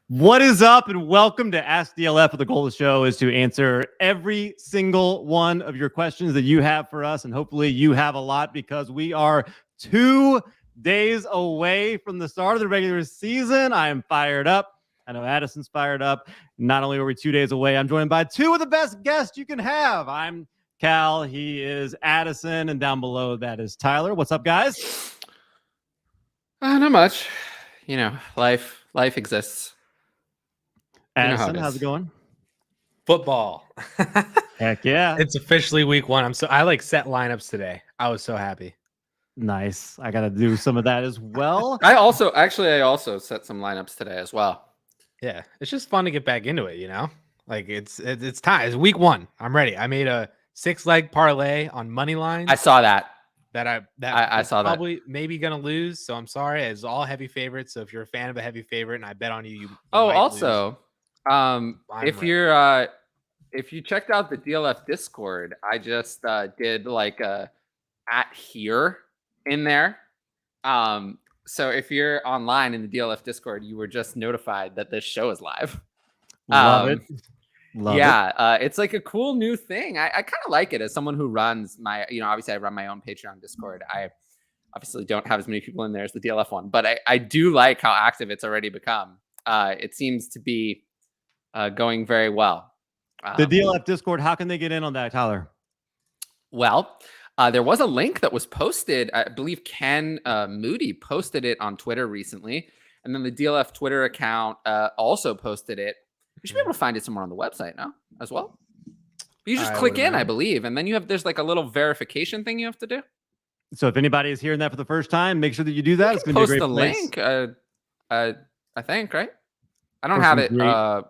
What is up, and welcome to Ask DLF. The goal of the show is to answer every single one of your questions that you have for us, and hopefully you have a lot because we are 2 days away from the start of the regular season. I am fired up. I know Addison's fired up. Not only are we 2 days away, I'm joined by two of the best guests you can have. I'm Cal. He is Addison, and down below that is Tyler. What's up, guys? Not much. You know, life exists. Addison, how's it going? Football. Heck yeah. It's officially week 1. I set lineups today. I was so happy. Nice. I got to do some of that as well. I also set some lineups today as well. Yeah, it's just fun to get back into it, you know? Like it's time. It's week 1. I'm ready. I made a 6-leg parlay on money lines. I saw that. I saw that. Probably maybe gonna lose, so I'm sorry. It's all heavy favorites. So if you're a fan of a heavy favorite and I bet on you, also lose. If you checked out the DLF Discord, I just did like a @ here in there. So if you're online in the DLF Discord, you were just notified that this show is live. Love it. It's like a cool new thing. I kind of like it as someone who runs my, obviously I run my own Patreon Discord. I obviously don't have as many people in there as the DLF one, but I do like how active it's already become. It seems to be going very well. The DLF Discord, how can they get in on that, Tyler? Well, there was a link that was posted. I believe Ken Moody posted it on Twitter recently. And then the DLF Twitter account also posted it. You should be able to find it somewhere on the website now as well. You just click in, I believe. And then there's like a little verification thing you have to do. So if anybody is hearing that for the first time, make sure that you do that. It's going to be a great post the link. I think, right? I don't have it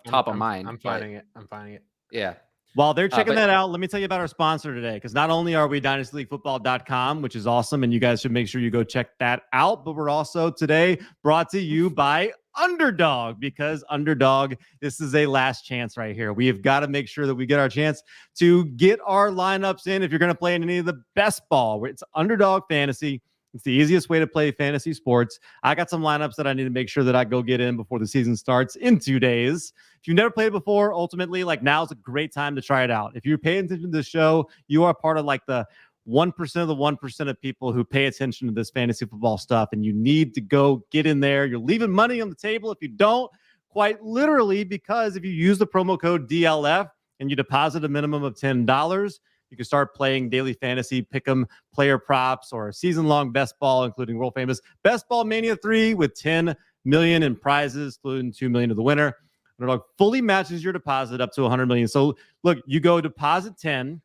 top of mind. I'm finding it. Yeah. While they're checking that out, let me tell you about our sponsor today, because not only are we dynastyleaguefootball.com, which is awesome, and you guys should make sure you go check that out, but we're also today brought to you by Underdog, because Underdog, this is a last chance right here. We have got to make sure that we get our chance to get our lineups in if you're going to play in any of the best ball. It's Underdog Fantasy. It's the easiest way to play fantasy sports. I got some lineups that I need to make sure that I go get in before the season starts in 2 days. If you've never played it before, ultimately, now's a great time to try it out. If you're paying attention to the show, you are part of the 1% of the 1% of people who pay attention to this fantasy football stuff, and you need to go get in there. You're leaving money on the table if you don't, quite literally, because if you use the promo code DLF and you deposit a minimum of $10, you can start playing daily fantasy, pick'em, player props, or season-long best ball, including world famous Best Ball Mania 3 with $10 million in prizes, including $2 million to the winner. Underdog fully matches your deposit up to $100 million. So look, you go deposit 10,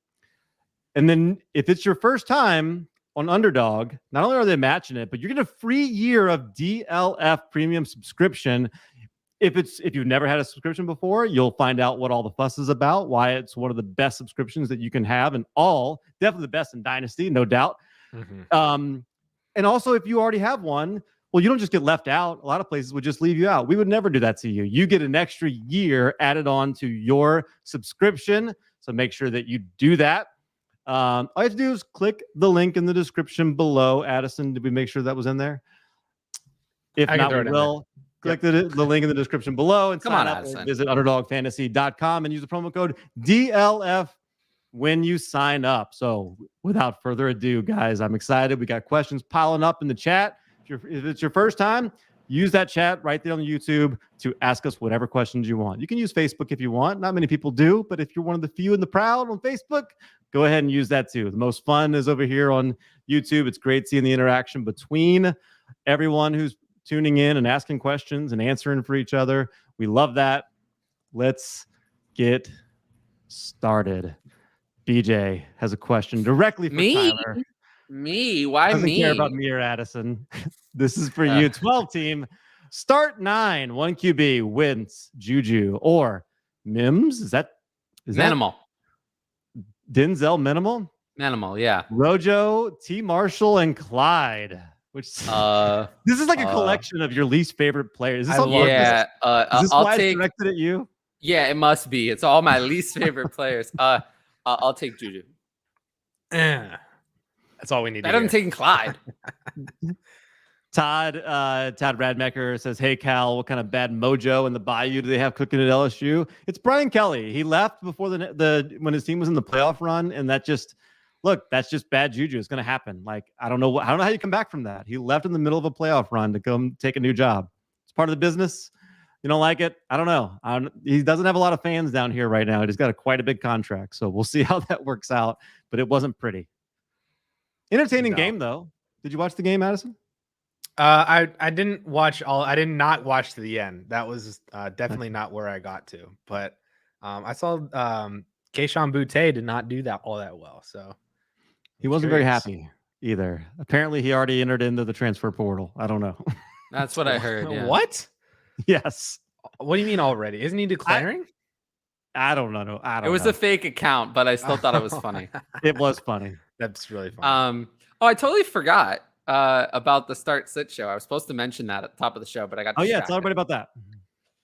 and then if it's your first time on Underdog, not only are they matching it, but you're getting a free year of DLF premium subscription. If you've never had a subscription before, you'll find out what all the fuss is about, why it's one of the best subscriptions that you can have, and definitely the best in Dynasty, no doubt. Mm-hmm. And also, if you already have one, well, you don't just get left out. A lot of places would just leave you out. We would never do that to you. You get an extra year added on to your subscription, so make sure that you do that. All you have to do is click the link in the description below. Addison, did we make sure that was in there? If not, we will. Click the link in the description below and sign up. Visit UnderdogFantasy.com and use the promo code DLF when you sign up. So without further ado, guys, I'm excited. We got questions piling up in the chat. If it's your first time, use that chat right there on YouTube to ask us whatever questions you want. You can use Facebook if you want. Not many people do, but if you're one of the few in the proud on Facebook, go ahead and use that too. The most fun is over here on YouTube. It's great seeing the interaction between everyone who's tuning in and asking questions and answering for each other. We love that. Let's get started. BJ has a question directly for Tyler. Me? Why Doesn't me? care about me or Addison. This is for you. 12 team. Start 9. 1 QB. Wentz, Juju, or Mims. Is that minimal? Denzel minimal? Minimal, yeah. Rojo, T. Marshall, and Clyde. Which this is like a collection of your least favorite players. Is this why it's directed at you? Yeah, it must be. It's all my least favorite players. I'll take Juju. That's all we need. Better than taking Clyde. Todd Radmacher says, "Hey Cal, what kind of bad mojo in the Bayou do they have cooking at LSU?" It's Brian Kelly. He left before the when his team was in the playoff run, and that's just bad juju. It's going to happen. Like I don't know how you come back from that. He left in the middle of a playoff run to come take a new job. It's part of the business. You don't like it? I don't know. He doesn't have a lot of fans down here right now. He's got quite a big contract, so we'll see how that works out. But it wasn't pretty. Entertaining game though. Did you watch the game, Addison? I didn't watch all. I did not watch to the end. That was definitely not where I got to. But I saw Keyshawn Boutte did not do that all that well. So he wasn't very happy either. Apparently, he already entered into the transfer portal. I don't know. That's what I heard. Yeah. What? Yes. What do you mean already? Isn't he declaring? I don't know. It was a fake account, but I still thought it was funny. It was funny. That's really funny. Oh, I totally forgot about the start sit show. I was supposed to mention that at the top of the show, but I got distracted. Tell everybody about that.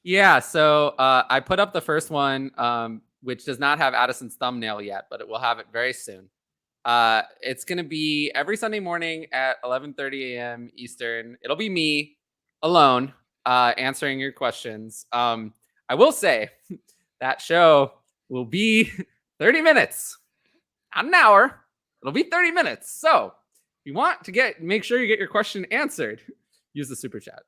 Yeah, so I put up the first one, which does not have Addison's thumbnail yet, but it will have it very soon. It's going to be every Sunday morning at 11:30 a.m. Eastern. It'll be me alone answering your questions. I will say that show will be 30 minutes, not an hour. It'll be 30 minutes. So if you want to make sure you get your question answered, use the super chat.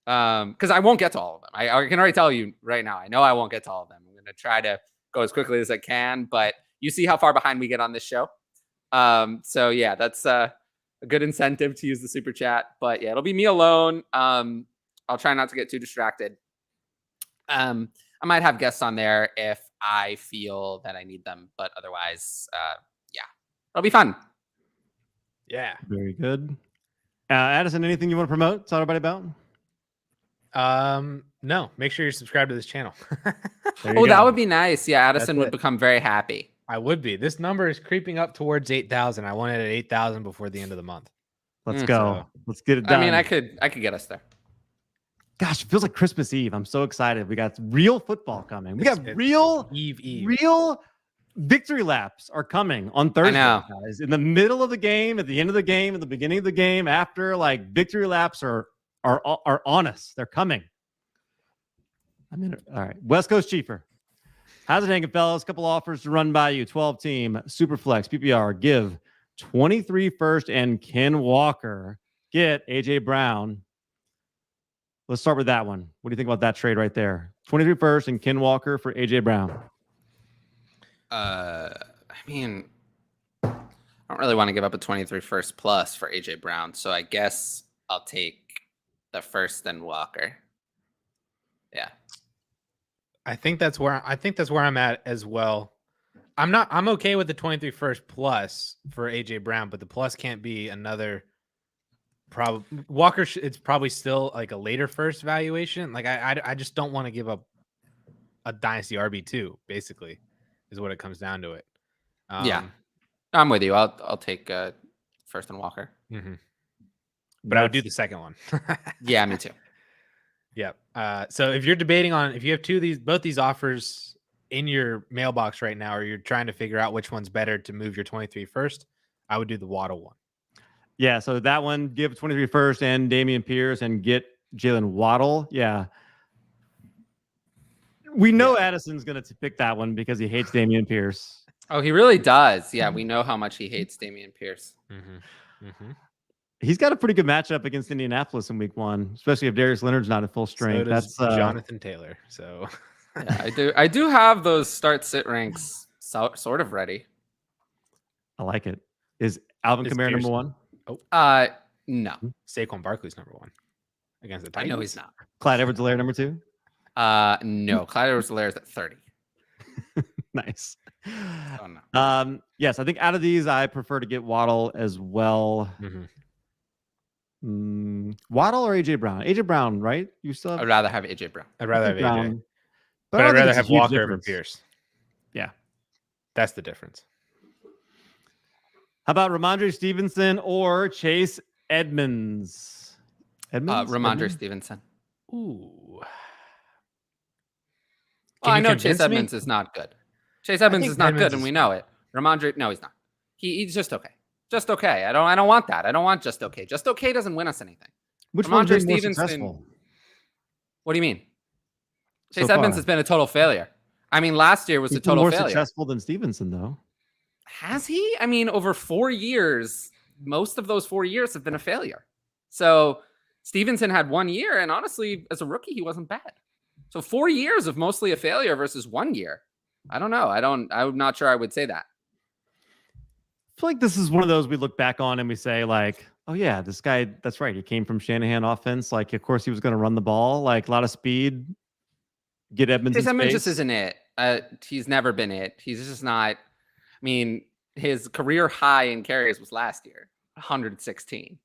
Because I won't get to all of them. I can already tell you right now. I know I won't get to all of them. I'm going to try to go as quickly as I can, but you see how far behind we get on this show. So yeah, that's a good incentive to use the super chat. But yeah, it'll be me alone. I'll try not to get too distracted. I might have guests on there if I feel that I need them, but otherwise, yeah, it'll be fun. Yeah, very good. Addison, anything you want to promote? Tell everybody about? No. Make sure you're subscribed to this channel. That would be nice. Yeah, Addison would become very happy. I would be. This number is creeping up towards 8,000. I want it at 8,000 before the end of the month. Let's go. Let's get it done. I mean, I could get us there. Gosh, it feels like Christmas Eve. I'm so excited. We got real football coming. We got real victory laps are coming on Thursday, guys. In the middle of the game, at the end of the game, at the beginning of the game, after, like, victory laps are on us. They're coming. All right. West Coast Chiefer. How's it hanging, fellas? Couple offers to run by you. 12-team, Superflex, PPR. Give 23 first and Ken Walker. Get AJ Brown. Let's start with that one. What do you think about that trade right there? 23 first and Ken Walker for AJ Brown. I mean, I don't really want to give up a 23 first plus for AJ Brown, so I guess I'll take the first and Walker. Yeah. I think that's where I'm at as well. I'm okay with the 23 first plus for AJ Brown, but the plus can't be another Walker. It's probably still like a later first valuation. Like I just don't want to give up a dynasty RB2, basically, is what it comes down to it. Yeah. I'm with you. I'll take first and Walker. Mm-hmm. But I would do the second one. Yeah, me too. Yeah. So if you're debating on, if you have both these offers in your mailbox right now, or you're trying to figure out which one's better to move your 23 first, I would do the Waddle one. Yeah. So that one, give 23 first and Damian Pierce and get Jalen Waddle. Yeah. We know Addison's going to pick that one because he hates Damian Pierce. Oh, he really does. Yeah. We know how much he hates Damian Pierce. Mm-hmm. Mm-hmm. He's got a pretty good matchup against Indianapolis in week 1, especially if Darius Leonard's not at full strength. So that's Jonathan Taylor. So yeah, I do have those start sit ranks sort of ready. I like it. Is Alvin Kamara number 1? Oh, no. Saquon Barkley's number 1 against the Titans. I know he's not. Clyde Edwards-Helaire number 2? No. Clyde Edwards-Helaire is at 30. Nice. Oh, no. Yes, I think out of these, I prefer to get Waddle as well. Mm-hmm. Waddle or AJ Brown? AJ Brown, right? You still have... I'd rather have AJ Brown. I'd rather have Brown. AJ. But I'd rather have Walker over Pierce. Yeah. That's the difference. How about Ramondre Stevenson or Chase Edmonds? Ramondre Stevenson. Ooh. I know Chase Edmonds is not good. Chase Edmonds is not good, and we know it. Ramondre, no, he's not. He's just okay. Just okay. I don't want that. I don't want just okay. Just okay doesn't win us anything. Which one's been Ramondre more Stevenson. successful? What do you mean? Chase So Edmonds far? has been a total failure. I mean, last year was He's a been total more failure. successful than Stevenson, though. Has he? I mean, over 4 years, most of those 4 years have been a failure. So Stevenson had 1 year, and honestly, as a rookie, he wasn't bad. So 4 years of mostly a failure versus 1 year. I don't know. I'm not sure I would say that. I feel like this is one of those we look back on and we say, like, oh yeah, this guy, that's right. He came from Shanahan offense. Like, of course he was going to run the ball, like a lot of speed, get Edmonds in Chase Edmonds space. just isn't it. He's never been it. He's just not. I mean, his career high in carries was last year, 116.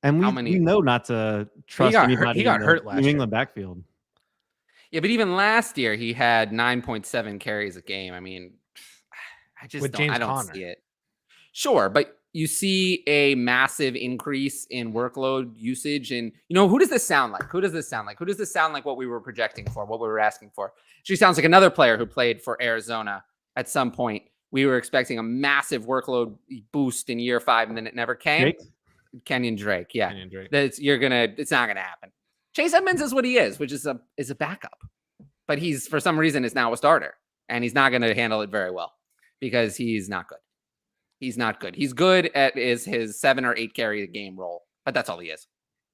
And How we many- know not to trust got hurt- anybody he got in the hurt last New year. England backfield. Yeah, but even last year he had 9.7 carries a game. I mean, I just With don't, James I don't Conner. see it. Sure, but you see a massive increase in workload usage, and who does this sound like? Who does this sound like? Who does this sound like? What we were projecting for? What we were asking for? She sounds like another player who played for Arizona at some point. We were expecting a massive workload boost in year 5, and then it never came. Jake? Kenyon Drake, yeah. Kenyon Drake. It's not gonna happen. Chase Edmonds is what he is, which is a backup. But he's, for some reason, is now a starter. And he's not gonna handle it very well because he's not good. He's not good. He's good at his 7 or 8 carry a game role, but that's all he is.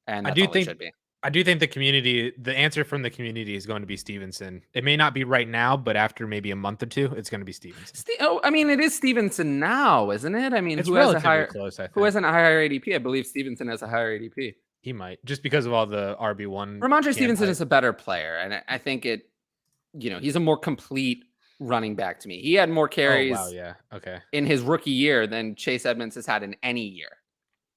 And that's all it should be. I do think the answer from the community is going to be Stevenson. It may not be right now, but after maybe a month or two, it's going to be Stevenson. I mean, it is Stevenson now, isn't it? I mean, It's who has a relatively higher close, I think. who has a higher ADP? I believe Stevenson has a higher ADP. He might, just because of all the RB1. Ramondre Stevenson is a better player, and I think he's a more complete running back to me. He had more carries Oh, wow, yeah. Okay. in his rookie year than Chase Edmonds has had in any year.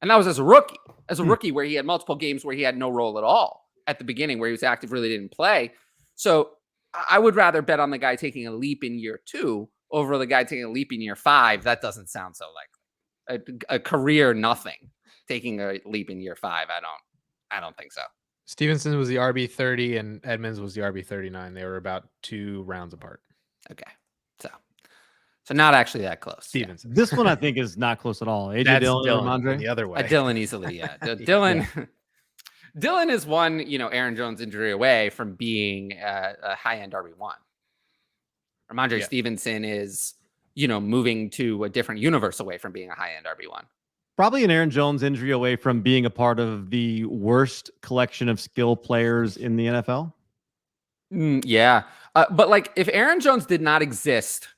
And that was as a rookie. As a rookie where he had multiple games where he had no role at all at the beginning, where he was active, really didn't play. So I would rather bet on the guy taking a leap in year 2 over the guy taking a leap in year 5. That doesn't sound so likely. A career nothing taking a leap in year 5. I don't think so. Stevenson was the RB30 and Edmonds was the RB39. They were about 2 rounds apart. Okay. So not actually that close. Stevenson. This one I think is not close at all. AJ That's Dillon, Dillon Ramondre. the other way. Dylan easily, yeah. Dylan Dylan is one, Aaron Jones injury away from being a high-end RB1. Ramondre Stevenson is, moving to a different universe away from being a high-end RB1. Probably an Aaron Jones injury away from being a part of the worst collection of skill players in the NFL. Yeah. But if Aaron Jones did not exist,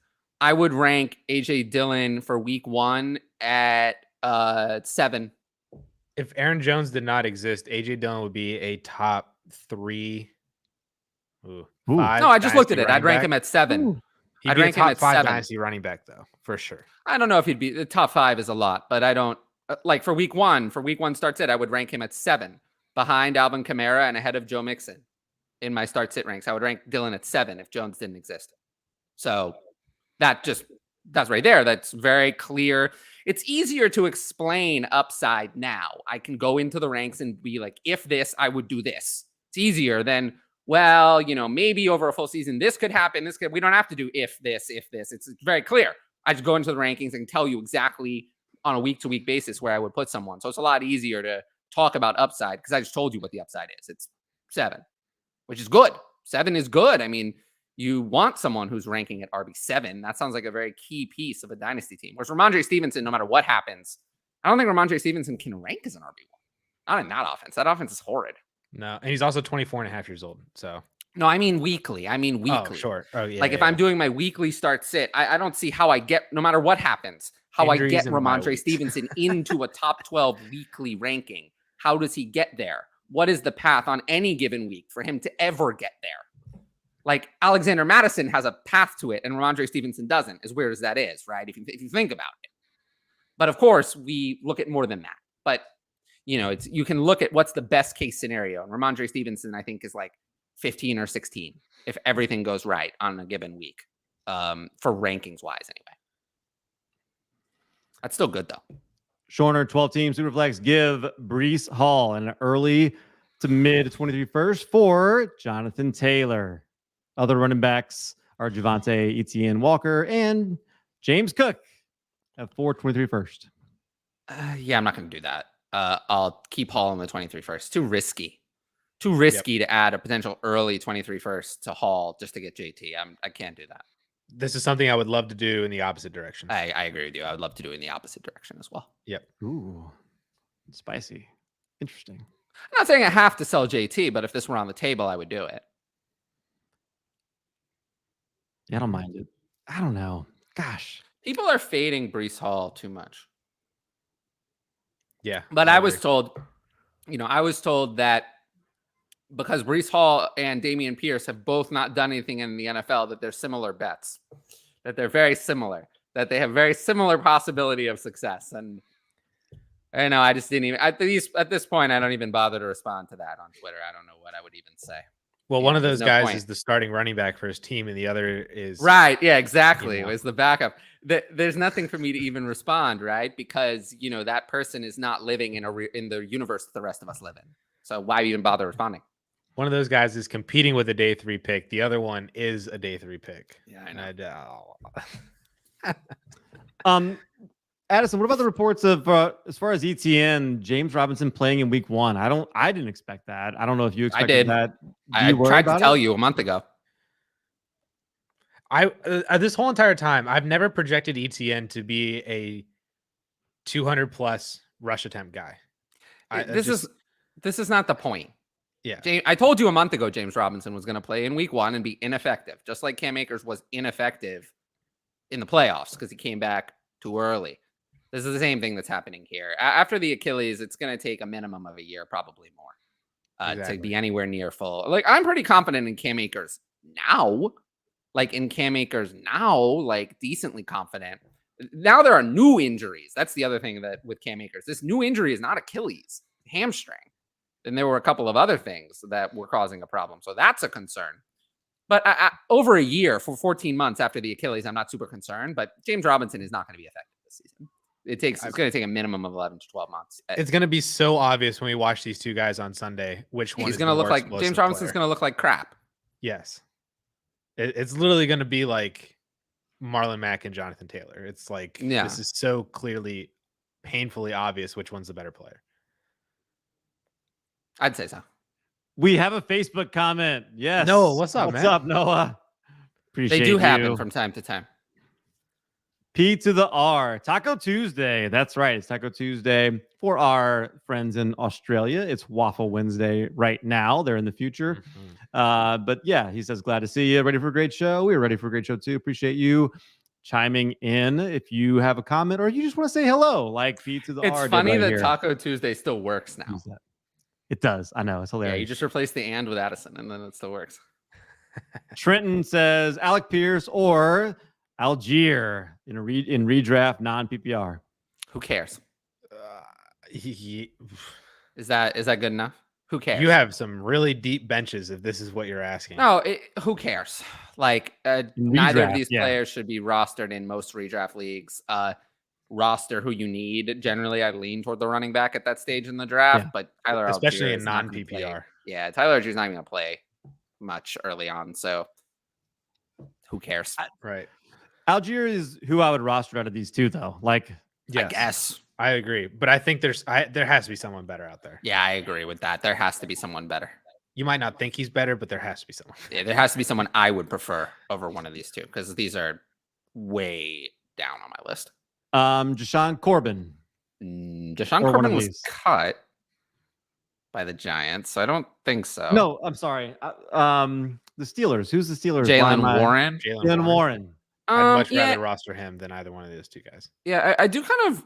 I would rank AJ Dillon for week 1 at 7. If Aaron Jones did not exist, AJ Dillon would be a top 3. Ooh. 5 No, I just looked at it. dynasty I'd rank running him back. at 7. Ooh. He'd I'd be a rank him top at 5 7. dynasty running back, though, for sure. I don't know if he'd be the top 5 is a lot, but I don't for week 1 start sit. I would rank him at 7 behind Alvin Kamara and ahead of Joe Mixon in my start sit ranks. I would rank Dillon at 7 if Jones didn't exist. So that's right there. That's very clear. It's easier to explain upside now. I can go into the ranks and be like, if this, I would do this. It's easier than, well, maybe over a full season, this could happen. We don't have to do if this. It's very clear. I just go into the rankings and tell you exactly on a week-to-week basis where I would put someone. So it's a lot easier to talk about upside because I just told you what the upside is. It's 7, which is good. 7 is good. I mean, you want someone who's ranking at RB7. That sounds like a very key piece of a dynasty team. Whereas Ramondre Stevenson, no matter what happens, I don't think Ramondre Stevenson can rank as an RB1. Not in that offense. That offense is horrid. No, and he's also 24 and a half years old. So no, I mean weekly. Oh, sure. Oh, yeah. If I'm doing my weekly start sit, I don't see how I get, no matter what happens, how Injuries I get and bye Ramondre weeks. Stevenson into a top 12 weekly ranking. How does he get there? What is the path on any given week for him to ever get there? Like Alexander Madison has a path to it and Ramondre Stevenson doesn't, as weird as that is, right? If you think about it. But of course, we look at more than that. But, you can look at what's the best case scenario. And Ramondre Stevenson, I think, is like 15 or 16 if everything goes right on a given week, for rankings wise anyway. That's still good though. Shorter 12-team Superflex give Breece Hall an early to mid 23 first for Jonathan Taylor. Other running backs are Javonte Etienne Walker and James Cook at 423 first. Yeah, I'm not going to do that. I'll keep Hall in the 23 first. Too risky. Too risky to add a potential early 23 first to Hall just to get JT. I can't do that. This is something I would love to do in the opposite direction. I agree with you. I would love to do it in the opposite direction as well. Yep. Ooh, spicy. Interesting. I'm not saying I have to sell JT, but if this were on the table, I would do it. Yeah, I don't mind it. I don't know. Gosh. People are fading Breece Hall too much. Yeah. But I was told, I was told that because Breece Hall and Damian Pierce have both not done anything in the NFL, that they're similar bets, that they're very similar, that they have very similar possibility of success. And I know I just didn't even, at this point, I don't even bother to respond to that on Twitter. I don't know what I would even say. Well, one of those no guys point. is the starting running back for his team, and the other is Right. Yeah, exactly. You know. It was the backup. There's nothing for me to even respond, right? Because, that person is not living in the universe that the rest of us live in. So why even bother responding? one of those guys is competing with a day 3 pick. The other one is a day 3 pick. Yeah, I know. Addison, what about the reports of as far as ETN, James Robinson playing in week 1? I didn't expect that. I don't know if you expected did. that. I tried to tell you a month ago. This whole entire time, I've never projected ETN to be a 200 plus rush attempt guy. This is not the point. Yeah. I told you a month ago James Robinson was going to play in week 1 and be ineffective, just like Cam Akers was ineffective in the playoffs because he came back too early. This is the same thing that's happening here. After the Achilles, it's going to take a minimum of a year, probably more, to be anywhere near full. Like, I'm pretty confident in Cam Akers now. Decently confident. Now there are new injuries. That's the other thing that with Cam Akers, this new injury is not Achilles, hamstring. Then there were a couple of other things that were causing a problem. So that's a concern. But over a year, for 14 months after the Achilles, I'm not super concerned. But James Robinson is not going to be effective this season. It's going to take a minimum of 11 to 12 months. It's going to be so obvious when we watch these two guys on Sunday which one he's going to look like. James Robinson's going to look like crap. Yes. It's literally going to be like Marlon Mack and Jonathan Taylor. It's like, This is so clearly, painfully obvious which one's the better player. I'd say so. We have a Facebook comment. Yes. Noah, what's up, man? What's up, Noah? Appreciate They do you. happen from time to time. P to the R. Taco Tuesday. That's right. It's Taco Tuesday for our friends in Australia. It's Waffle Wednesday right now. They're in the future. But yeah, he says, glad to see you. Ready for a great show? We're ready for a great show too. Appreciate you chiming in. If you have a comment or you just want to say hello, like P to the R. It's funny right that here. Taco Tuesday still works now. It does. I know. It's hilarious. Yeah, you just replace the and with Addison and then it still works. Trenton says Alec Pierce or Algier in redraft non-PPR. Who cares? Is Is that good enough? Who cares? You have some really deep benches if this is what you're asking. No, who cares? Like neither of these players should be rostered in most redraft leagues. Roster who you need. Generally, I lean toward the running back at that stage in the draft, but Tyler especially Algier in non-PPR. Yeah, Tyler Algier is not even going to play much early on, so who cares? Right. Algier is who I would roster out of these two, though. Like, yes. I guess I agree, but I think there has to be someone better out there. Yeah, I agree with that. There has to be someone better. You might not think he's better, but there has to be someone. Yeah, there has to be someone I would prefer over one of these two because these are way down on my list. Deshaun Corbin. Deshaun Corbin was cut by the Giants, so I don't think so. No, I'm sorry. The Steelers. Who's the Steelers? Jalen Warren. Jalen Warren. I'd much rather roster him than either one of those two guys. Yeah, I do kind of.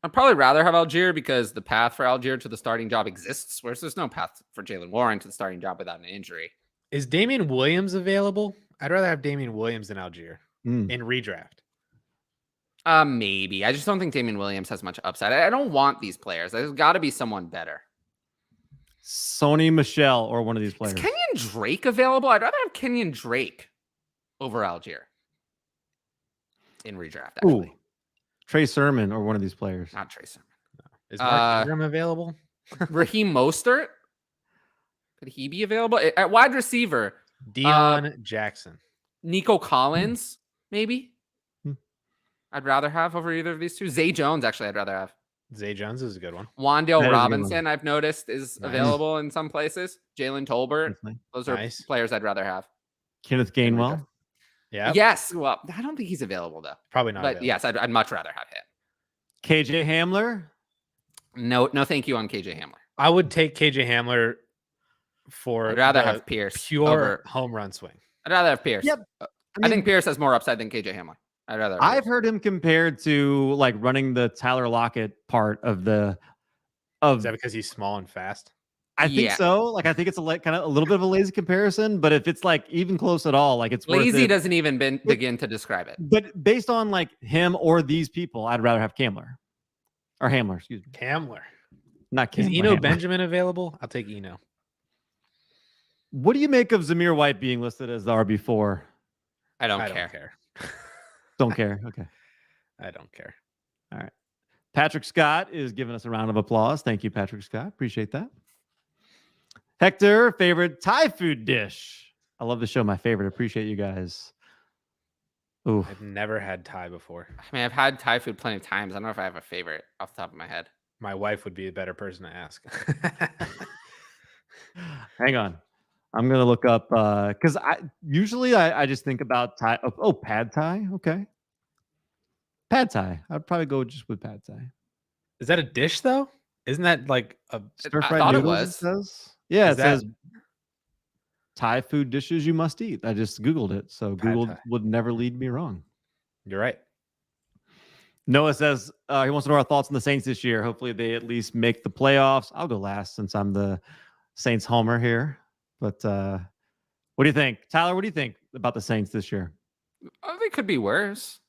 I'd probably rather have Algier because the path for Algier to the starting job exists, whereas there's no path for Jalen Warren to the starting job without an injury. Is Damian Williams available? I'd rather have Damian Williams than Algier in redraft. Maybe. I just don't think Damian Williams has much upside. I don't want these players. There's got to be someone better. Sony Michel or one of these players. Is Kenyon Drake available? I'd rather have Kenyon Drake over Algier in redraft, actually. Ooh. Trey Sermon or one of these players. Not Trey Sermon. No. Is Mark Ingram available? Raheem Mostert? Could he be available? At wide receiver. Deion Jackson. Nico Collins, maybe? I'd rather have over either of these two. Zay Jones, actually, I'd rather have. Zay Jones is a good one. That Wandale is a good Robinson, I've noticed, is Nice. available in some places. Jalen Tolbert. Definitely. Those are Nice. players I'd rather have. Kenneth Gainwell. Yeah. Yes. Well, I don't think he's available though. Probably not. But available. yes, I'd much rather have him. KJ Hamler. No, thank you on KJ Hamler. I would take KJ Hamler for I'd rather the have Pierce. pure over- home run swing. I'd rather have Pierce. Yep. I think Pierce has more upside than KJ Hamler. I'd rather. Have I've Pierce. heard him compared to like running the Tyler Lockett part of the. Is that because he's small and fast? I think Yeah. so. Like I think it's kind of a little bit of a lazy comparison, but if it's like even close at all, like it's worth Lazy it. doesn't even begin to describe it. But based on like him or these people, I'd rather have Hamler or Hamler. Excuse me, Hamler. not Is Hamler. Eno Hamler. Benjamin available? I'll take Eno. What do you make of Zamir White being listed as the RB4? I don't I care. don't care. Don't care. Okay. I don't care. Patrick Scott is giving us a round of applause. Thank you, Patrick Scott. Appreciate that. Hector, favorite Thai food dish. I love the show. My favorite. Appreciate you guys. Ooh, I've never had Thai before. I mean, I've had Thai food plenty of times. I don't know if I have a favorite off the top of my head. My wife would be a better person to ask. hang on. I'm gonna look up because I usually I just think about Thai. Oh, pad Thai. Okay, pad Thai. I'd probably go just with pad Thai. Is that a dish though? Isn't that like a Stir I fried thought it noodles. was. Says. Yeah, Is it that- says Thai food dishes you must eat. I just Googled it, so Pad Google Thai. would never lead me wrong. You're right. Noah says he wants to know our thoughts on the Saints this year. Hopefully, they at least make the playoffs. I'll go last since I'm the Saints homer here. But what do you think, Tyler? What do you think about the Saints this year? Oh, they could be worse.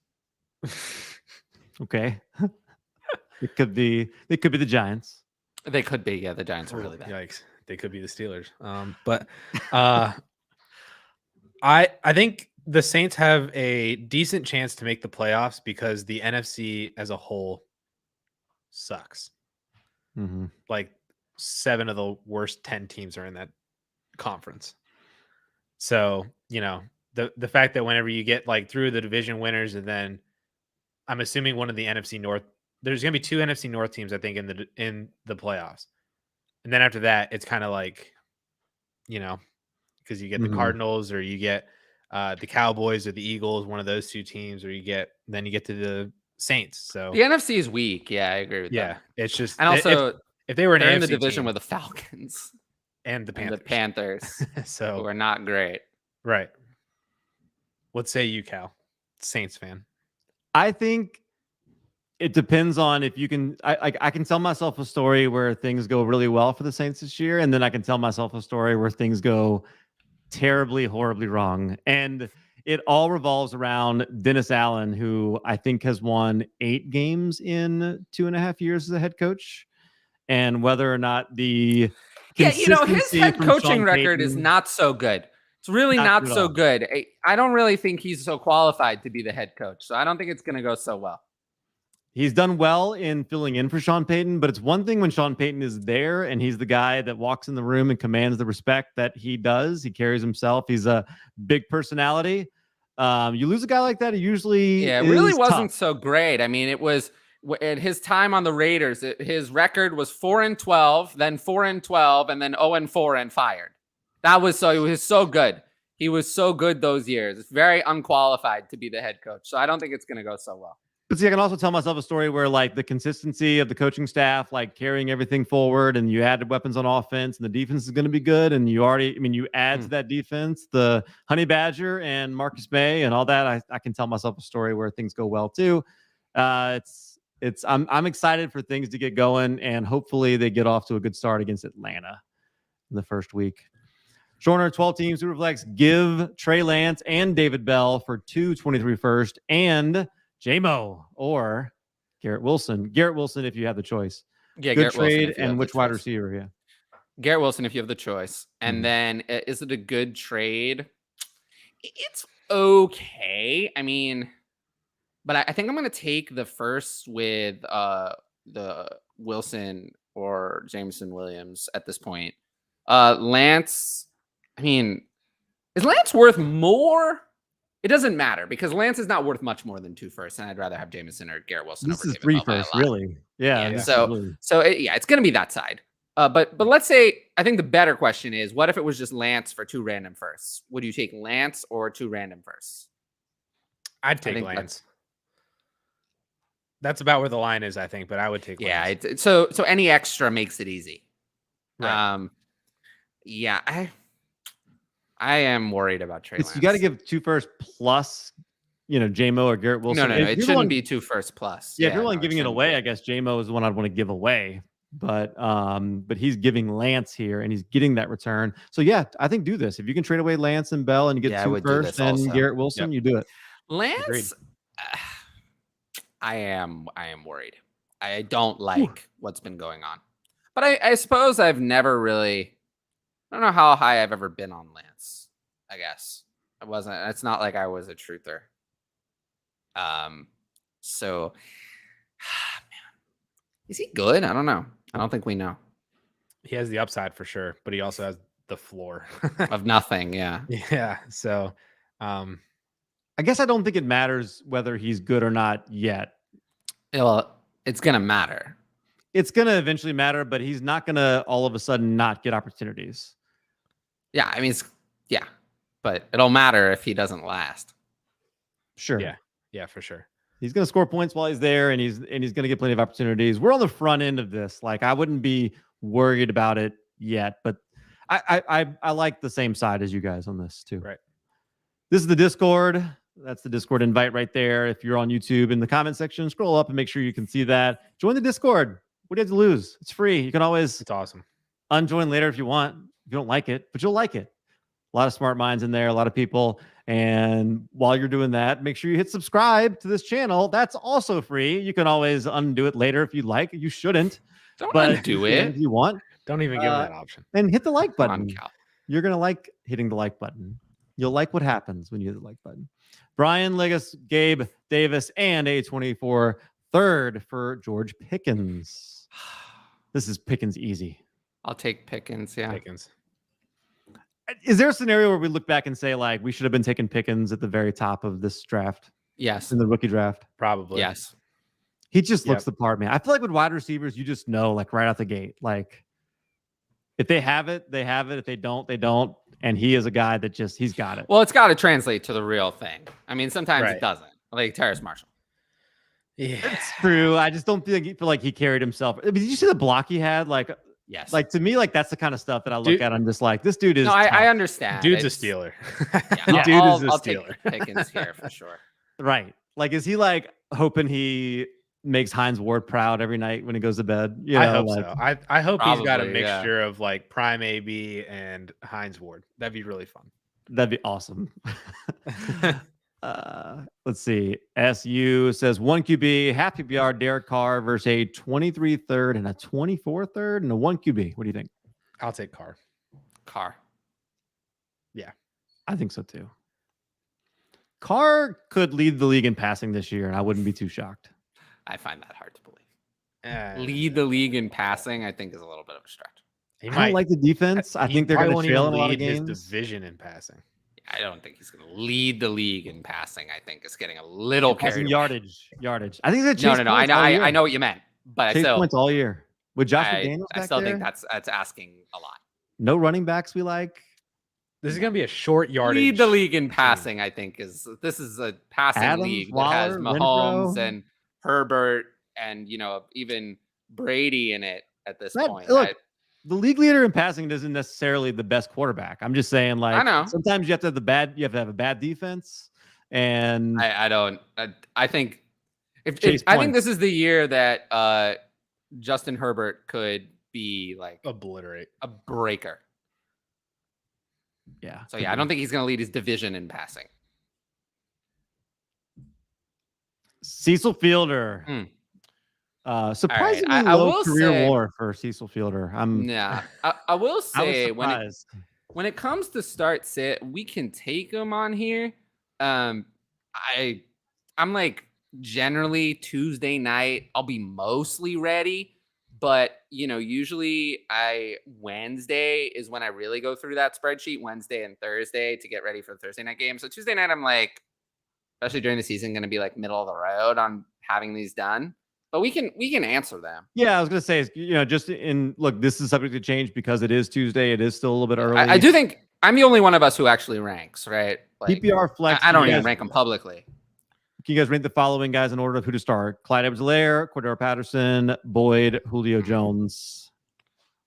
Okay, it could be. They could be the Giants. They could be. Yeah, the Giants are really bad. Yikes. They could be the Steelers. But I think the Saints have a decent chance to make the playoffs because the NFC as a whole sucks. Mm-hmm. Like 7 of the worst 10 teams are in that conference. So, the fact that whenever you get like through the division winners, and then I'm assuming one of the NFC North, there's going to be 2 NFC North teams, I think, in the playoffs. And then after that, it's kind of like, because you get the Cardinals or you get the Cowboys or the Eagles, one of those 2 teams, or you get to the Saints. So The NFC is weak. Yeah, I agree with yeah, that. it's just, And also, if they were an they're in the AFC division team with the Falcons and the and the Panthers, Panthers, who so are not great. right. What say you, Cal? Saints fan. I think it depends on if you can. I can tell myself a story where things go really well for the Saints this year, and then I can tell myself a story where things go terribly, horribly wrong. And it all revolves around Dennis Allen, who I think has won 8 games in 2.5 years as a head coach, and whether or not the His consistency head from coaching Sean record is Payton- not so good. It's really Not not good at so all. good. I don't really think he's so qualified to be the head coach. So I don't think it's going to go so well. He's done well in filling in for Sean Payton, but it's one thing when Sean Payton is there and he's the guy that walks in the room and commands the respect that he does. He carries himself. He's a big personality. You lose a guy like that, it usually Yeah, it really is wasn't tough. so great. I mean, it was at his time on the Raiders, his record was 4-12, then 4-12, and then 0-4 and fired. That was so, he was so good. He was so good those years. It's very unqualified to be the head coach. So I don't think it's going to go so well. But see, I can also tell myself a story where like the consistency of the coaching staff, like carrying everything forward, and you added weapons on offense, and the defense is going to be good. And you add to that defense the Honey Badger and Marcus May and all that. I can tell myself a story where things go well too. I'm excited for things to get going, and hopefully they get off to a good start against Atlanta in the first week. Shorter 12 teams, Superflex, give Trey Lance and David Bell for 223 first and J-Mo or Garrett Wilson. Garrett Wilson, if you have the choice. Yeah, Good Garrett Wilson, trade, if you have and the which wide choice. receiver? Yeah. Garrett Wilson, if you have the choice. And Mhm. then is it a good trade? It's okay. I mean, but I think I'm going to take the first with the Wilson or Jameson Williams at this point. Lance, I mean, is Lance worth more It doesn't matter because Lance is not worth much more than 2 firsts, and I'd rather have Jameson or Garrett Wilson This over is David 3 Bell by a firsts, lot. really. Yeah. Yeah. This So, is really... it's going to be that side. But let's say, I think the better question is, what if it was just Lance for 2 random firsts? Would you take Lance or 2 random firsts? I'd take Lance. That's about where the line is, I think, but I would take Lance. Yeah. So any extra makes it easy. Right. Yeah. I am worried about Trey Lance. You got to give 2 firsts plus, J-Mo or Garrett Wilson. No. It shouldn't be 2 firsts plus. Yeah, if you're only giving it away, I guess J-Mo is the one I'd want to give away. But he's giving Lance here, and he's getting that return. So yeah, I think do this. If you can trade away Lance and Bell and you get 2 firsts and Garrett Wilson, you do it. Lance, I am worried. I don't like what's been going on. But I suppose I've never really, I don't know how high I've ever been on Lance. I guess it's not like I was a truther. So man, is he good? I don't know. I don't think we know. He has the upside for sure, but he also has the floor of nothing. Yeah. Yeah. So, I guess I don't think it matters whether he's good or not yet. Well, it's going to matter. It's going to eventually matter, but he's not going to all of a sudden not get opportunities. Yeah. I mean, but it'll matter if he doesn't last. Sure. Yeah. Yeah, for sure. He's going to score points while he's there, and he's going to get plenty of opportunities. We're on the front end of this. Like, I wouldn't be worried about it yet, but I like the same side as you guys on this too. Right. This is the Discord. That's the Discord invite right there. If you're on YouTube, in the comment section, scroll up and make sure you can see that. Join the Discord. What do you have to lose? It's free. You can always It's awesome. Unjoin later if you want. If you don't like it, but you'll like it. A lot of smart minds in there, a lot of people. And while you're doing that, make sure you hit subscribe to this channel. That's also free. You can always undo it later if you like. You shouldn't. Don't undo it if you want. Don't even give them that option. And hit the like Come button. on, Cal. You're going to like hitting the like button. You'll like what happens when you hit the like button. Brian Legas, Gabe Davis, and A24 third for George Pickens. This is Pickens easy. I'll take Pickens. Yeah. Pickens. Is there a scenario where we look back and say, like, we should have been taking Pickens at the very top of this draft? Yes. In the rookie draft? Probably. Yes. He just looks the part, man. I feel like with wide receivers, you just know, like, right out the gate. Like, if they have it, they have it. If they don't, they don't. And he is a guy that just, he's got it. Well, it's got to translate to the real thing. I mean, sometimes it doesn't. Like Terrace Marshall. Yeah. It's true. I just don't feel like he carried himself. I mean, did you see the block he had? Like, yes. Like, to me, like, that's the kind of stuff that I look at. I'm just like, this dude is. No, I understand. Dude's a stealer. I'll take Pickens here for sure. Right. Like, is he like hoping he makes Hines Ward proud every night when he goes to bed? You know, I hope like, so. I hope he's got a Probably, mixture of like prime AB and Hines Ward. That'd be really fun. That'd be awesome. Let's see. SU says 1 QB, half PPR, Derek Carr versus a 23 third and a 24 third and a 1 QB. What do you think? I'll take Carr. Yeah, I think so too. Carr could lead the league in passing this year, and I wouldn't be too shocked. I find that hard to believe. Lead the league in passing, I think, is a little bit of a stretch. I don't like the defense. I think they're going to trail in a lot of games. His division in passing. I don't think he's going to lead the league in passing. I think it's getting a little carried yardage. I think he's going to chase No. I know what you meant, but chase points all year with Josh McDaniels. I still think that's asking a lot. No running backs we like. This is going to be a short yardage. Lead the league in passing. I think this is a passing league that has Mahomes and Herbert and even Brady in it at this point. Look, the league leader in passing isn't necessarily the best quarterback. I'm just saying, like, I know sometimes you have to have a bad defense, and I think I think this is the year that Justin Herbert could be like obliterate a breaker. Yeah. So I don't think he's going to lead his division in passing. Cecil Fielder. Surprisingly low career WAR for Cecil Fielder. I will say when it comes to start sit, we can take him on here. I'm like generally Tuesday night, I'll be mostly ready. But, usually Wednesday is when I really go through that spreadsheet, Wednesday and Thursday to get ready for the Thursday night game. So Tuesday night, I'm like, especially during the season, going to be like middle of the road on having these done. But we can answer them. Yeah, I was gonna say, just look, this is subject to change because it is Tuesday. It is still a little bit early. I do think I'm the only one of us who actually ranks, right? Like, PPR flex. I don't even rank them publicly. Can you guys rank the following guys in order of who to start? Clyde Edwards-Helaire, Cordero Patterson, Boyd, Julio Jones.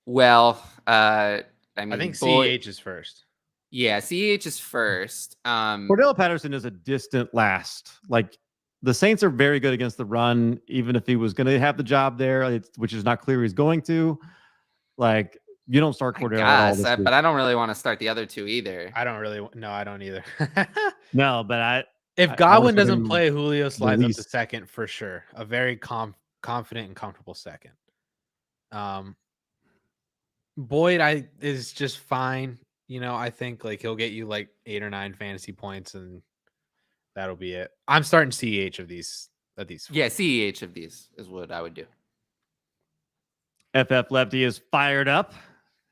Well, I mean, I think CEH is first. Yeah, CEH is first. Cordero Patterson is a distant last. Like, the Saints are very good against the run, even if he was going to have the job there, which is not clear he's going to. Like, you don't start Cordero at all this week. But I don't really want to start the other two either. I don't either. No, but if Godwin doesn't play, Julio slides up to second for sure. A very confident and comfortable second. Boyd is just fine. I think like he'll get you like 8 or 9 fantasy points and that'll be it. I'm starting CEH of these. Yeah, CEH of these is what I would do. FF Lefty is fired up.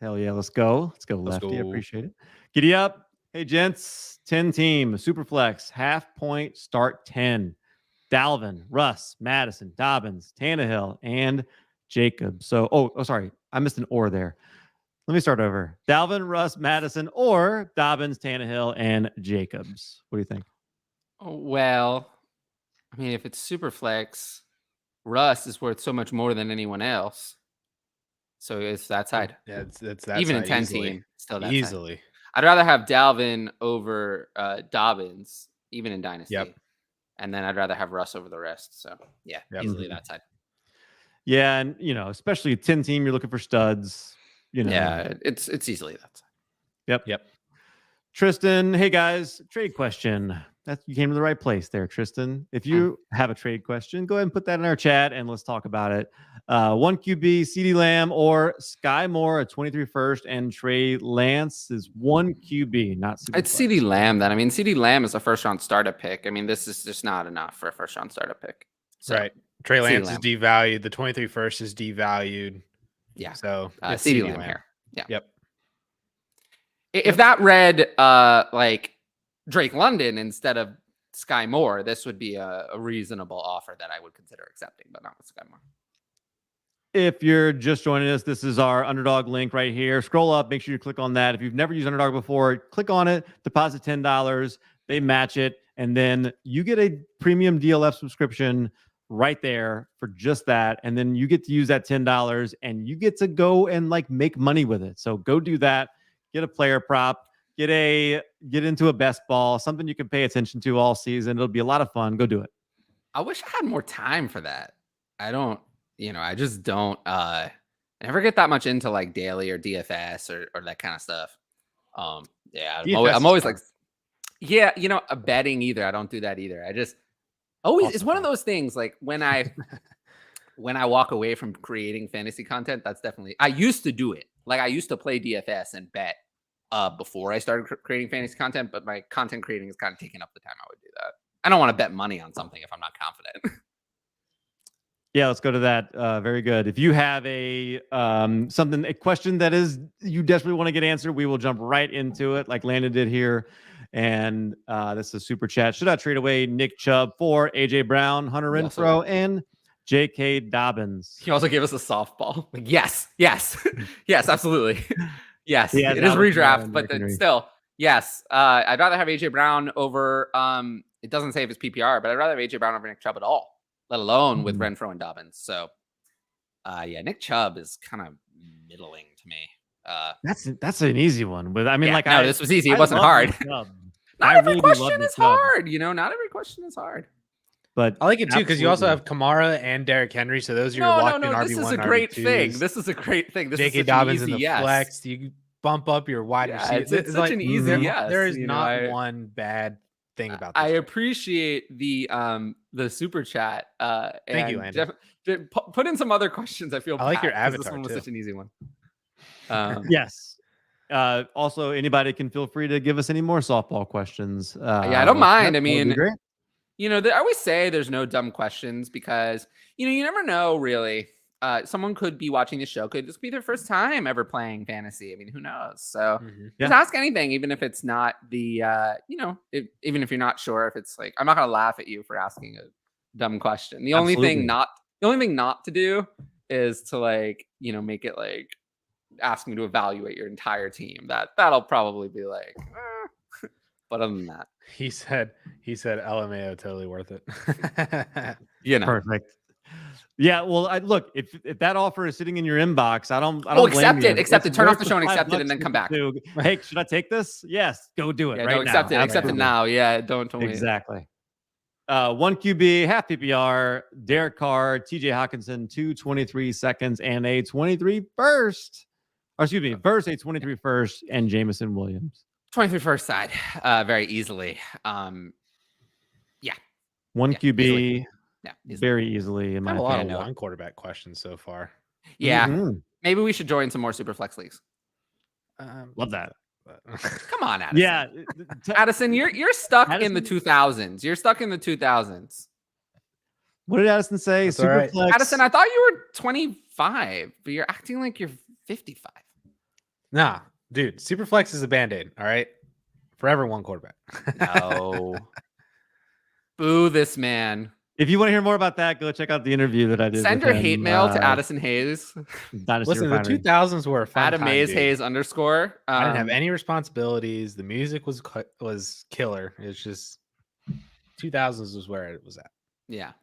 Hell yeah, let's go. Let's go, Lefty. I appreciate it. Giddy up. Hey, gents. 10 team, Superflex, half point, start 10. Dalvin, Russ, Madison, Dobbins, Tannehill, and Jacob. So, sorry. I missed an or there. Let me start over. Dalvin, Russ, Madison, or Dobbins, Tannehill, and Jacobs. What do you think? Well, I mean, if it's Superflex, Russ is worth so much more than anyone else. So it's that side. Yeah, it's that even side in 10 easily. team, still that easily. Side. I'd rather have Dalvin over Dobbins, even in Dynasty. Yep. And then I'd rather have Russ over the rest. So yeah, easily that side. Yeah, and especially 10 team, you're looking for studs. Yeah, it's easily that side. Yep. Tristan, hey guys, trade question. You came to the right place there, Tristan. If you have a trade question, go ahead and put that in our chat and let's talk about it. 1 QB, CeeDee Lamb, or Sky Moore, a 23 first, and Trey Lance is 1 QB, not Superflex. It's CeeDee Lamb then. I mean, CeeDee Lamb is a first round startup pick. I mean, this is just not enough for a first round startup pick. So, right. Trey Lance is devalued. The 23 first is devalued. Yeah. So CeeDee Lamb here. Yeah. Yep. If that read like Drake London instead of Sky Moore, this would be a reasonable offer that I would consider accepting, but not with Sky Moore. If you're just joining us, this is our Underdog link right here. Scroll up, make sure you click on that. If you've never used Underdog before, click on it, deposit $10, they match it, and then you get a premium DLF subscription right there for just that. And then you get to use that $10 and you get to go and like make money with it. So go do that. Get a player prop, get into a best ball, something you can pay attention to all season. It'll be a lot of fun. Go do it. I wish I had more time for that. I just don't I never get that much into like daily or DFS or that kind of stuff. I'm always like, a betting either. I don't do that either. I just always, it's one of those things like when I walk away from creating fantasy content, that's definitely, I used to do it. Like I used to play DFS and bet before I started creating fantasy content, but my content creating is kind of taking up the time I would do that. I don't want to bet money on something if I'm not confident. Yeah, let's go to that. Very good. If you have a question that is you desperately want to get answered, we will jump right into it like Landon did here. And this is a super chat. Should I trade away Nick Chubb for AJ Brown, Hunter Renfrow, and J.K. Dobbins? He also gave us a softball. Like, yes, yes, absolutely. Yes, yeah, it is redraft, but still, yes. I'd rather have AJ Brown over. It doesn't say if it's PPR, but I'd rather have AJ Brown over Nick Chubb at all, let alone with Renfrow and Dobbins. So, Nick Chubb is kind of middling to me. That's an easy one. But I mean, this was easy. It wasn't hard. Not every question is hard. Not every question is hard. But I like it too because you also have Kamara and Derrick Henry, so those are your locked in RB1. This is a great thing. This is a great thing. This J.K. is Dobbins in the flex. You bump up your wide receiver. It's such an easy yes. There is not one bad thing about this. I appreciate the super chat. Thank you, Andy. Put in some other questions. I feel I like your avatar. This one was such an easy one. Yes. Also, anybody can feel free to give us any more softball questions. I don't mind. I mean, I always say there's no dumb questions because, you never know really. someone could be watching the show, could just be their first time ever playing fantasy. I mean, who knows? So just ask anything, even if it's not the, even if you're not sure if it's like, I'm not going to laugh at you for asking a dumb question. The only thing not to do is to like, make it like ask me to evaluate your entire team. That'll probably be like, but other than that, he said LMAO totally worth it. Perfect. Yeah, well, look, if that offer is sitting in your inbox, I don't accept blame it. Accept it. Turn off the show and accept it, and then come back. Hey, should I take this? Yes, go do it right now. Accept it. Accept it now. Yeah, don't exactly. 1 QB, half PPR, Derek Carr, TJ Hawkinson, 223 seconds, and a 23 first. Or excuse me, verse a 23 first, and Jameson Williams. 23 first side, very easily. One QB. Easily. Yeah, very easily in my opinion. A lot of one quarterback questions so far. Yeah, maybe we should join some more super flex leagues. Love that. Come on, Addison. Yeah, Addison, you're stuck in the 2000s. You're stuck in the 2000s. What did Addison say? That's Super right. flex. Addison, I thought you were 25, but you're acting like you're 55. Nah, dude, super flex is a band-aid. All right, forever one quarterback. No. Boo this man. If you want to hear more about that, go check out the interview that I did. Send your hate mail to Addison Hayes. Dynasty Listen, the 2000s were a fun Adam time, Mays dude. Hayes _. I didn't have any responsibilities. The music was killer. It's just 2000s was where it was at. Yeah.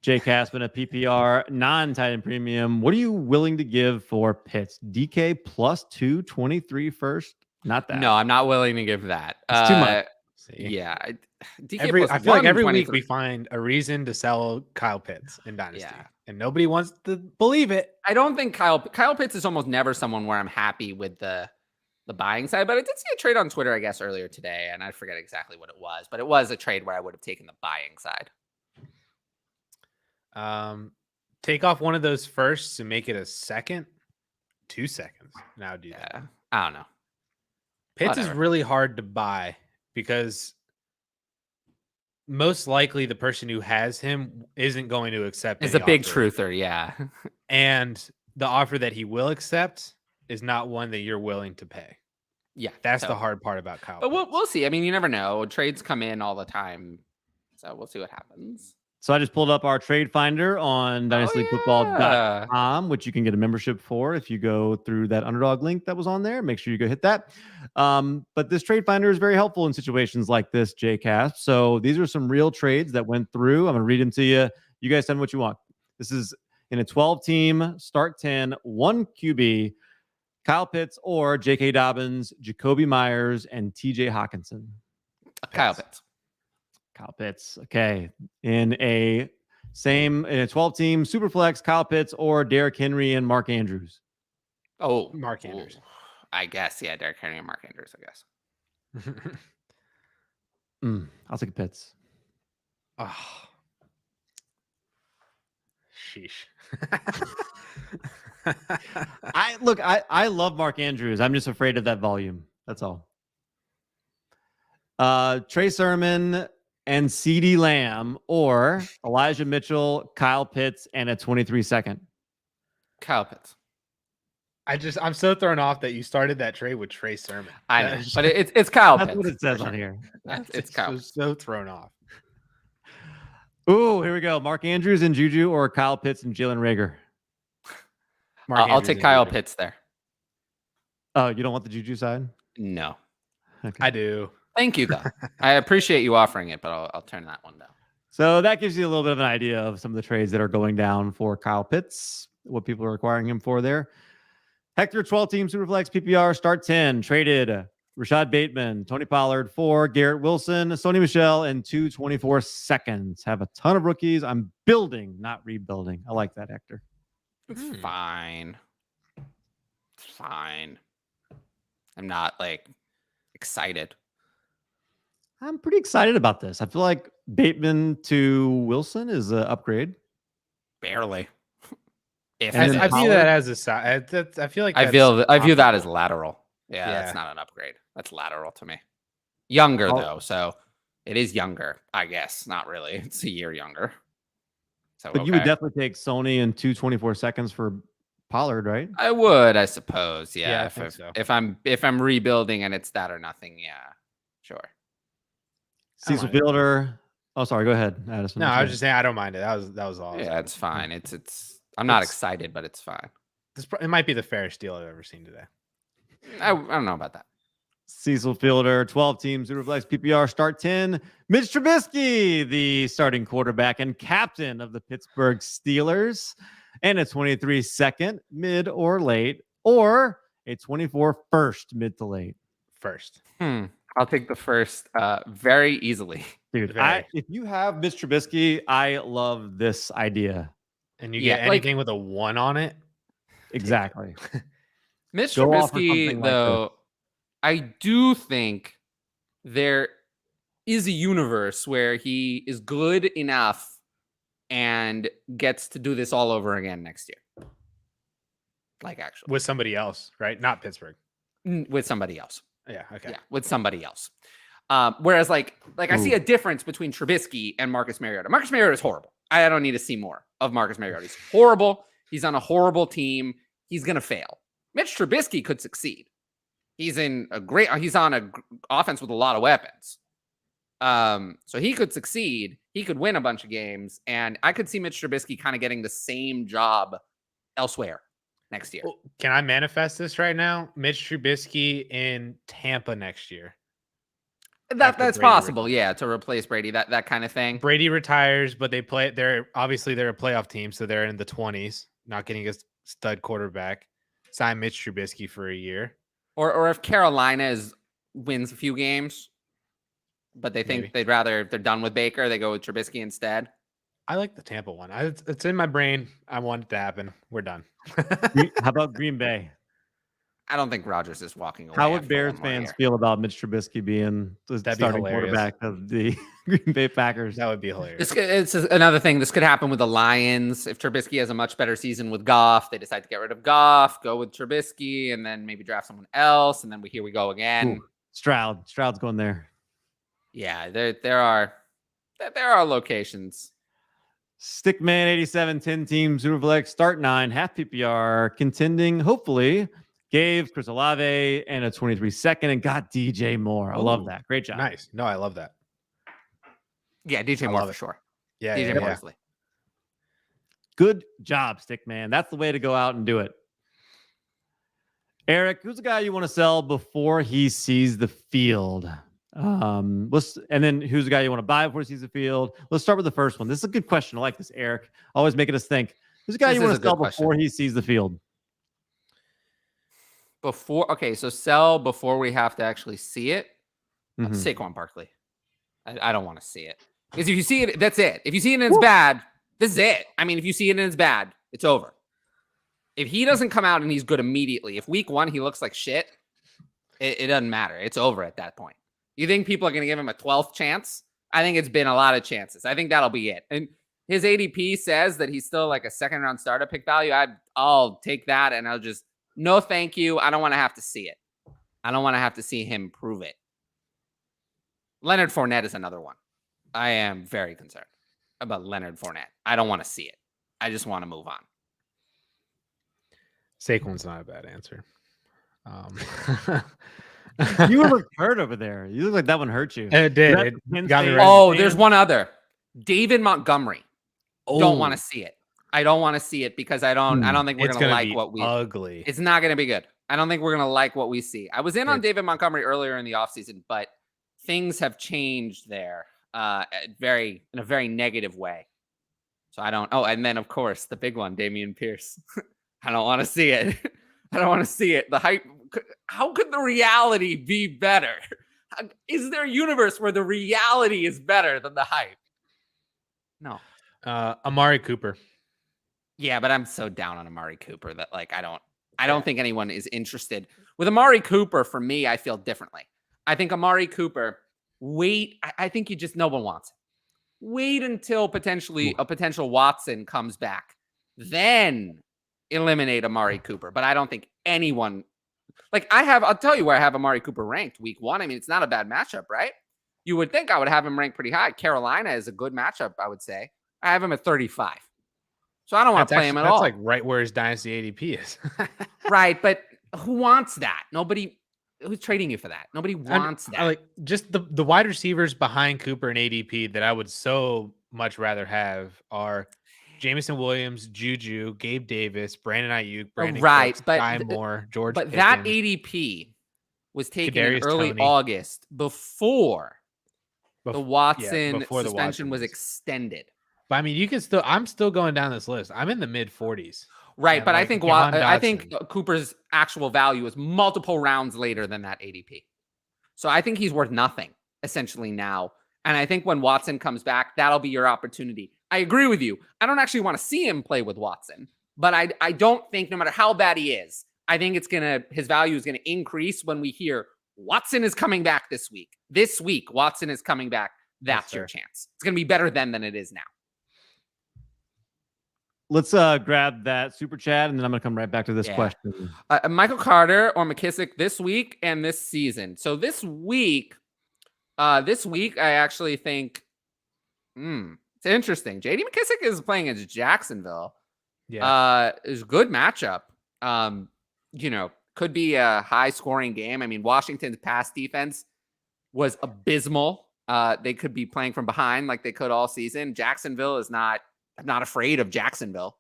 Jay Caspin, a PPR, non-tight end premium. What are you willing to give for Pitts? DK plus 223 first? Not that. No, I'm not willing to give that. It's too much. Yeah. I feel like every week we find a reason to sell Kyle Pitts in Dynasty, and nobody wants to believe it. I don't think Kyle Pitts is almost never someone where I'm happy with the buying side, but I did see a trade on Twitter, I guess, earlier today, and I forget exactly what it was, but it was a trade where I would have taken the buying side. Take off one of those firsts and make it a second, 2 seconds. Now do that. I don't know. Pitts is really hard to buy because most likely the person who has him isn't going to accept. It's a big truther, yeah. And the offer that he will accept is not one that you're willing to pay. Yeah, that's the hard part about Kyle. But we'll see. I mean, you never know. Trades come in all the time, so we'll see what happens. So I just pulled up our trade finder on dynastyfootball.com, which you can get a membership for if you go through that underdog link that was on there. Make sure you go hit that. But this trade finder is very helpful in situations like this, JCast. So these are some real trades that went through. I'm going to read them to you. You guys tell me what you want. This is in a 12-team, start 10, 1 QB, Kyle Pitts or J.K. Dobbins, Jacoby Myers, and T.J. Hawkinson. Kyle Pitts. Kyle Pitts. Okay. In a 12-team Superflex, Kyle Pitts or Derrick Henry and Mark Andrews. Oh, Mark Andrews. I guess. Yeah, Derrick Henry and Mark Andrews, I guess. I'll take Pitts. Oh. Sheesh. I love Mark Andrews. I'm just afraid of that volume. That's all. Trey Sermon and CeeDee Lamb or Elijah Mitchell, Kyle Pitts, and a 23 second. Kyle Pitts. I'm so thrown off that you started that trade with Trey Sermon. I know, but it's Kyle Pitts. That's what it says on here. It's Kyle. So thrown off. Ooh, here we go. Mark Andrews and Juju or Kyle Pitts and Jalen Reagor. I'll take Kyle Pitts there. Oh, you don't want the Juju side? No. Okay. I do. Thank you, though. I appreciate you offering it, but I'll turn that one down. So that gives you a little bit of an idea of some of the trades that are going down for Kyle Pitts, what people are acquiring him for there. Hector, 12-team Superflex PPR, start 10, traded Rashad Bateman, Tony Pollard, 4, Garrett Wilson, Sony Michel, and 224 seconds. Have a ton of rookies. I'm building, not rebuilding. I like that, Hector. It's fine. It's fine. I'm not excited. I'm pretty excited about this. I feel like Bateman to Wilson is an upgrade. Barely. I view that as a side. I feel like I view that as lateral. Yeah, that's not an upgrade. That's lateral to me. Younger though, so it is younger. I guess not really. It's a year younger. So, But you would definitely take Sony and 224 seconds for Pollard, right? I would, I suppose. Yeah, Yeah. I think so. If I'm rebuilding and it's that or nothing, yeah, sure. Cecil Fielder. Oh, sorry. Go ahead, Addison. No, I was just saying I don't mind it. That was all. Yeah, it's fine. I'm not excited, but it's fine. It might be the fairest deal I've ever seen today. I don't know about that. Cecil Fielder, 12 teams, Superflex PPR start 10. Mitch Trubisky, the starting quarterback and captain of the Pittsburgh Steelers, and a 23 second mid or late, or a 24 first mid to late. First. I'll take the first very easily. Dude, if you have Mitch Trubisky, I love this idea. And you get anything with a 1 on it? Exactly. Mitch Trubisky, though, I do think there is a universe where he is good enough and gets to do this all over again next year. Like, actually. With somebody else, right? Not Pittsburgh. With somebody else. Yeah, okay. Yeah, with somebody else. Whereas, like I see a difference between Trubisky and Marcus Mariota. Marcus Mariota is horrible. I don't need to see more of Marcus Mariota. He's horrible. He's on a horrible team. He's going to fail. Mitch Trubisky could succeed. He's on a offense with a lot of weapons. So he could succeed. He could win a bunch of games. And I could see Mitch Trubisky kind of getting the same job elsewhere next year. Well, can I manifest this right now? Mitch Trubisky in Tampa next year. That's possible, yeah, to replace Brady, that kind of thing. Brady retires, but they're a playoff team, so they're in the 20s, not getting a stud quarterback. Sign Mitch Trubisky for a year. Or if Carolina wins a few games, but they think they're done with Baker, they go with Trubisky instead. I like the Tampa one. It's in my brain. I want it to happen. We're done. How about Green Bay? I don't think Rodgers is walking away. How would Bears fans feel about Mitch Trubisky being the starting quarterback of the Green Bay Packers? That would be hilarious. It's another thing. This could happen with the Lions. If Trubisky has a much better season with Goff, they decide to get rid of Goff, go with Trubisky, and then maybe draft someone else, and then here we go again. Ooh, Stroud's going there. Yeah, there are locations. Stickman 87, 10 teams, Superflex, start 9, half PPR, contending, hopefully, gave Chris Olave and a 23 second and got DJ Moore. I love that. Great job. Nice. No, I love that. Yeah, DJ Moore for sure. Yeah, DJ Moore. Good job, Stickman. That's the way to go out and do it. Eric, who's the guy you want to sell before he sees the field? And then who's the guy you want to buy before he sees the field? Let's start with the first one. This is a good question. I like this, Eric. Always making us think. Who's the guy you want to sell before he sees the field? So sell before we have to actually see it. Saquon Barkley. I don't want to see it. Because if you see it, that's it. If you see it and it's bad, this is it. I mean, if you see it and it's bad, it's over. If he doesn't come out and he's good immediately, if week 1 he looks like shit, it doesn't matter. It's over at that point. You think people are going to give him a 12th chance? I think it's been a lot of chances. I think that'll be it. And his ADP says that he's still like a second-round startup pick value. I'll take that, and I'll just, no thank you. I don't want to have to see it. I don't want to have to see him prove it. Leonard Fournette is another one. I am very concerned about Leonard Fournette. I don't want to see it. I just want to move on. Saquon's not a bad answer. You look hurt over there. You look like that one hurt you. It did. It got me right. Oh, there's one other. David Montgomery. Don't want to see it. I don't want to see it because I don't think we're going to like what we ugly. It's not going to be good. I don't think we're going to like what we see. I was in on David Montgomery earlier in the offseason, but things have changed there in a very negative way. So I don't. Oh, and then of course the big one, Damian Pierce. I don't want to see it. I don't want to see it. The hype. How could the reality be better? Is there a universe where the reality is better than the hype? No. Amari Cooper. Yeah, but I'm so down on Amari Cooper that like I don't think anyone is interested. With Amari Cooper, for me, I feel differently. I think Amari Cooper, I think no one wants it. Wait until potentially a potential Watson comes back. Then eliminate Amari Cooper. But I don't think anyone, I'll tell you where I have Amari Cooper ranked week 1. I mean, it's not a bad matchup, right? You would think I would have him ranked pretty high. Carolina is a good matchup, I would say. I have him at 35. So I don't want to play him at all. That's like right where his Dynasty ADP is. Right, but who wants that? Nobody. Who's trading you for that? Nobody wants that. Like just the wide receivers behind Cooper and ADP that I would so much rather have are Jameson Williams, Juju, Gabe Davis, Brandon Ayuk, Brandon Cooks, Sky Moore, George But Pickens. that ADP was taken in early Toney. August before the Watson suspension was extended. But I mean, you can still. I'm still going down this list. I'm in the mid 40s. Right, but like, I think Cooper's actual value is multiple rounds later than that ADP. So I think he's worth nothing essentially now. And I think when Watson comes back, that'll be your opportunity. I agree with you. I don't actually want to see him play with Watson, but I don't think no matter how bad he is, I think his value is gonna increase when we hear Watson is coming back this week. This week, Watson is coming back. That's your chance. It's gonna be better then than it is now. Let's grab that super chat, and then I'm going to come right back to this question. Michael Carter or McKissick this week and this season. So this week I actually think it's interesting. J.D. McKissick is playing against Jacksonville. Yeah, is a good matchup. Could be a high-scoring game. I mean, Washington's pass defense was abysmal. They could be playing from behind like they could all season. Jacksonville is not. I'm not afraid of Jacksonville,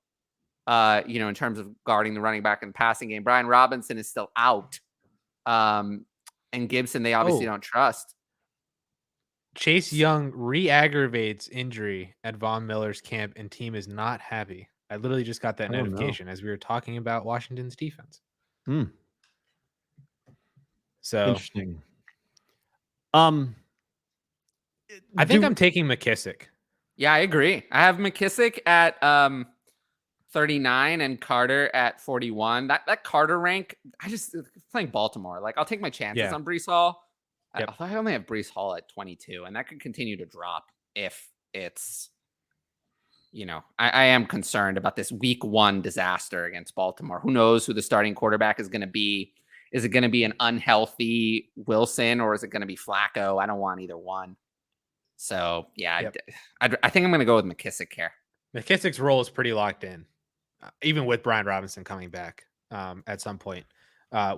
in terms of guarding the running back and passing game. Brian Robinson is still out. And Gibson, they obviously don't trust. Chase Young re-aggravates injury at Von Miller's camp, and team is not happy. I literally just got that notification as we were talking about Washington's defense. So interesting. I think I'm taking McKissick. Yeah, I agree. I have McKissick at 39 and Carter at 41. That Carter rank, I just playing Baltimore. Like, I'll take my chances on Breece Hall. Yep. I only have Breece Hall at 22, and that could continue to drop if it's, I am concerned about this week 1 disaster against Baltimore. Who knows who the starting quarterback is going to be? Is it going to be an unhealthy Wilson, or is it going to be Flacco? I don't want either one. So, I think I'm going to go with McKissick here. McKissick's role is pretty locked in, even with Brian Robinson coming back at some point.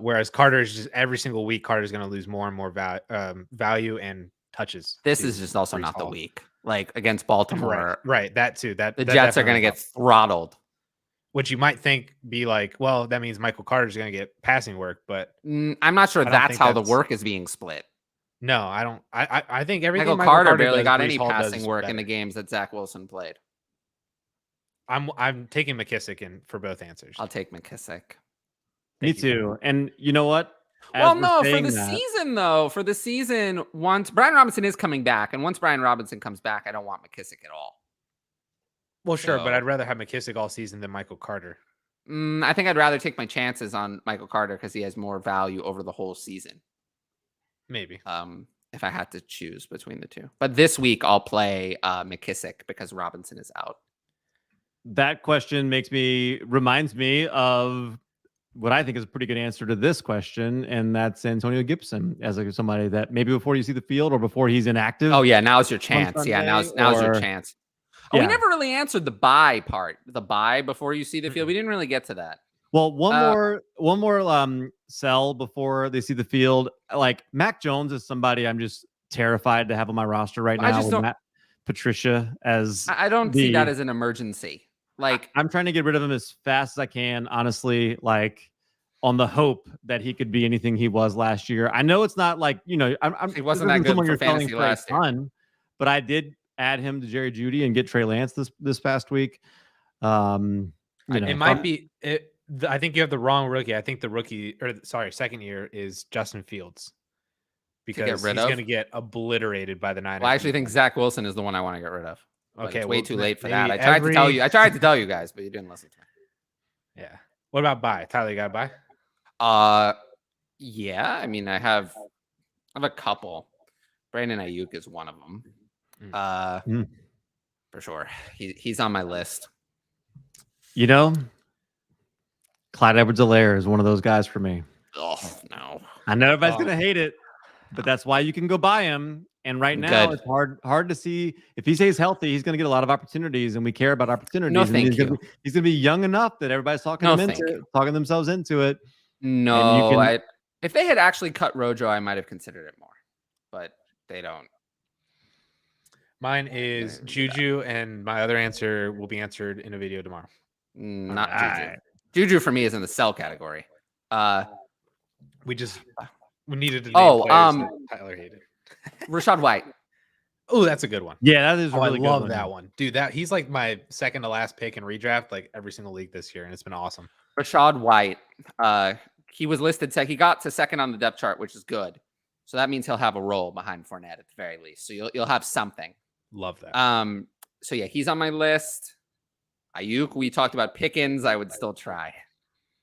Whereas Carter's just every single week, Carter's going to lose more and more value and touches. This is just also not the week. Like against Baltimore. Right. That too. The Jets are going to get throttled. Which you might think be like, well, that means Michael Carter's going to get passing work. But I'm not sure that's how the work is being split. No, I don't. I think everything Michael Carter barely got any passing work in the games that Zach Wilson played. I'm taking McKissick in for both answers. I'll take McKissick. Me too. And you know what? For the season, once Brian Robinson is coming back, and once Brian Robinson comes back, I don't want McKissick at all. Well, sure, but I'd rather have McKissick all season than Michael Carter. I think I'd rather take my chances on Michael Carter because he has more value over the whole season. Maybe. If I had to choose between the two. But this week I'll play McKissick because Robinson is out. That question reminds me of what I think is a pretty good answer to this question, and that's Antonio Gibson as somebody that maybe before you see the field or before he's inactive. Oh yeah, now's your chance. Yeah, now's your chance. We never really answered the buy part. The buy before you see the field. We didn't really get to that. Well, one more sell before they see the field. Like Mac Jones is somebody I'm just terrified to have on my roster right now. I just don't. Matt Patricia as I don't see that as an emergency. Like I'm trying to get rid of him as fast as I can. Honestly, like on the hope that he could be anything he was last year. I know it's not like he wasn't that good for fantasy last year. But I did add him to Jerry Jeudy and get Trey Lance this past week. It might be. I think you have the wrong rookie. I think the second year is Justin Fields because he's going to get obliterated by the Niners. Well, I actually think Zach Wilson is the one I want to get rid of. Okay, it's way too late for that. I tried to tell you guys, but you didn't listen to me. Yeah. What about buy? Tyler, you got to buy? Yeah. I mean, I have a couple. Brandon Ayuk is one of them. For sure. He's on my list. Clyde Edwards-Helaire is one of those guys for me. Oh, no. I know everybody's going to hate it, but that's why you can go buy him. And right now, Good. it's hard to see if he stays healthy. He's going to get a lot of opportunities, and we care about opportunities. No, and thank he's you. Gonna be young enough that everybody's talking No, him thank into you. it, talking themselves into it. No, if they had actually cut Rojo, I might have considered it more, but they don't. Mine is Juju, and my other answer will be answered in a video tomorrow. Not Juju. Alright. Juju for me is in the sell category. We needed to name players that Tyler hated. Rashad White. Oh, that's a good one. Yeah, that is a really I good love one. that one, dude. He's like my second to last pick in redraft, like every single league this year, and it's been awesome. Rashad White. He was listed. He got to second on the depth chart, which is good. So that means he'll have a role behind Fournette at the very least. So you'll have something. Love that. So yeah, he's on my list. Ayuk, we talked about Pickens. I would still try.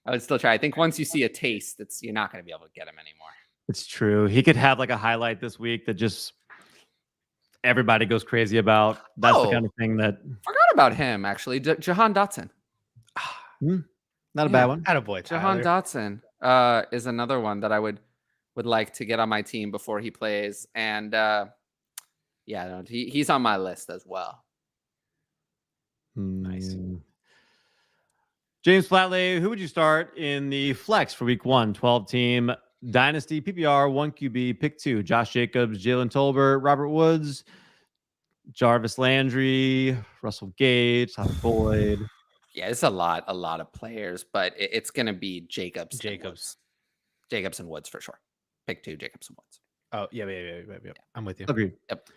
I think once you see a taste, you're not going to be able to get him anymore. It's true. He could have like a highlight this week that just everybody goes crazy about. That's the kind of thing that forgot about him actually. Jahan Dotson. Not a bad one. Attaboy, Jahan Tyler. Dotson is another one that I would like to get on my team before he plays. And he's on my list as well. Nice. James Flatley, who would you start in the flex for week 1? 12-team Dynasty, PPR, 1 QB, pick 2. Josh Jacobs, Jalen Tolbert, Robert Woods, Jarvis Landry, Russell Gage, Tyler Boyd. Yeah, it's a lot of players, but it's going to be Jacobs and Woods for sure. Pick 2, Jacobs and Woods. Oh, yeah. I'm with you. Agreed. Yep.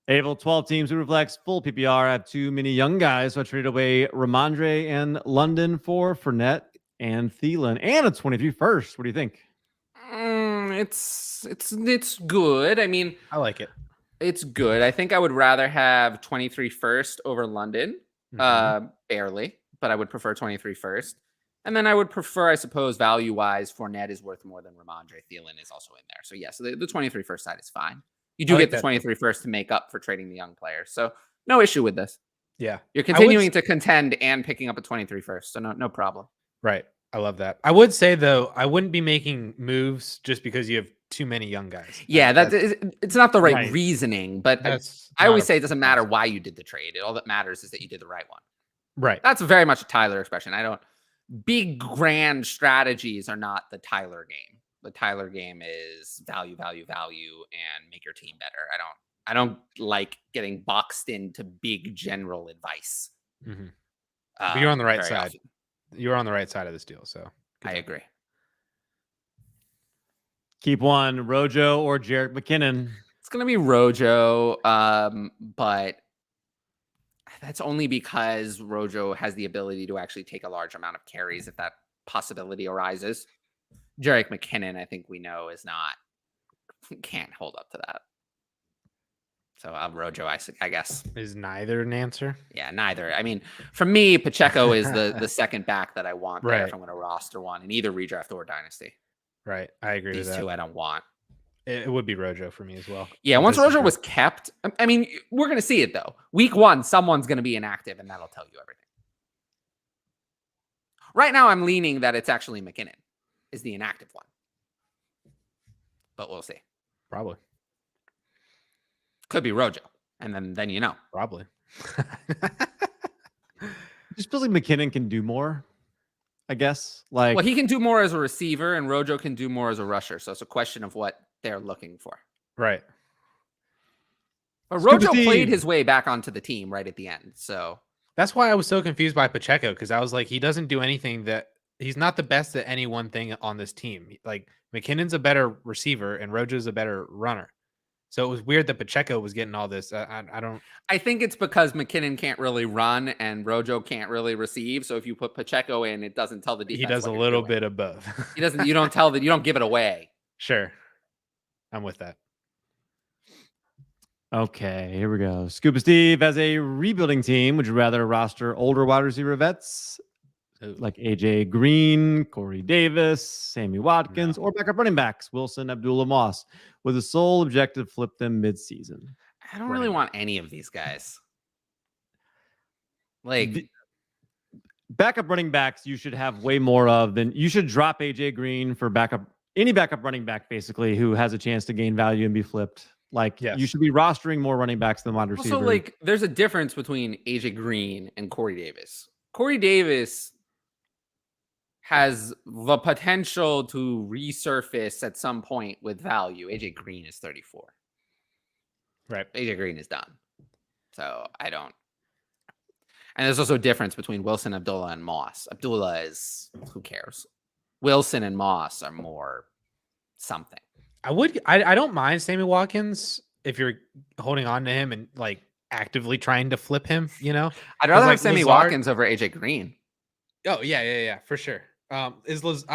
Able 12 teams who reflects full PPR. I have too many young guys, so I traded away Ramondre and London for Fournette and Thielen and a 23 first. What do you think? It's good. I mean, I like it. It's good. I think I would rather have 23 first over London, barely, but I would prefer 23 first. And then I would prefer, I suppose, value-wise, Fournette is worth more than Ramondre. Thielen is also in there. So, yeah, so the 23 first side is fine. You do get the 23 first to make up for trading the young players. So, no issue with this. Yeah. You're continuing to contend and picking up a 23 first. So, no problem. Right. I love that. I would say, though, I wouldn't be making moves just because you have too many young guys. Yeah, it's not the right reasoning, but I always say it doesn't matter why you did the trade. All that matters is that you did the right one. Right. That's very much a Tyler expression. Big grand strategies are not the Tyler game. The Tyler game is value, and make your team better. I don't like getting boxed into big general advice. But you're on the right side. Often. You're on the right side of this deal. So I agree. Keep one, Rojo or Jerick McKinnon. It's going to be Rojo, but that's only because Rojo has the ability to actually take a large amount of carries if that possibility arises. Jerick McKinnon, I think we know, can't hold up to that. So Rojo, I guess. Is neither an answer? Yeah, neither. I mean, for me, Pacheco is the second back that I want there Right. if I'm going to roster one in either redraft or dynasty. Right. I agree with that. These two I don't want. It would be Rojo for me as well. Yeah, once Rojo was kept, I mean, we're going to see it, though. Week 1, someone's going to be inactive, and that'll tell you everything. Right now, I'm leaning that it's actually McKinnon is the inactive one. But we'll see. Probably. Could be Rojo. And then you know. Probably. Just feels like McKinnon can do more, I guess. Well, he can do more as a receiver, and Rojo can do more as a rusher. So it's a question of what they're looking for. Right. But Rojo played his way back onto the team right at the end. So that's why I was so confused by Pacheco, because I was like, he doesn't do anything that he's not the best at any one thing on this team. Like McKinnon's a better receiver and Rojo's a better runner. So it was weird that Pacheco was getting all this. I think it's because McKinnon can't really run and Rojo can't really receive. So if you put Pacheco in, it doesn't tell the defense. He does a little bit of both. He doesn't. You don't give it away. Sure, I'm with that. Okay, here we go. Scuba Steve, as a rebuilding team, would you rather roster older wide receiver vets like AJ Green, Corey Davis, Sammy Watkins, or backup running backs, Wilson, Abdullah Moss, with the sole objective to flip them midseason? I don't really want any of these guys. Backup running backs, you should have way more of than you should drop AJ Green for any backup running back, basically, who has a chance to gain value and be flipped. Like Yes. you should be rostering more running backs than wide receivers. Also, like, there's a difference between AJ Green and Corey Davis. Corey Davis has the potential to resurface at some point with value. AJ Green is 34. Right. AJ Green is done. So I don't. And there's also a difference between Wilson, Abdullah, and Moss. Abdullah is, who cares? Wilson and Moss are more something. I don't mind Sammy Watkins if you're holding on to him and like actively trying to flip him, you know? I'd rather like, have Sammy Lazard- Watkins over AJ Green. Oh, yeah, for sure. I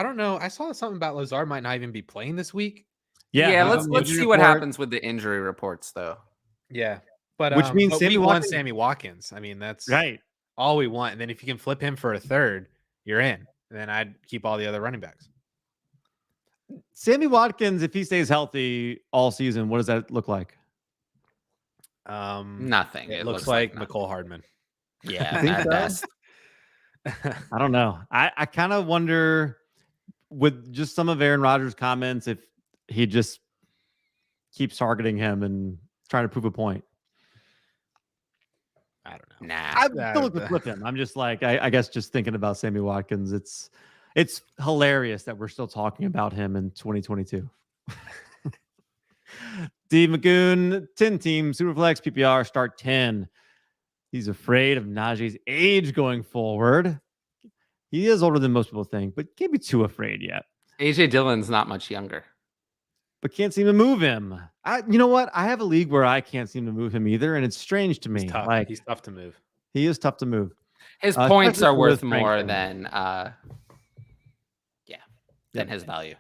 don't know. I saw something about Lazard might not even be playing this week. Yeah, let's injury see what report. happens with the injury reports, though. Yeah. But Which means but Sammy we want Watkins- Sammy Watkins. I mean, that's Right. all we want. And then if you can flip him for a third, you're in. And then I'd keep all the other running backs. Sammy Watkins, if he stays healthy all season, what does that look like? Nothing. It looks like nothing. McCole Hardman. Yeah, think at so? best. I don't know. I kind of wonder with just some of Aaron Rodgers' comments if he just keeps targeting him and trying to prove a point. I don't know. Nah. I I still don't look know. flip him. I'm just like, I guess just thinking about Sammy Watkins, it's hilarious that we're still talking about him in 2022. D. Magoon, 10 team, Superflex, PPR, start 10. He's afraid of Najee's age going forward. He is older than most people think, but can't be too afraid yet. AJ Dillon's not much younger. But can't seem to move him. You know what? I have a league where I can't seem to move him either, and it's strange to me. He's tough. Like He's tough to move. he is tough to move. His Especially points are for worth strength more and- than Yep. his value.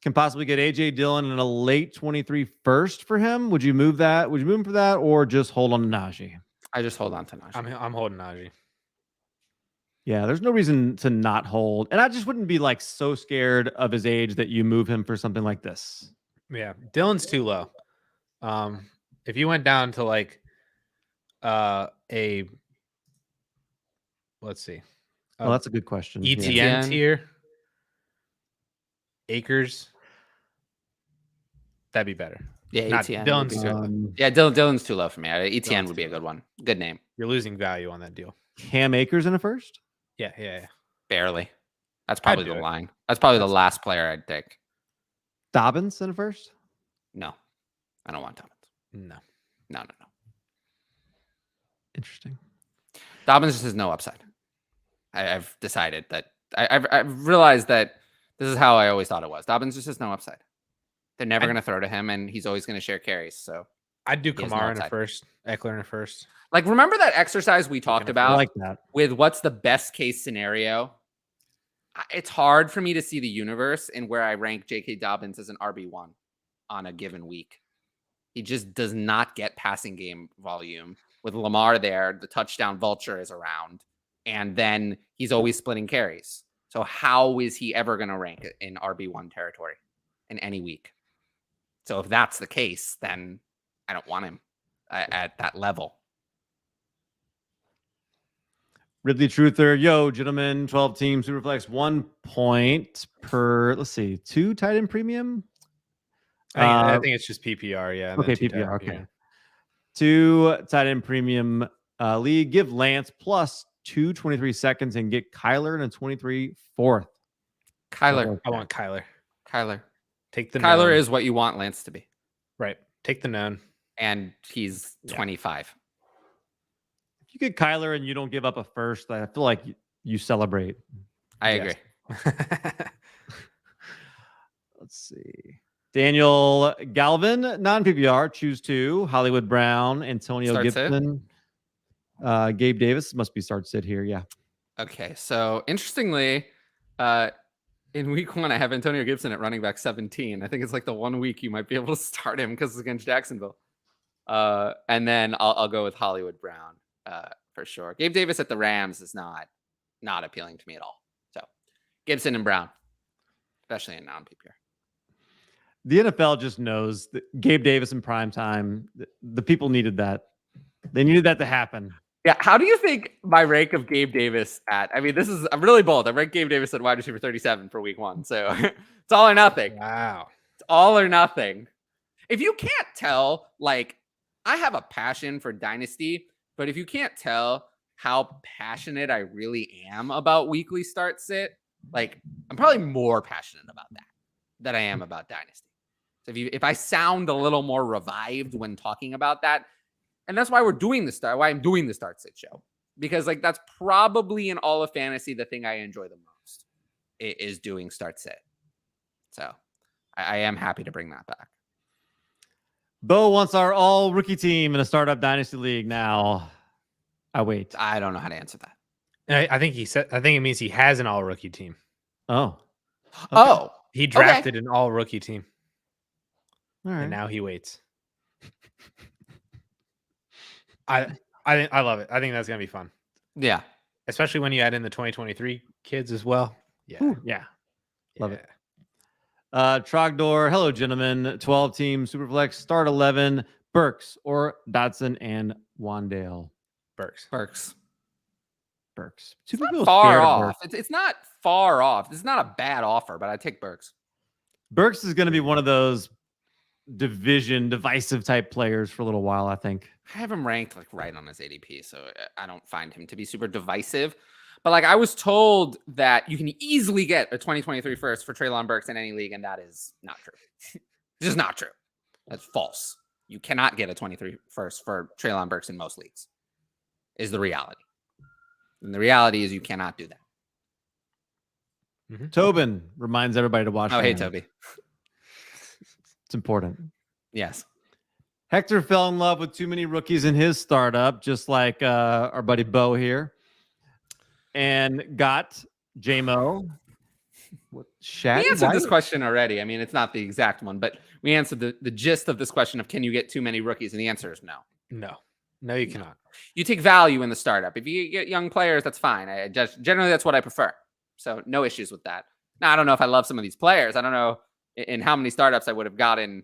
Can possibly get AJ Dillon in a late 23 first for him. Would you move that? Would you move him for that, or just hold on to Najee? I just hold on to Najee. I'm holding Najee. Yeah, there's no reason to not hold, and I just wouldn't be like so scared of his age that you move him for something like this. Yeah, Dylan's too low. If you went down to like a let's see, Oh, that's a good question. Yeah. ETN tier, Akers, that'd be better. Yeah, Not ETN. Dylan's would be too- good. Yeah, Dylan's too low for me. ETN Dylan's would be a too good one. Good name. You're losing value on that deal. Cam Akers in a first. Yeah. Barely. That's probably do the it. line. That's probably the last player I'd take. Dobbins in a first. No, I don't want Dobbins. No. No. Interesting. Dobbins just has no upside. I've decided that. I've realized that this is how I always thought it was. Dobbins just has no upside. They're never going to throw to him, and he's always going to share carries. So, I'd do He has no Kamara in a upside. first, Eckler in a first. like, remember that exercise we talked I about I like that. with what's the best case scenario? It's hard for me to see the universe in where I rank J.K. Dobbins as an RB1 on a given week. He just does not get passing game volume. With Lamar there, the touchdown vulture is around, and then he's always splitting carries. So how is he ever going to rank in RB1 territory in any week? So if that's the case, then I don't want him at that level. Ridley Truther, yo, gentlemen, 12 team Superflex, 1 point per, let's see, 2 tight end premium. I think it's just PPR. Yeah. and then Okay, two PPR. tight- Okay. yeah. 2 tight end premium league. Give Lance plus 2 seconds and get Kyler in a 23 fourth. Kyler. I want Kyler. Take the Kyler known. is what you want Lance to be. right. Take the known. And he's Yeah. 25. If you get Kyler and you don't give up a first, I feel like you celebrate. I Yes. agree. Let's see. Daniel Galvin, non-PPR, choose 2. Hollywood Brown, Antonio Start sit? Gibson, Gabe Davis must be start sit here. Yeah. Okay, so interestingly, in week 1, I have Antonio Gibson at running back 17. I think it's like the 1 week you might be able to start him because it's against Jacksonville. And then I'll go with Hollywood Brown for sure. Gabe Davis at the Rams is not appealing to me at all. So Gibson and Brown, especially in non-PPR. The NFL just knows that Gabe Davis in prime time. The people needed that. They needed that to happen. Yeah, how do you think my rank of Gabe Davis at? I mean, I'm really bold. I ranked Gabe Davis at wide receiver 37 for week 1. So it's all or nothing. Wow. It's all or nothing. If you can't tell, like, I have a passion for Dynasty, but if you can't tell how passionate I really am about weekly start sit, like, I'm probably more passionate about that than I am about Dynasty. So if I sound a little more revived when talking about that, and that's why why I'm doing the start sit show, because like that's probably in all of fantasy the thing I enjoy the most is doing start sit. So I am happy to bring that back. Bo wants our all rookie team in a startup dynasty league now. I wait. I don't know how to answer that. I think it means he has an all rookie team. Oh. Okay. Oh, He drafted an all rookie team. All right. And now he waits. I love it. I think that's gonna be fun. yeah. Especially when you add in the 2023 kids as well. Yeah. Ooh, yeah. Love it. Trogdor, hello, gentlemen. 12 team Superflex, start 11, Burks or Dotson and Wandale. Burks. Two It's people not far scared of off. Burks. It's not far off. This is not a bad offer, but I take Burks. Burks is going to be one of those division divisive type players for a little while, I think. I have him ranked like right on his ADP, so I don't find him to be super divisive. But like I was told that you can easily get a 2023 first for Treylon Burks in any league, and that is not true. This is not true. That's false. You cannot get a 23 first for Treylon Burks in most leagues, is the reality. And the reality is you cannot do that. Mm-hmm. Tobin reminds everybody to watch. Oh, hey, Toby. It's important. Yes. Hector fell in love with too many rookies in his startup, just like our buddy Bo here, and got JMO. We answered this question already. I mean, it's not the exact one, but we answered the gist of this question of can you get too many rookies? And the answer is no. No, you cannot. You take value in the startup. If you get young players, that's fine. I just generally that's what I prefer. So no issues with that. Now I don't know if I love some of these players. I don't know in how many startups I would have gotten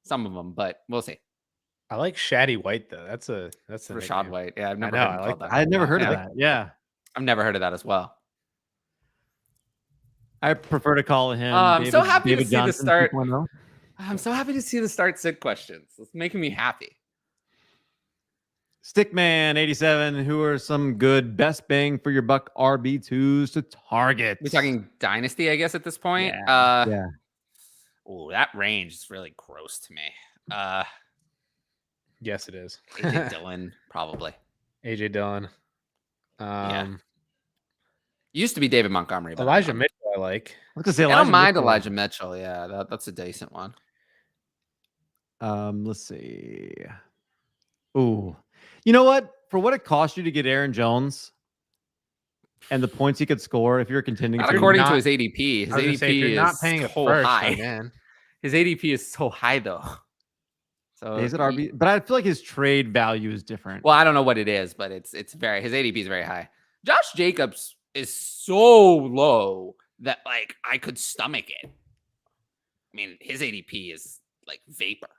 some of them, but we'll see. I like Shaddy White though. That's Rashad White. Yeah, I've never. I like that. I had never heard of that. Yeah, I've never heard of that as well. I prefer to call him. I'm so happy David to see Johnson the start. 2.0. I'm so happy to see the start sit questions. It's making me happy. Stickman 87. Who are some good best bang for your buck RB2s to target? We're talking Dynasty, I guess, at this point. Yeah. Oh, that range is really gross to me. Yes, it is. AJ Dillon, probably. AJ Dillon. Yeah. Used to be David Montgomery. But Elijah Mitchell, I like. I was gonna say I don't mind Mitchell. Elijah Mitchell. Yeah, that's a decent one. Let's see. Ooh, you know what? For what it cost you to get Aaron Jones and the points he could score, if you're contending, Not to according to his ADP. His ADP is not paying a so first, high. man. His ADP is so high though. So is it RB? But I feel like his trade value is different. Well, I don't know what it is, but it's very his ADP is very high. Josh Jacobs is so low that like I could stomach it. I mean, his ADP is like vapor.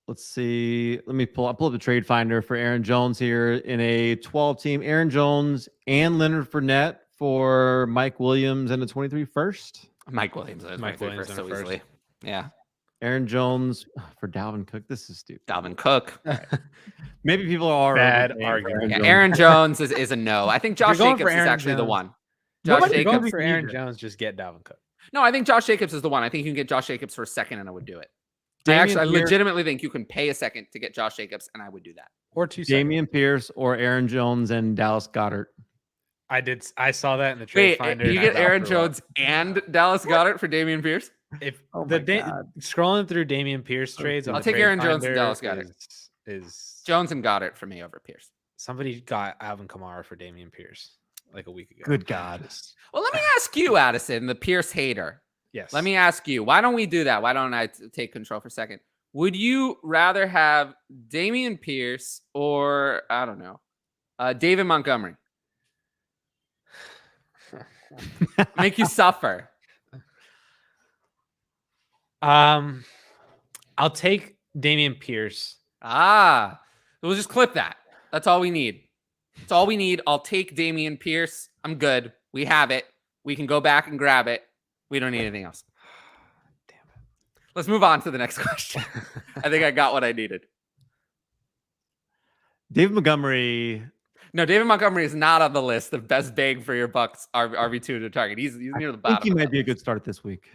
Let's see. Let me pull up the trade finder for Aaron Jones here in a 12 team. Aaron Jones and Leonard Fournette for Mike Williams and a 23 first. Mike Williams first so easily. Yeah. Aaron Jones for Dalvin Cook. This is stupid. Dalvin Cook. Maybe people are Bad overpaying for argument. Yeah, Aaron Jones is a no. I think Josh You're going Jacobs for is Aaron actually the Jones. one. Josh Josh Jacobs Jacobs for Aaron Jones, just get Dalvin Cook. No, I think Josh Jacobs is the one. I think you can get Josh Jacobs for a second and I would do it. Damian I Pierce- legitimately think you can pay a second to get Josh Jacobs and I would do that. Or 2 seconds. Damian Pierce or Aaron Jones and Dallas Goedert. I saw that in the trade Wait, finder. you and I get thought Aaron for a while. Jones and Dallas Goedert for Damian Pierce? If Oh the my God. scrolling through Damian Pierce trades, on I'll the take trade Aaron Jones and finder Dallas Goedert. Is Jones and Goddard for me over Pierce. somebody got Alvin Kamara for Damian Pierce like a week ago? Good God. Well, let me ask you, Addison, the Pierce hater. Yes. Let me ask you, why don't we do that? Why don't I take control for a second? Would you rather have Damian Pierce or, I don't know, David Montgomery? Make you suffer. I'll take Damian Pierce. We'll just clip that. That's all we need. That's all we need. I'll take Damian Pierce. I'm good. We have it. We can go back and grab it. We don't need anything else. Damn Let's move on to the next question. I think I got what I needed. David Montgomery. No, David Montgomery is not on the list of best bang for your bucks RB2 to target. He's near the I bottom. think he might be a good start this week.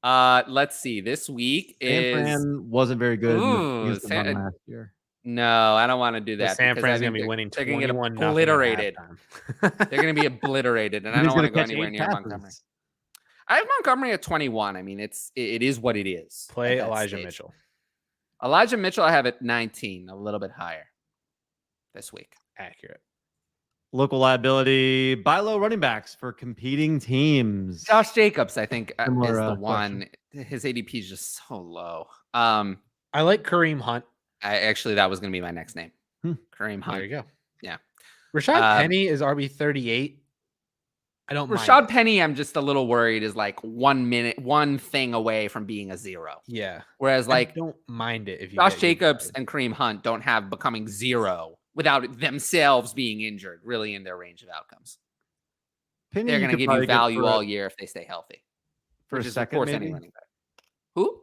Let's see. This week San wasn't very good against the run last year. No, I don't want to do that. San Fran's going to be winning 21-0. They're going to get obliterated. They're going to be obliterated, and I don't want to go anywhere near Montgomery. I have Montgomery at 21. I mean, it is what it is. Play Elijah Mitchell. Elijah Mitchell, I have at 19, a little bit higher this week. Accurate. Local liability, buy low running backs for competing teams. Josh Jacobs, I think, is Similar, the one. question. His ADP is just so low. I like Kareem Hunt. That was going to be my next name. Kareem Hunt. There you go. Yeah. Rashad Penny is RB 38. I don't mind. Rashad Penny, I'm just a little worried, is like 1 thing away from being a 0. Yeah. Whereas, I don't mind it if you Josh Jacobs and Kareem Hunt don't have becoming 0 without themselves being injured, really in their range of outcomes. Penny, they're going to give you value all year if they stay healthy. For a second, maybe? Running back. Who?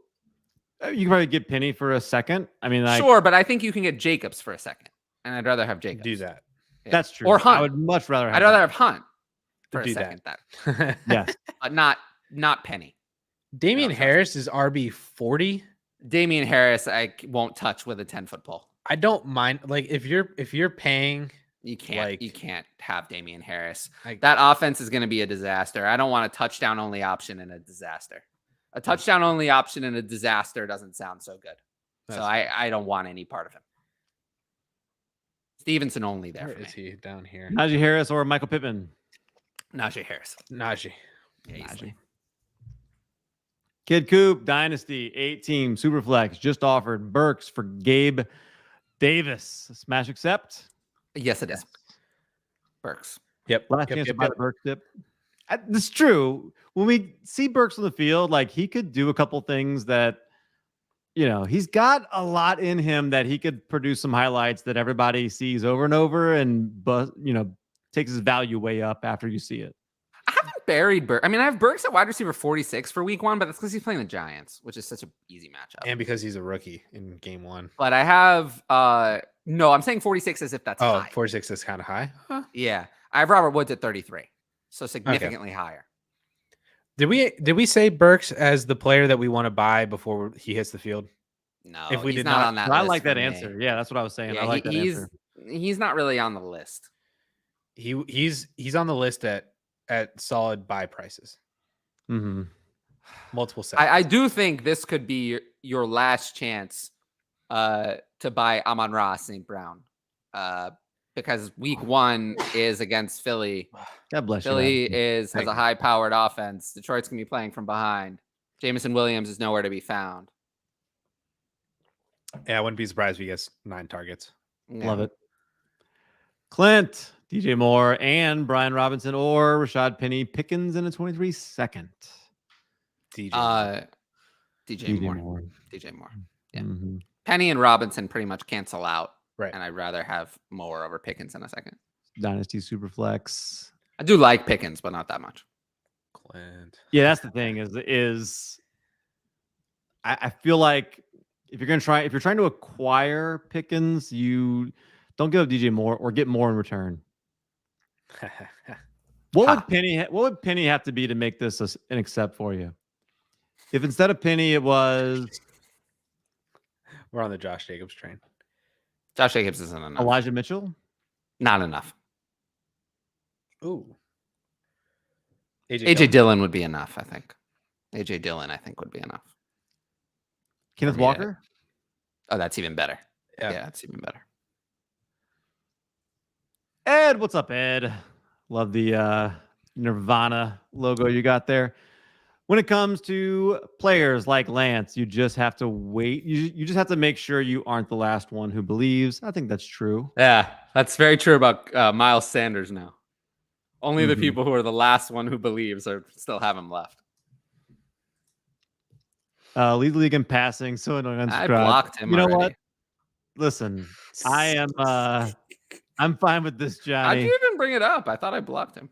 You can probably get Penny for a second. I mean, sure, but I think you can get Jacobs for a second, and I'd rather have Jacobs. Do that. Yeah. That's true. Or Hunt. I would much rather have. I'd rather have Hunt for do a second. that. Yes, but not Penny. Damian Harris is RB 40. Damian Harris, I won't touch with a 10-foot pole. I don't mind. Like if you're paying, you can't have Damian Harris. That offense is going to be a disaster. I don't want a touchdown only option in a disaster. A touchdown only option in a disaster doesn't sound so good. So I don't want any part of him. Stevenson only there. Where for is me. he down here? Najee Harris or Michael Pittman. Najee Harris. Najee. Yeah, easily. Kid Coop Dynasty 8-team Superflex just offered Burks for Gabe Davis. Smash accept. Yes, it is. Burks. Yep. Last chance to buy the Burks dip. It's true. When we see Burks on the field, like he could do a couple things that, he's got a lot in him that he could produce some highlights that everybody sees over and over and, takes his value way up after you see it. I haven't buried Burks. I mean, I have Burks at wide receiver 46 for week 1, but that's because he's playing the Giants, which is such an easy matchup. And because he's a rookie in game 1. But I have, no, I'm saying 46 as if that's high. 46 is kind of high. Huh? Yeah. I have Robert Woods at 33. So significantly higher. Did we say Burks as the player that we want to buy before he hits the field? No, if we he's did not not on that I list like that for me. answer. Yeah, that's what I was saying. Yeah, I like that answer. He's not really on the list. He's on the list at solid buy prices. Mm-hmm. Multiple seconds. I do think this could be your last chance to buy Amon-Ra St. Brown because week 1 is against Philly. God bless Philly you. has a high-powered offense. Detroit's going to be playing from behind. Jameson Williams is nowhere to be found. Yeah, I wouldn't be surprised if he gets 9 targets. Yeah. Love it. Clint, DJ Moore, and Brian Robinson or Rashad Penny Pickens in a 23 second. DJ Moore. Moore. DJ Moore. Yeah. Mm-hmm. Penny and Robinson pretty much cancel out. Right. And I'd rather have Moore over Pickens in a second. Dynasty Superflex. I do like Pickens, but not that much. Clint. Yeah, that's the thing is I feel like if you're trying to acquire Pickens, you don't give up DJ Moore or get more in return. What would Penny have to be to make this an accept for you? If instead of Penny it was We're on the Josh Jacobs train. Josh Jacobs isn't enough. Elijah Mitchell? Not enough. Ooh. AJ Dillon would be enough, I think. AJ Dillon, I think, would be enough. Kenneth Walker? Oh, that's even better. Yeah, that's even better. Ed, what's up, Ed? Love the Nirvana logo you got there. When it comes to players like Lance, you just have to wait. You just have to make sure you aren't the last one who believes. I think that's true. Yeah, that's very true about Miles Sanders now. Only the people who are the last one who believes still have him left. Lead the league in passing. So I blocked him. You know already. what? Listen, I am. I'm fine with this, How'd Johnny. you even bring it up? I thought I blocked him.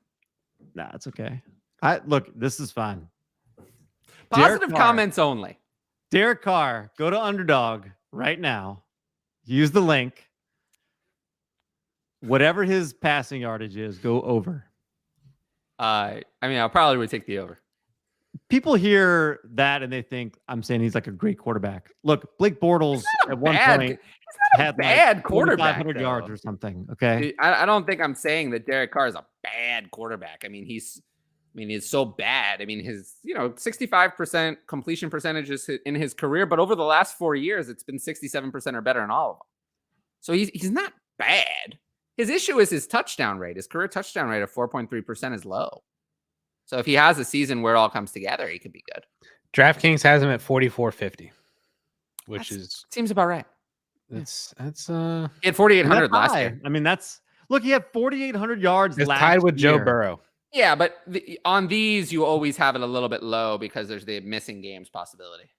Nah, it's okay. Look, this is fine. Positive comments only. Derek Carr, go to Underdog right now. Use the link. Whatever his passing yardage is, go over. I mean, I probably would take the over. People hear that and they think I'm saying he's like a great quarterback. Look, Blake Bortles at one point had bad like quarterback 500 yards or something. Okay, I don't think I'm saying that Derek Carr is a bad quarterback. I mean, he's so bad. I mean, his 65% completion percentages in his career, but over the last 4 years, it's been 67% or better in all of them. So he's not bad. His issue is his touchdown rate. His career touchdown rate of 4.3% is low. So if he has a season where it all comes together, he could be good. DraftKings has him at 44.50, which seems about right. That's He had 4,800 last high. year. I mean, look, he had 4,800 yards it's last tied with Joe year. Burrow. Yeah, but on these, you always have it a little bit low because there's the missing games possibility.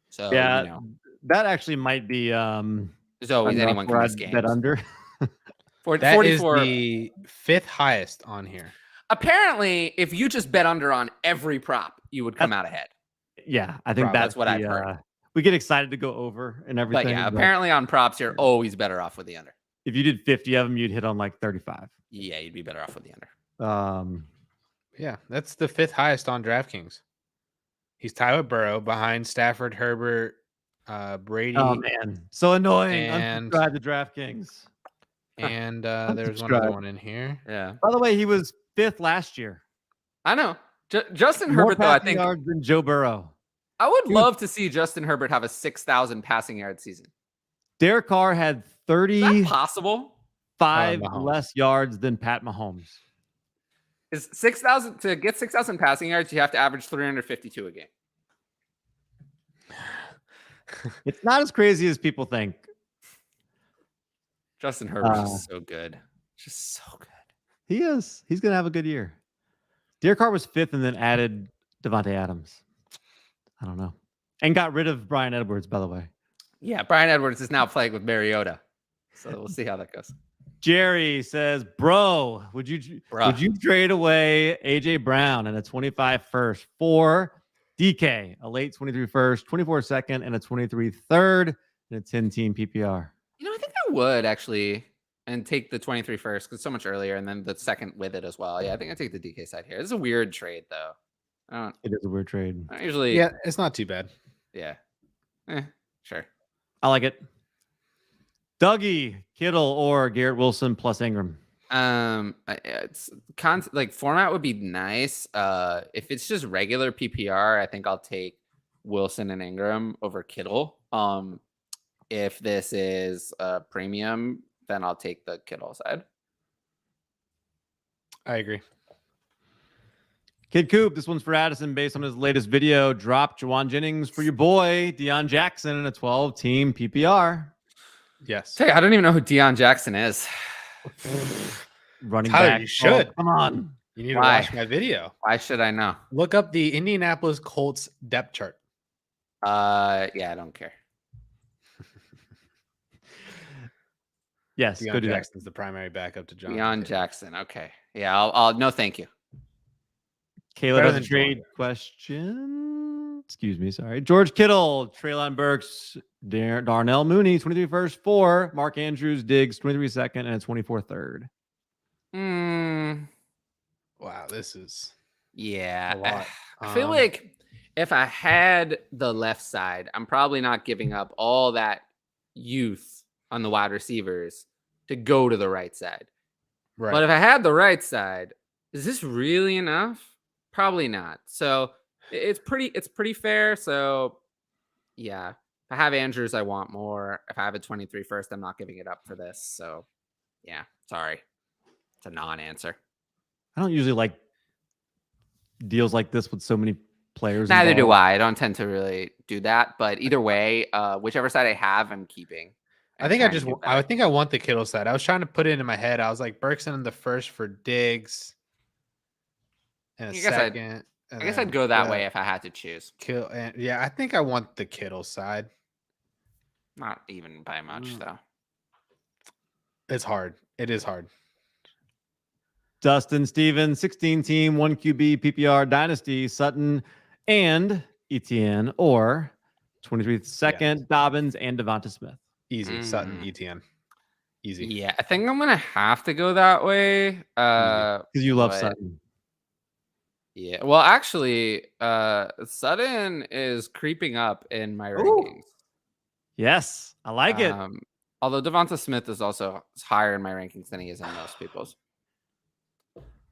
So yeah, that actually might be. There's always anyone can miss games. Bet under. That 44 is the 5th highest on here. Apparently, if you just bet under on every prop, you would come out ahead. Yeah, I think that's what I've heard. We get excited to go over and everything. But yeah, apparently on props, you're always better off with the under. If you did 50 of them, you'd hit on like 35. Yeah, you'd be better off with the under. Yeah, that's the 5th highest on DraftKings. He's tied with Burrow behind Stafford, Herbert, Brady. Oh man, so annoying. And unsubscribe to DraftKings. And there's one other one in here. Yeah. By the way, he was 5th last year. I know. Justin More Herbert, though, I passing think yards than Joe Burrow. I would love to see Justin Herbert have a 6,000 passing yard season. Derek Carr had Is that 35 possible? less yards than Pat Mahomes. Is 6,000 to get 6,000 passing yards? You have to average 352 a game. It's not as crazy as people think. Justin Herbert is so good, just so good. He is. He's gonna have a good year. Derek Carr was 5th and then added Devontae Adams. I don't know, and got rid of Bryan Edwards. By the way, Yeah, Bryan Edwards is now playing with Mariota, so we'll see how that goes. Jerry says, "Bro, would you trade away AJ Brown and a 25 first for DK, a late 23 first, 24 second, and a 23 third, and a 10-team PPR?" I think I would actually, and take the 23 first because so much earlier, and then the second with it as well. Yeah, I think I take the DK side here. This is a weird trade though. It is a weird trade. I usually, Yeah, it's not too bad. yeah, sure. I like it. Dougie, Kittle, or Garrett Wilson plus Ingram. It's like format would be nice. If it's just regular PPR, I think I'll take Wilson and Ingram over Kittle. If this is a premium, then I'll take the Kittle side. I agree. Kid Coop, this one's for Addison based on his latest video. Drop Juwan Jennings for your boy, Deion Jackson, in a 12-team PPR. Yes. Hey, I don't even know who Deion Jackson is. Running Tyler, back. you should. Oh, come on. You need to watch my video. Why should I know? Look up the Indianapolis Colts depth chart. Yeah, I don't care. Yes, Deion go do Jackson's the primary backup to John. Deion Jackson. Okay. Yeah, I'll no thank you. that. Caleb Better has a than trade question. Excuse me, sorry. George Kittle, Treylon Burks, Darnell Mooney, 23 first, 4. Mark Andrews, Diggs, 23 second, and a 24 third. Wow, this is Yeah. a lot. I feel like if I had the left side, I'm probably not giving up all that youth on the wide receivers to go to the right side. right. But if I had the right side, is this really enough? Probably not. So it's pretty fair. So yeah, if I have Andrews, I want more. If I have a 23 first, I'm not giving it up for this. So yeah, sorry. It's a non-answer. I don't usually like deals like this with so many players. Neither do involved. I. I don't tend to really do that. But either way, whichever side I have, I'm keeping. I think I want the Kittle side. I was trying to put it in my head. I was like Burks in the first for Diggs. And a second. I guess I'd go that way if I had to choose. Yeah, I think I want the Kittle side. Not even by much, though. It's hard. It is hard. Dustin Stevens, 16-team, 1 QB PPR Dynasty, Sutton and Etienne, or 23 second, Dobbins and Devonta Smith. Easy. Sutton, ETN. Easy. Yeah, I think I'm gonna have to go that way. Because you love Sutton. Yeah. Well, actually, Sutton is creeping up in my rankings. Yes, I like it. Although Devonta Smith is also higher in my rankings than he is in most people's.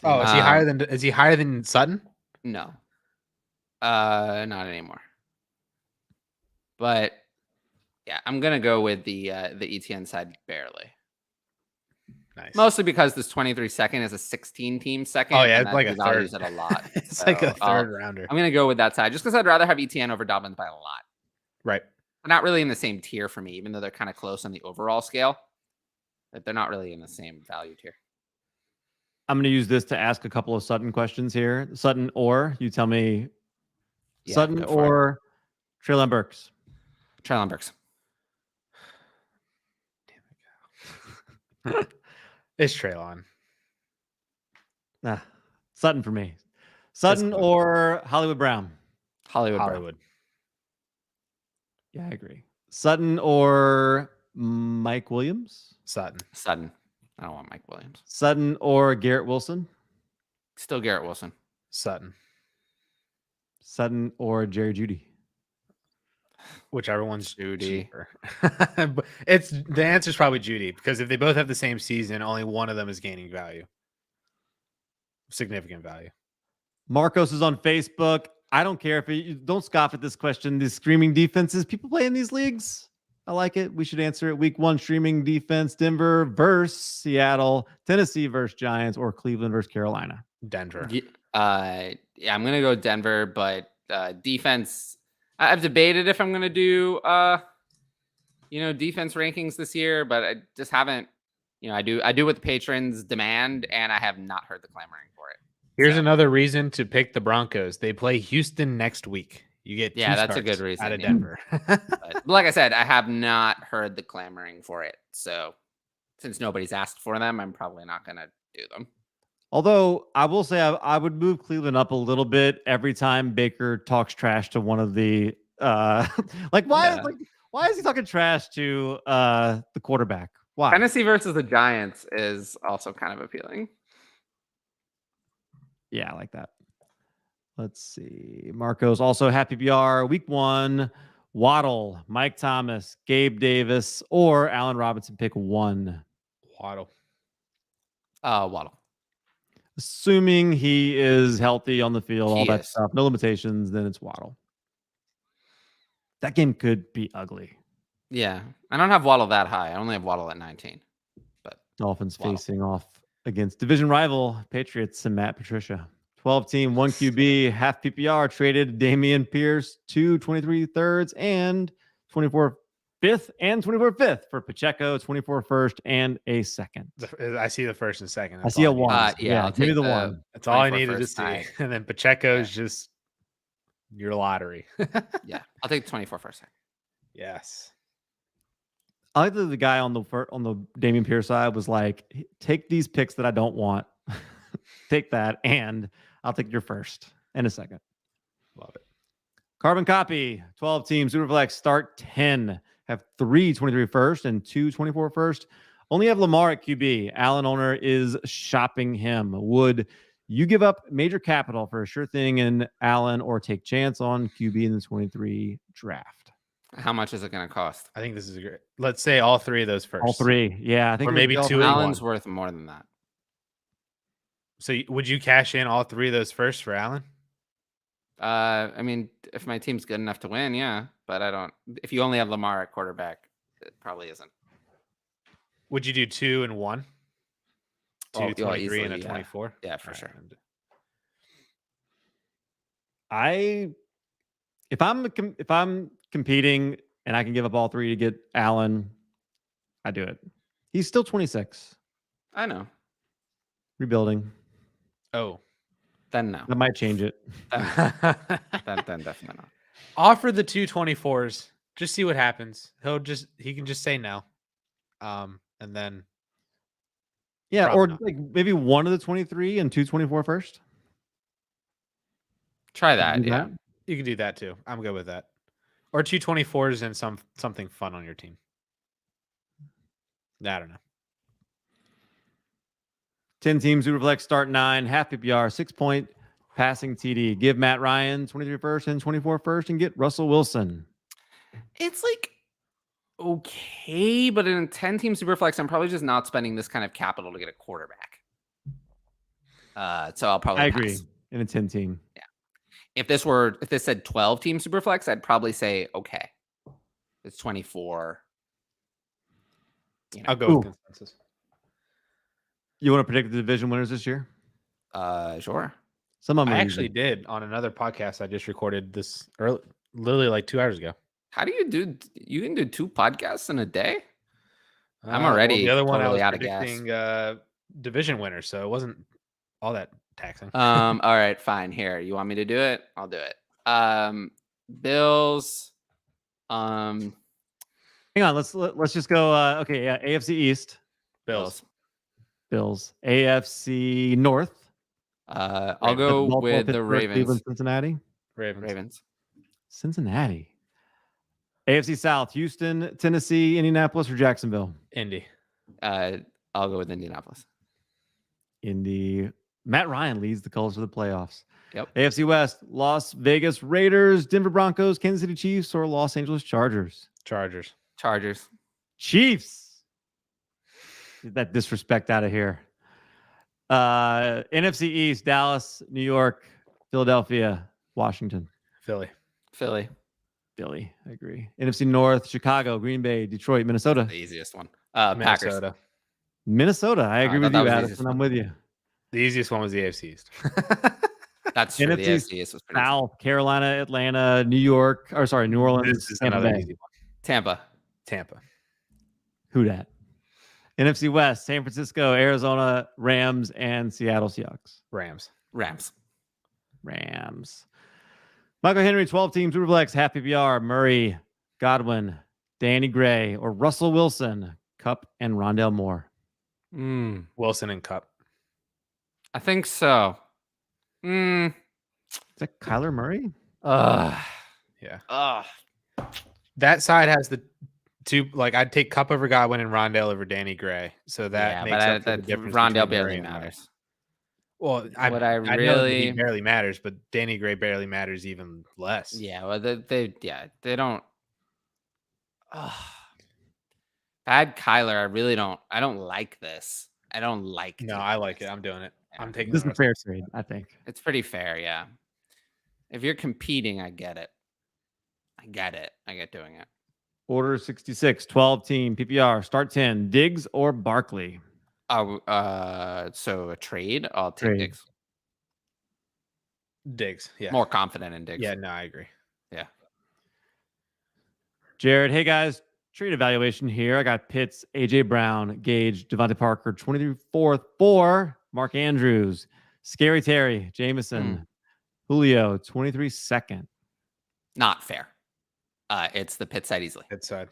Oh, is he higher than Sutton? No. Not anymore. But yeah, I'm gonna go with the ETN side barely. Nice. Mostly because this 23 second is a 16 team second. Oh yeah, it's like a third. Use it a lot. It's like a third rounder. I'm gonna go with that side just because I'd rather have ETN over Dobbins by a lot. Right. They're not really in the same tier for me, even though they're kind of close on the overall scale. But they're not really in the same value tier. I'm going to use this to ask a couple of Sutton questions here. Sutton or, you tell me, Sutton or Treylon Burks? Treylon Burks. Damn it. It's Treylon. Nah, Sutton for me. Sutton or Hollywood Brown? Hollywood. Yeah, I agree. Sutton or Mike Williams? Sutton. I don't want Mike Williams. Sutton or Garrett Wilson? Still Garrett Wilson. Sutton or Jerry Jeudy? Whichever one's Jeudy. Cheaper. It's the answer is probably Jeudy because if they both have the same season, only one of them is gaining value, significant value. Marcos is on Facebook. I don't care if you don't scoff at this question. These streaming defenses, people play in these leagues. I like it. We should answer it. Week 1 streaming defense: Denver versus Seattle, Tennessee versus Giants, or Cleveland versus Carolina. Denver. Yeah, I'm gonna go Denver, but defense. I've debated if I'm gonna do defense rankings this year, but I just haven't. I do what the patrons demand, and I have not heard the clamoring for it. Here's another reason to pick the Broncos. They play Houston next week. You get that's a good reason out of Denver. But like I said, I have not heard the clamoring for it. So since nobody's asked for them, I'm probably not going to do them. Although I will say I would move Cleveland up a little bit every time Baker talks trash to one of the why is he talking trash to the quarterback? Why? Tennessee versus the Giants is also kind of appealing. Yeah, I like that. Let's see. Marcos also happy BR week 1. Waddle, Mike Thomas, Gabe Davis, or Allen Robinson. Pick one. Waddle. Waddle. Assuming he is healthy on the field, all that stuff, no limitations, then it's Waddle. That game could be ugly. Yeah. I don't have Waddle that high. I only have Waddle at 19. But Dolphins facing off against division rival Patriots and Matt Patricia. 12-team, 1 QB, half PPR, traded Damian Pierce, 2 23 thirds and 24 fifth and 24 fifth for Pacheco, 24 first and a second. I see the first and second. I see a 1. Yeah, give me the 1. That's all I needed to see. And then Pacheco's just your lottery. Yeah, I'll take the 24 first. Yes. I like that the guy on the Damian Pierce side was like, take these picks that I don't want. Take that, and I'll take your first and a second. Love it. Carbon copy, 12 teams, Superflex, start 10. Have 3 23 first and 2 24 first. Only have Lamar at QB. Allen owner is shopping him. Would you give up major capital for a sure thing in Allen or take chance on QB in the 23 draft? How much is it going to cost? I think this is great. Let's say all 3 of those first. All 3. Yeah, I think or maybe 2. Allen's worth more than that. So would you cash in all 3 of those first for Allen? I mean, if my team's good enough to win, yeah. But I don't. If you only have Lamar at quarterback, it probably isn't. Would you do 2 and 1? 2, 23, easily, and a 24? Yeah, for sure. If I'm competing and I can give up all 3 to get Allen, I do it. He's still 26. I know. Rebuilding. Oh. Then no. That might change it. Then definitely not. Offer the 2 24s. Just see what happens. He can just say no. And then or like maybe one of the 23 and 2 24 first. Try that. Yeah. You can do that too. I'm good with that. Or 2 24s and something fun on your team. I don't know. 10 teams, Superflex, start 9, half PPR, 6-point passing TD. Give Matt Ryan 23 first and 24 first and get Russell Wilson. It's like okay, but in a 10-team Superflex, I'm probably just not spending this kind of capital to get a quarterback. So I'll probably I agree. pass. In a 10 team. Yeah. If this said 12-team Superflex, I'd probably say okay. It's 24. I'll go with consensus. You want to predict the division winners this year? Sure. Some of them I actually did on another podcast I just recorded this literally like 2 hours ago. How do you do? You can do 2 podcasts in a day? I'm already the other one totally I was out of gas. predicting division winner, so it wasn't all that taxing. All right, fine. Here, you want me to do it? I'll do it. Bills. Hang on, let's just go. Okay, yeah, AFC East. Bills. AFC North. I'll go with the Ravens. Cleveland, Cincinnati. Ravens. Cincinnati. AFC South, Houston, Tennessee, Indianapolis, or Jacksonville? Indy. I'll go with Indianapolis. Indy. Matt Ryan leads the Colts to the playoffs. Yep. AFC West, Las Vegas Raiders, Denver Broncos, Kansas City Chiefs, or Los Angeles Chargers? Chargers. Chiefs. Get that disrespect out of here. NFC East, Dallas, New York, Philadelphia, Washington. Philly. I agree. NFC North, Chicago, Green Bay, Detroit, Minnesota. The easiest one. Packers. Minnesota. I agree with you, Addison. I'm with you. The easiest one was the AFC East. That's true. The AFC East was pretty South, easy. Carolina, Atlanta, New Orleans. This is another easy one. Tampa. Who dat? NFC West, San Francisco, Arizona, Rams, and Seattle Seahawks. Rams. Michael Henry, 12 teams, Superflex, half PPR, Murray, Godwin, Danny Gray, or Russell Wilson, Cup, and Rondale Moore. Wilson and Cup. I think so. Is that Kyler Murray? Yeah. That side has the two. Like I'd take Cup over Godwin and Rondale over Danny Gray. So that makes up for the difference. Rondale barely matters. Well, I know that he barely matters, but Danny Gray barely matters even less. Yeah, well, they don't. Bad Kyler. I don't like this. I don't like. No, I like it. I'm doing it. Yeah. I'm taking this is a fair trade, I think. It's pretty fair, yeah. If you're competing, I get it. I get doing it. Order 66, 12 team, PPR, start 10, Diggs or Barkley? So a trade? I'll take Diggs. Yeah. More confident in Diggs. Yeah, no, I agree. Yeah. Jared, hey guys, trade evaluation here. I got Pitts, AJ Brown, Gage, Devontae Parker, 23-4th for Mark Andrews, Scary Terry, Jameson, Julio, 23-2nd. Not fair. It's the Pitt side easily. Pitts side.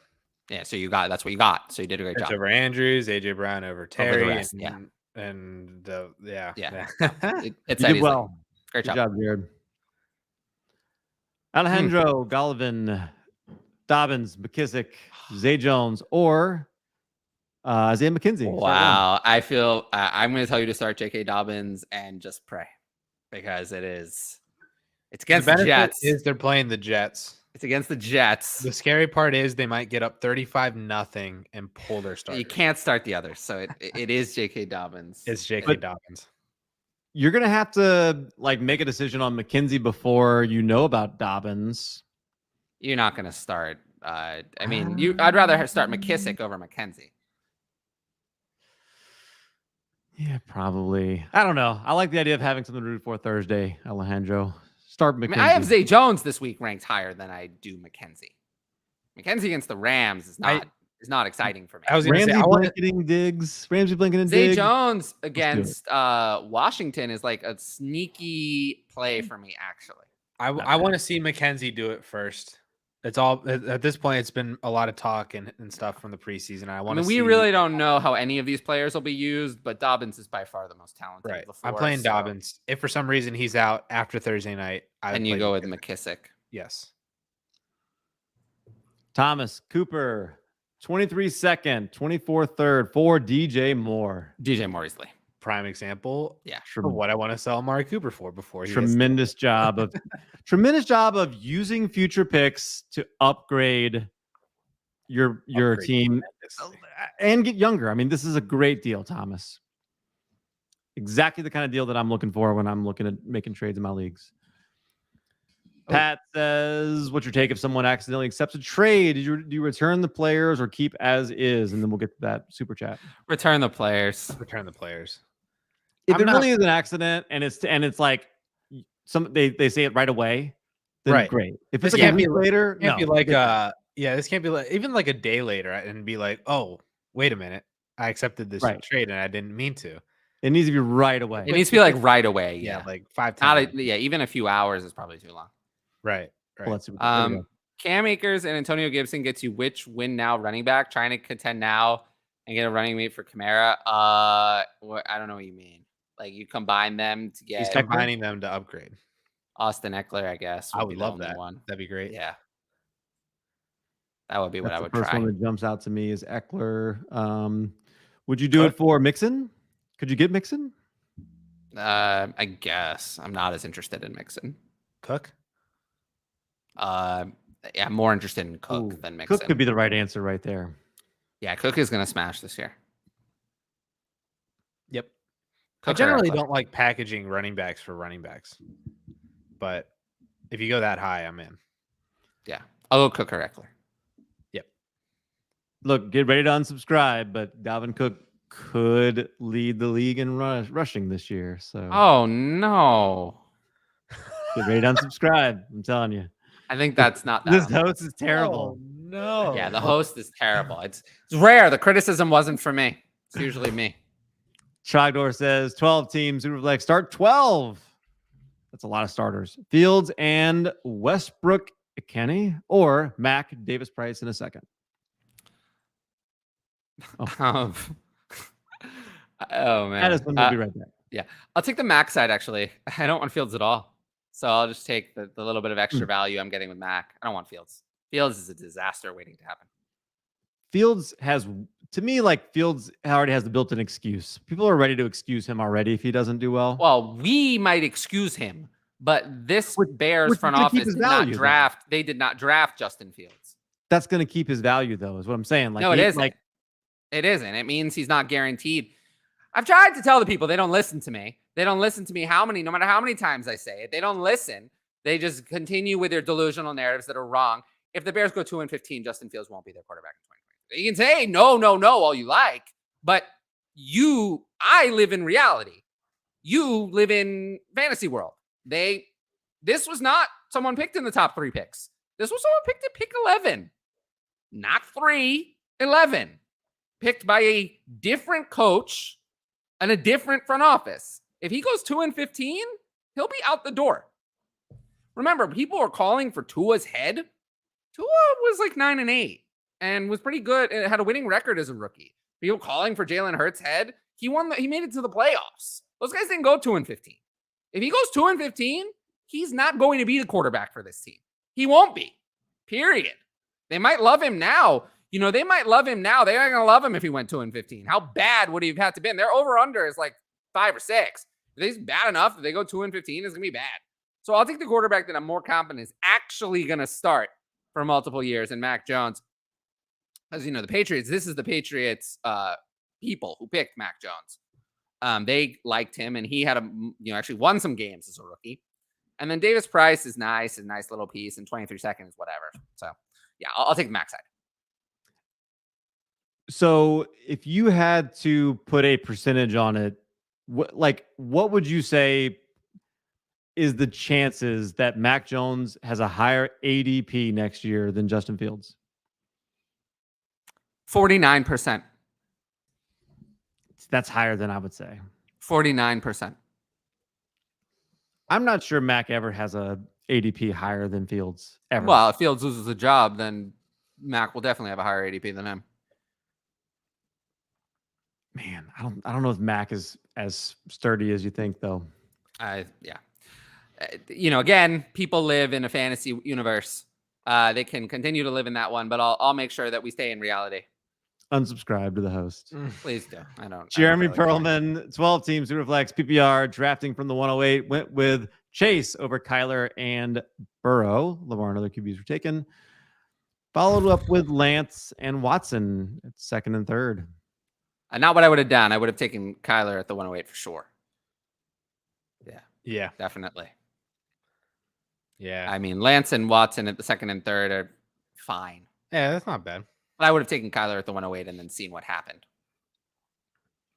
Yeah, so that's what you got. So you did a great Pitts job. over Andrews, AJ Brown over Terry, over the rest, and It's you did well. Great job, Jared. Alejandro, Golovin, Dobbins, McKissick, Zay Jones, or Isaiah McKenzie. Wow, I feel I'm going to tell you to start J.K. Dobbins and just pray because it's against the Jets. Is they're playing the Jets. It's against the Jets. The scary part is they might get up 35-0 and pull their start. You can't start the others, so it is J.K. Dobbins. It's J.K. Dobbins. You're gonna have to make a decision on McKenzie before you know about Dobbins. You're not gonna start. I'd rather start McKissick over McKenzie. Yeah, probably. I don't know. I like the idea of having something to root for Thursday, Alejandro. Start McKenzie. I have Zay Jones this week ranked higher than I do McKenzie. McKenzie against the Rams is not exciting for me. I was going to say, blanketing Diggs. Ramsey blanketing Zay Diggs. Jones against Washington is like a sneaky play for me, actually. I want to see McKenzie do it first. It's all at this point. It's been a lot of talk and stuff from the preseason. We really don't know how any of these players will be used, but Dobbins is by far the most talented. Right. Of the four, I'm playing Dobbins. If for some reason he's out after Thursday night, and you go with McKissick. Yes. Thomas Cooper, 23-second, 24-third for DJ Moore. DJ Moore easily. Prime example. Yeah. For what I want to sell Amari Cooper for before he tremendous job of using future picks to upgrade your team and get younger. I mean, this is a great deal, Thomas. Exactly the kind of deal that I'm looking for when I'm looking at making trades in my leagues. Pat says, what's your take if someone accidentally accepts a trade? Do you return the players or keep as is? And then we'll get to that super chat. Return the players. Return the players. If it really is an accident and it's like they say it right away, then great. If it's like a week later, can't be like this can't be like even like a day later and be like, oh, wait a minute, I accepted this trade and I didn't mean to. It needs to be right away. It needs to be like right away. Yeah, like 5 times. Even a few hours is probably too long. Right. Well, let's see Cam Akers and Antonio Gibson gets you which win now running back, trying to contend now and get a running mate for Kamara. I don't know what you mean. Like you combine them to get. He's combining them to upgrade. Austin Eckler, I guess. I would love that. That'd be great. Yeah. That would be what I would try. The first try. one that jumps out to me is Eckler. Would you do it for Mixon? Could you get Mixon? I guess. I'm not as interested in Mixon. Cook? Yeah, I'm more interested in Cook than Mixon. Cook could be the right answer right there. Yeah, Cook is going to smash this year. Yep. I generally don't like packaging running backs for running backs. But if you go that high, I'm in. Yeah. I'll go Cook or Eckler. Yep. Look, get ready to unsubscribe, but Dalvin Cook could lead the league in rushing this year. So oh no. Get ready to unsubscribe. I'm telling you. I think that's not that. This host is terrible. Oh, no. Yeah, the host is terrible. It's rare. The criticism wasn't for me. It's usually me. Trogdor says 12 teams. Superflex start 12. That's a lot of starters. Fields and Westbrook Kenny or Mac Davis Price in a second. Oh man. Addison will be right back. Yeah. I'll take the Mac side actually. I don't want Fields at all. So I'll just take the little bit of extra value I'm getting with Mac. I don't want Fields. Fields is a disaster waiting to happen. Fields has, to me, like Fields already has the built-in excuse. People are ready to excuse him already if he doesn't do well. Well, we might excuse him, but this Bears front office did not draft. They did not draft Justin Fields. That's going to keep his value, though, is what I'm saying. Like, no, it isn't. Like, it isn't. It means he's not guaranteed. I've tried to tell the people they don't listen to me. They don't listen to me no matter how many times I say it. They don't listen. They just continue with their delusional narratives that are wrong. If the Bears go 2-15, Justin Fields won't be their quarterback in 2020. You can say no all you like, but I live in reality. You live in fantasy world. This was not someone picked in the top 3 picks. This was someone picked at pick 11, not 3, 11, picked by a different coach and a different front office. If he goes 2-15, he'll be out the door. Remember, people were calling for Tua's head. Tua was like 9-8 and was pretty good. It had a winning record as a rookie. People calling for Jalen Hurts' head. He made it to the playoffs. Those guys didn't go 2-15. If he goes 2-15, he's not going to be the quarterback for this team. He won't be. Period. They might love him now. They might love him now. They're not going to love him if he went 2-15. How bad would he have had to been? Their over-under is like 5 or 6. If he's bad enough, if they go 2-15, it's going to be bad. So I'll take the quarterback that I'm more confident is actually going to start for multiple years in Mac Jones. As you know, the Patriots, this is the Patriots people who picked Mac Jones. They liked him, and he had actually won some games as a rookie. And then Davis Price is nice, a nice little piece, and 23 seconds, whatever. So, yeah, I'll take the Mac side. So if you had to put a percentage on it, what would you say is the chances that Mac Jones has a higher ADP next year than Justin Fields? 49%. That's higher than I would say. 49%. I'm not sure Mac ever has a ADP higher than Fields ever. Well, if Fields loses a job, then Mac will definitely have a higher ADP than him. Man, I don't know if Mac is as sturdy as you think, though. Yeah. Again, people live in a fantasy universe. They can continue to live in that one, but I'll make sure that we stay in reality. Unsubscribe to the host. Please do. I don't. Jeremy I don't feel like Perlman, 12 teams, Superflex, PPR, drafting from the 108, went with Chase over Kyler and Burrow. Lamar and other QBs were taken. Followed up with Lance and Watson at second and third. not what I would have done. I would have taken Kyler at the 108 for sure. Yeah. Definitely. Yeah. I mean, Lance and Watson at the second and third are fine. Yeah, that's not bad. But I would have taken Kyler at the 108 and then seen what happened.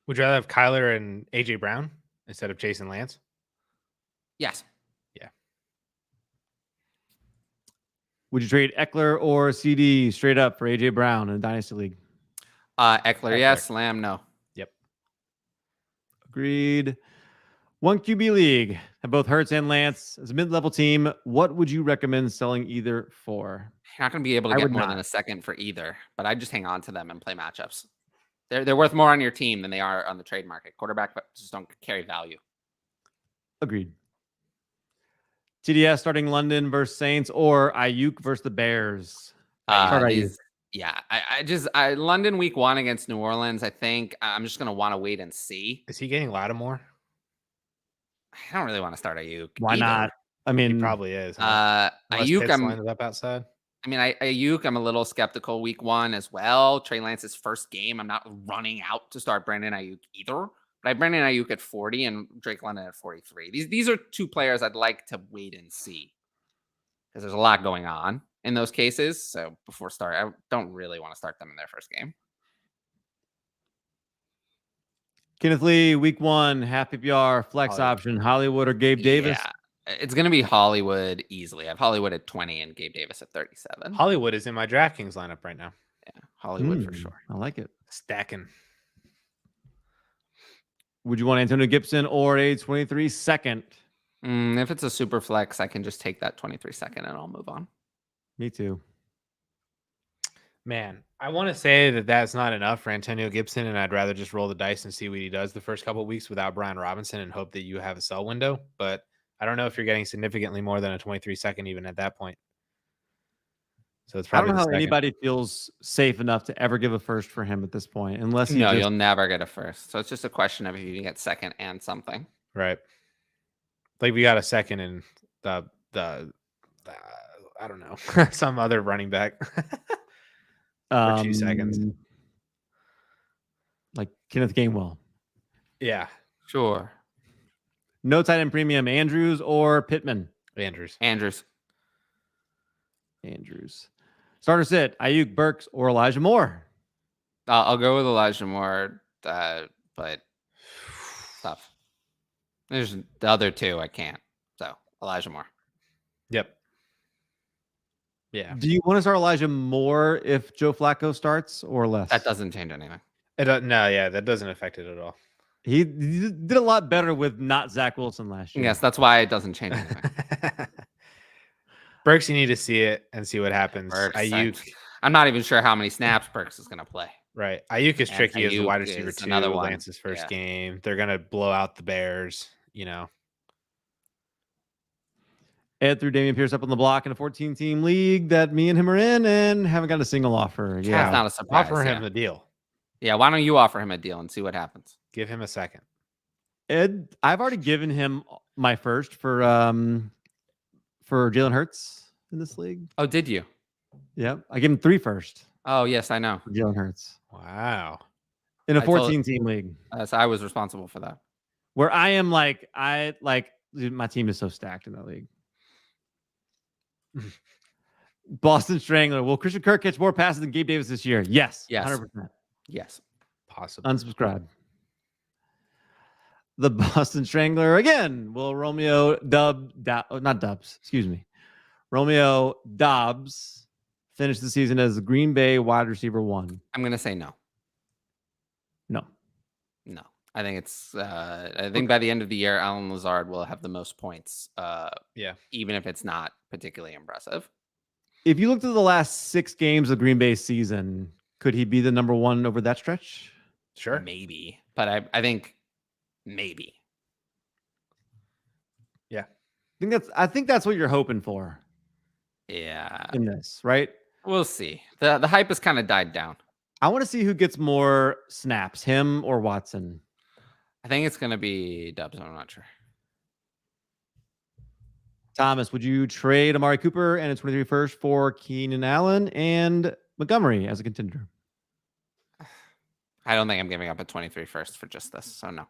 Would you rather have Kyler and AJ Brown instead of Chase and Lance? Yes. Would you trade Eckler or CD straight up for AJ Brown in a Dynasty League? Eckler, yes. Lamb, no. Yep. Agreed. One QB league. Have both Hurts and Lance as a mid-level team. What would you recommend selling either for? You're not going to be able to get more than a second for either, but I just hang on to them and play matchups. They're worth more on your team than they are on the trade market. Quarterback just don't carry value. Agreed. TDS starting London versus Saints or Ayuk versus the Bears. I London week 1 against New Orleans. I think I'm just going to want to wait and see. Is he getting Lattimore? I don't really want to start Ayuk. Why either. not? I mean, He probably is. Huh? Ayuk, I'm lined up outside. I mean, Ayuk, I'm a little skeptical week 1 as well. Trey Lance's first game. I'm not running out to start Brandon Ayuk either. But I have Brandon Ayuk at 40 and Drake London at 43. These are two players I'd like to wait and see because there's a lot going on in those cases. So before start, I don't really want to start them in their first game. Kenneth Lee, week 1, half PPR, flex option, Hollywood or Gabe Davis? Yeah, it's going to be Hollywood easily. I have Hollywood at 20 and Gabe Davis at 37. Hollywood is in my DraftKings lineup right now. Yeah, Hollywood for sure. I like it. Stacking. Would you want Antonio Gibson or a 23 second? If it's a super flex, I can just take that 23 second and I'll move on. Me too. Man, I want to say that that's not enough for Antonio Gibson, and I'd rather just roll the dice and see what he does the first couple of weeks without Brian Robinson and hope that you have a sell window. But I don't know if you're getting significantly more than a 23 second even at that point. So it's probably I don't know how anybody feels safe enough to ever give a first for him at this point, unless you'll never get a first. So it's just a question of if you can get second and something. Right. Like we got a second and the I don't know, some other running back for 2 seconds. Like Kenneth Gainwell. Yeah. Sure. No tight end premium, Andrews or Pittman? Andrews. Starter sit, Ayuk, Burks, or Elijah Moore? I'll go with Elijah Moore, but tough. There's the other two I can't. So Elijah Moore. Yep. Yeah. Do you want to start Elijah Moore if Joe Flacco starts or less? That doesn't change anything. That doesn't affect it at all. He did a lot better with not Zach Wilson last year. Yes, that's why it doesn't change anything. Burks, you need to see it and see what happens. Burks, Ayuk, I'm not even sure how many snaps Burks is going to play. Right. Ayuk is tricky as a wide receiver too. Another one. Lance's first game. They're going to blow out the Bears, you know. Ed threw Damian Pierce up on the block in a 14-team league that me and him are in and haven't got a single offer. Yeah, that's not a surprise. Offer him a deal. Yeah, why don't you offer him a deal and see what happens? Give him a second. Ed, I've already given him my first for Jalen Hurts in this league. Oh, did you? Yep. I gave him 3 first. Oh, yes, I know. For Jalen Hurts. Wow. In a 14-team league. So I was responsible for that. Where I am dude, my team is so stacked in that league. Boston Strangler. Will Christian Kirk catch more passes than Gabe Davis this year? Yes. 100%. Yes. Possible. Unsubscribe. The Boston Strangler again. Will Romeo Romeo Dobbs finish the season as the Green Bay wide receiver 1? I'm going to say no. No. I think it's I think by the end of the year, Alan Lazard will have the most points. Even if it's not particularly impressive. If you looked at the last 6 games of Green Bay season, could he be the number 1 over that stretch? Sure. Maybe. But I think maybe. Yeah. I think that's what you're hoping for. Yeah. in this, right? We'll see. The hype has kind of died down. I want to see who gets more snaps, him or Watson. I think it's going to be Dubs. I'm not sure. Thomas, would you trade Amari Cooper and a 23 first for Keenan Allen and Montgomery as a contender? I don't think I'm giving up a 23 first for just this. So no.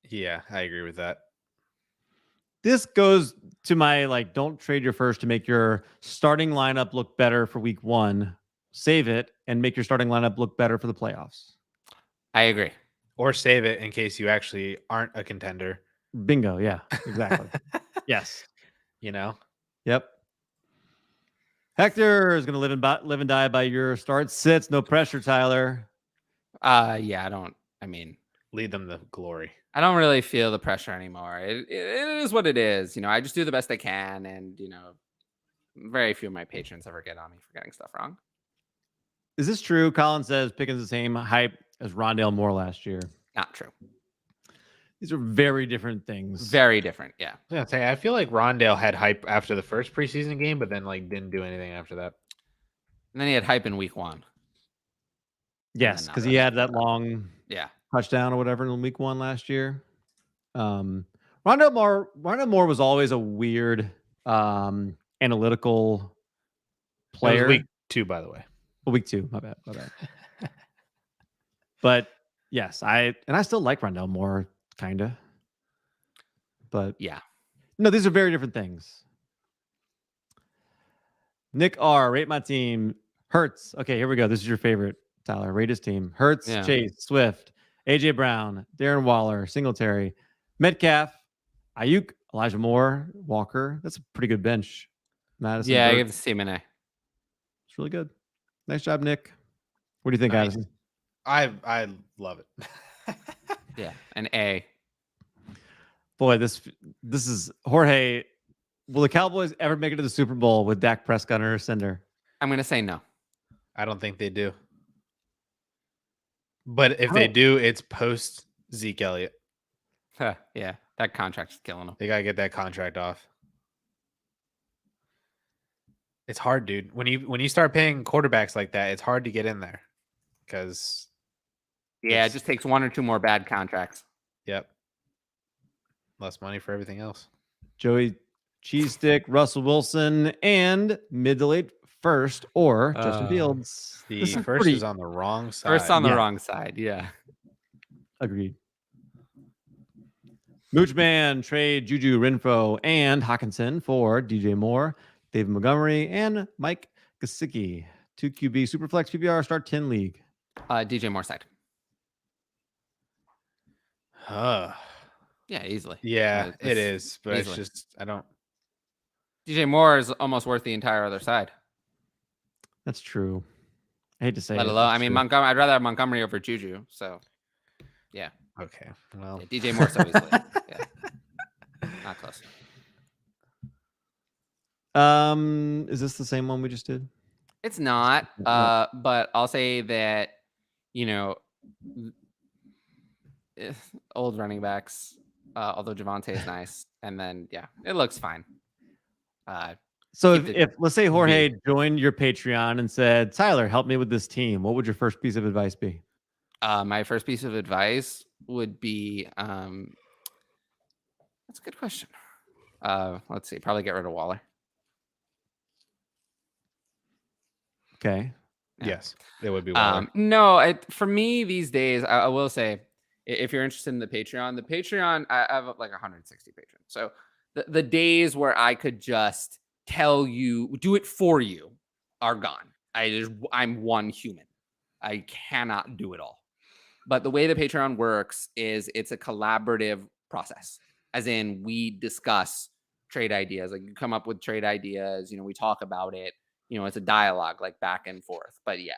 Yeah, I agree with that. This goes to my don't trade your first to make your starting lineup look better for week 1. Save it and make your starting lineup look better for the playoffs. I agree. Or save it in case you actually aren't a contender. Bingo. Yeah, exactly. Yes. Yep. Hector is going to live and die by your start sits. No pressure, Tyler. Yeah, Lead them to glory. I don't really feel the pressure anymore. It is what it is. I just do the best I can. And, very few of my patrons ever get on me for getting stuff wrong. Is this true? Colin says Pickens the same hype as Rondale Moore last year. Not true. These are very different things. Very different. Yeah. I feel like Rondale had hype after the first preseason game, but then didn't do anything after that. And then he had hype in week 1. Yes, because he had that long yeah touchdown or whatever in week 1 last year. Rondale Moore was always a weird analytical player. Week 2, by the way. Week 2, my bad. But yes, I still like Rondale Moore, kind of. But yeah, no, these are very different things. Nick R, rate my team. Hurts. Okay, here we go. This is your favorite, Tyler. Rate his team. Hurts, Chase, Swift, AJ Brown, Darren Waller, Singletary, Metcalf, Ayuk, Elijah Moore, Walker. That's a pretty good bench. Madison. Yeah, I give the team an A. It's really good. Nice job, Nick. What do you think, Addison? I love it. Yeah, an A. Boy, this is Jorge. Will the Cowboys ever make it to the Super Bowl with Dak Prescott under center? I'm going to say no. I don't think they do. But if they do, it's post Zeke Elliott. Yeah, that contract's killing them. They got to get that contract off. It's hard, dude. When you start paying quarterbacks like that, it's hard to get in there because it just takes 1 or 2 more bad contracts. Yep. Less money for everything else. Joey Cheese Stick, Russell Wilson, and mid to late first or Justin Fields. The first is on the wrong side. First on the wrong side, yeah. Agreed. Moochman trade Juju Renfro and Hawkinson for DJ Moore, David Montgomery, and Mike Gesicki. 2 QB Superflex PPR start 10 league. DJ Moore side. Yeah, easily. Yeah, it is. But easily. It's just I don't. DJ Moore is almost worth the entire other side. That's true. I hate to say Let alone, Montgomery. I'd rather have Montgomery over Juju. So, yeah. Okay. Well, yeah, DJ Moore so easily. Yeah. Not close. Is this the same one we just did? It's not. But I'll say that, old running backs, although Javonte is nice, and then it looks fine. So if let's say Jorge joined your Patreon and said, Tyler, help me with this team, what would your first piece of advice be? My first piece of advice would be that's a good question. Let's see, probably get rid of Waller. Okay. Yeah. Yes, it would be Waller. No, for me these days, I will say, if you're interested in the Patreon, I have like 160 patrons. So the days where I could just tell you, do it for you, are gone. I'm one human. I cannot do it all. But the way the Patreon works is it's a collaborative process. As in, we discuss trade ideas. Like, you come up with trade ideas. We talk about it. It's a dialogue, like back and forth. But yeah,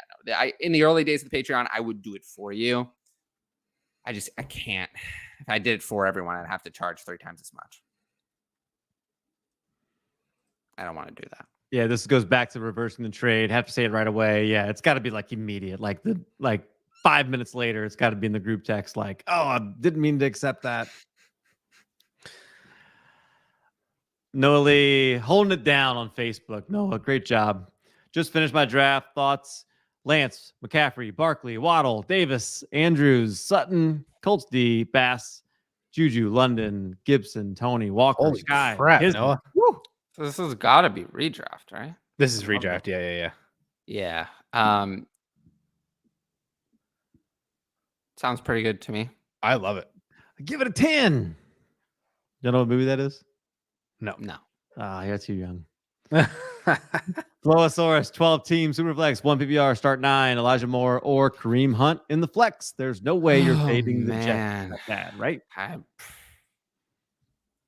in the early days of the Patreon, I would do it for you. I can't. If I did it for everyone, I'd have to charge 3 times as much. I don't want to do that. Yeah, this goes back to reversing the trade. Have to say it right away. Yeah, it's got to be like immediate. Like 5 minutes later, it's got to be in the group text. Like, oh, I didn't mean to accept that. Noah Lee holding it down on Facebook. Noah, great job. Just finished my draft. Thoughts? Lance, McCaffrey, Barkley, Waddle, Davis, Andrews, Sutton, Colts D, Bass, Juju, London, Gibson, Tony, Walker, Holy Sky. crap, Hisner. Noah. Woo. So this has got to be redraft, right? This is redraft. Yeah. Yeah. Sounds pretty good to me. I love it. Give it a 10. You know what movie that is? No. You're too young. Flowosaurus, 12 team, Superflex, 1 PPR, start 9, Elijah Moore or Kareem Hunt in the flex. There's no way you're fading the Jets like that, right?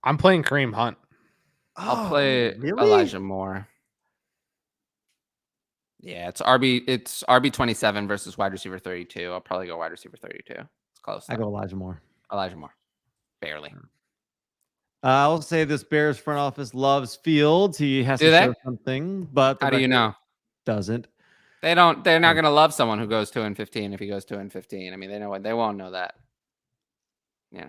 I'm playing Kareem Hunt. I'll play Elijah Moore. Yeah, it's RB 27 versus wide receiver 32. I'll probably go wide receiver 32. It's close. I go Elijah Moore. Barely. I'll say this Bears front office loves Fields. He has to show something, but how do you know? Doesn't. They're not going to love someone who goes 2-15 if he goes 2-15. I mean, they know what they won't know that. Yeah.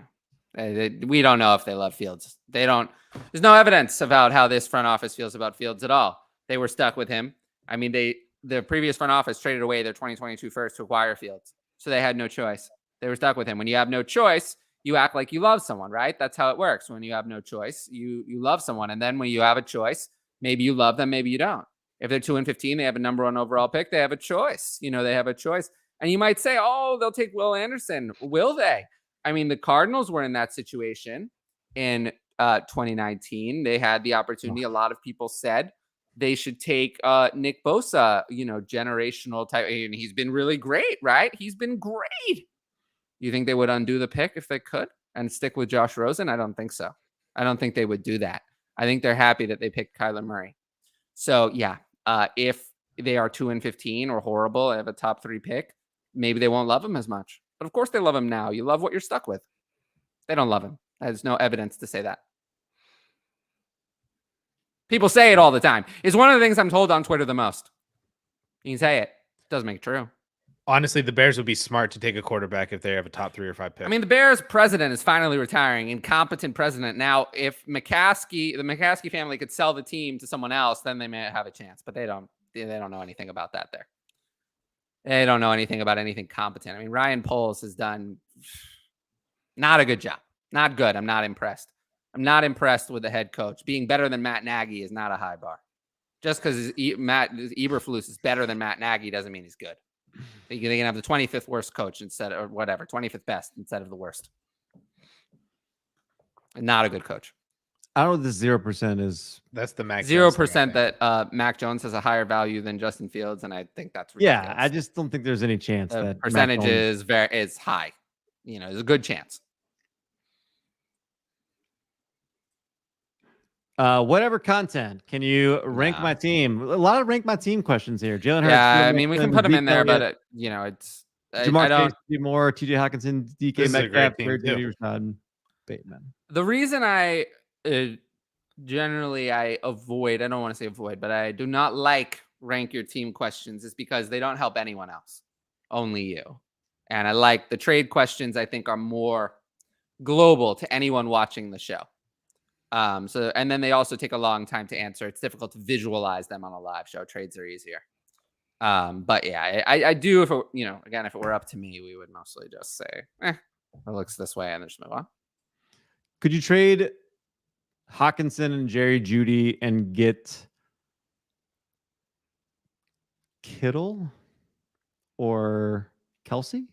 We don't know if they love Fields. There's no evidence about how this front office feels about Fields at all. They were stuck with him. I mean, the previous front office traded away their 2022 first to acquire Fields. So they had no choice. They were stuck with him. When you have no choice, you act like you love someone, right? That's how it works. When you have no choice, you love someone. And then when you have a choice, maybe you love them, maybe you don't. If they're 2-15, they have a number 1 overall pick. They have a choice. They have a choice. And you might say, oh, they'll take Will Anderson. Will they? I mean, the Cardinals were in that situation in 2019. They had the opportunity. A lot of people said they should take Nick Bosa, generational type. And he's been really great, right? He's been great. You think they would undo the pick if they could and stick with Josh Rosen? I don't think so. I don't think they would do that. I think they're happy that they picked Kyler Murray. So, yeah, if they are 2-15 or horrible, have a top 3 pick, maybe they won't love him as much. But, of course, they love him now. You love what you're stuck with. They don't love him. There's no evidence to say that. People say it all the time. It's one of the things I'm told on Twitter the most. You can say it. It doesn't make it true. Honestly, the Bears would be smart to take a quarterback if they have a top 3 or 5 pick. I mean, the Bears president is finally retiring, incompetent president. Now, if the McCaskey family could sell the team to someone else, then they may have a chance. But they don't know anything about that there. They don't know anything about anything competent. I mean, Ryan Poles has done not a good job. Not good. I'm not impressed. I'm not impressed with the head coach. Being better than Matt Nagy is not a high bar. Just because Eberflus is better than Matt Nagy doesn't mean he's good. They can have the 25th worst coach instead of, or whatever, 25th best instead of the worst. Not a good coach. I don't know what this 0% is. That's the Mac 0% that Mac Jones has a higher value than Justin Fields, and I think that's ridiculous. Yeah, I just don't think there's any chance the that percentage is high. There's a good chance. Whatever content, can you rank my team? A lot of rank my team questions here. Jalen Hurts. Yeah, I mean, we can put them in there, but it's Jamar Chase, Moore, TJ Hawkinson, DK Metcalf, Rashad Bateman. The reason I generally avoid, I don't want to say avoid, but I do not like rank your team questions is because they don't help anyone else, only you. And I like the trade questions. I think are more global to anyone watching the show. And then they also take a long time to answer. It's difficult to visualize them on a live show. Trades are easier. But yeah, I do. If it, again, if it were up to me, we would mostly just say, it looks this way, and then just move on. Could you trade Hawkinson and Jerry Jeudy and get Kittle or Kelsey?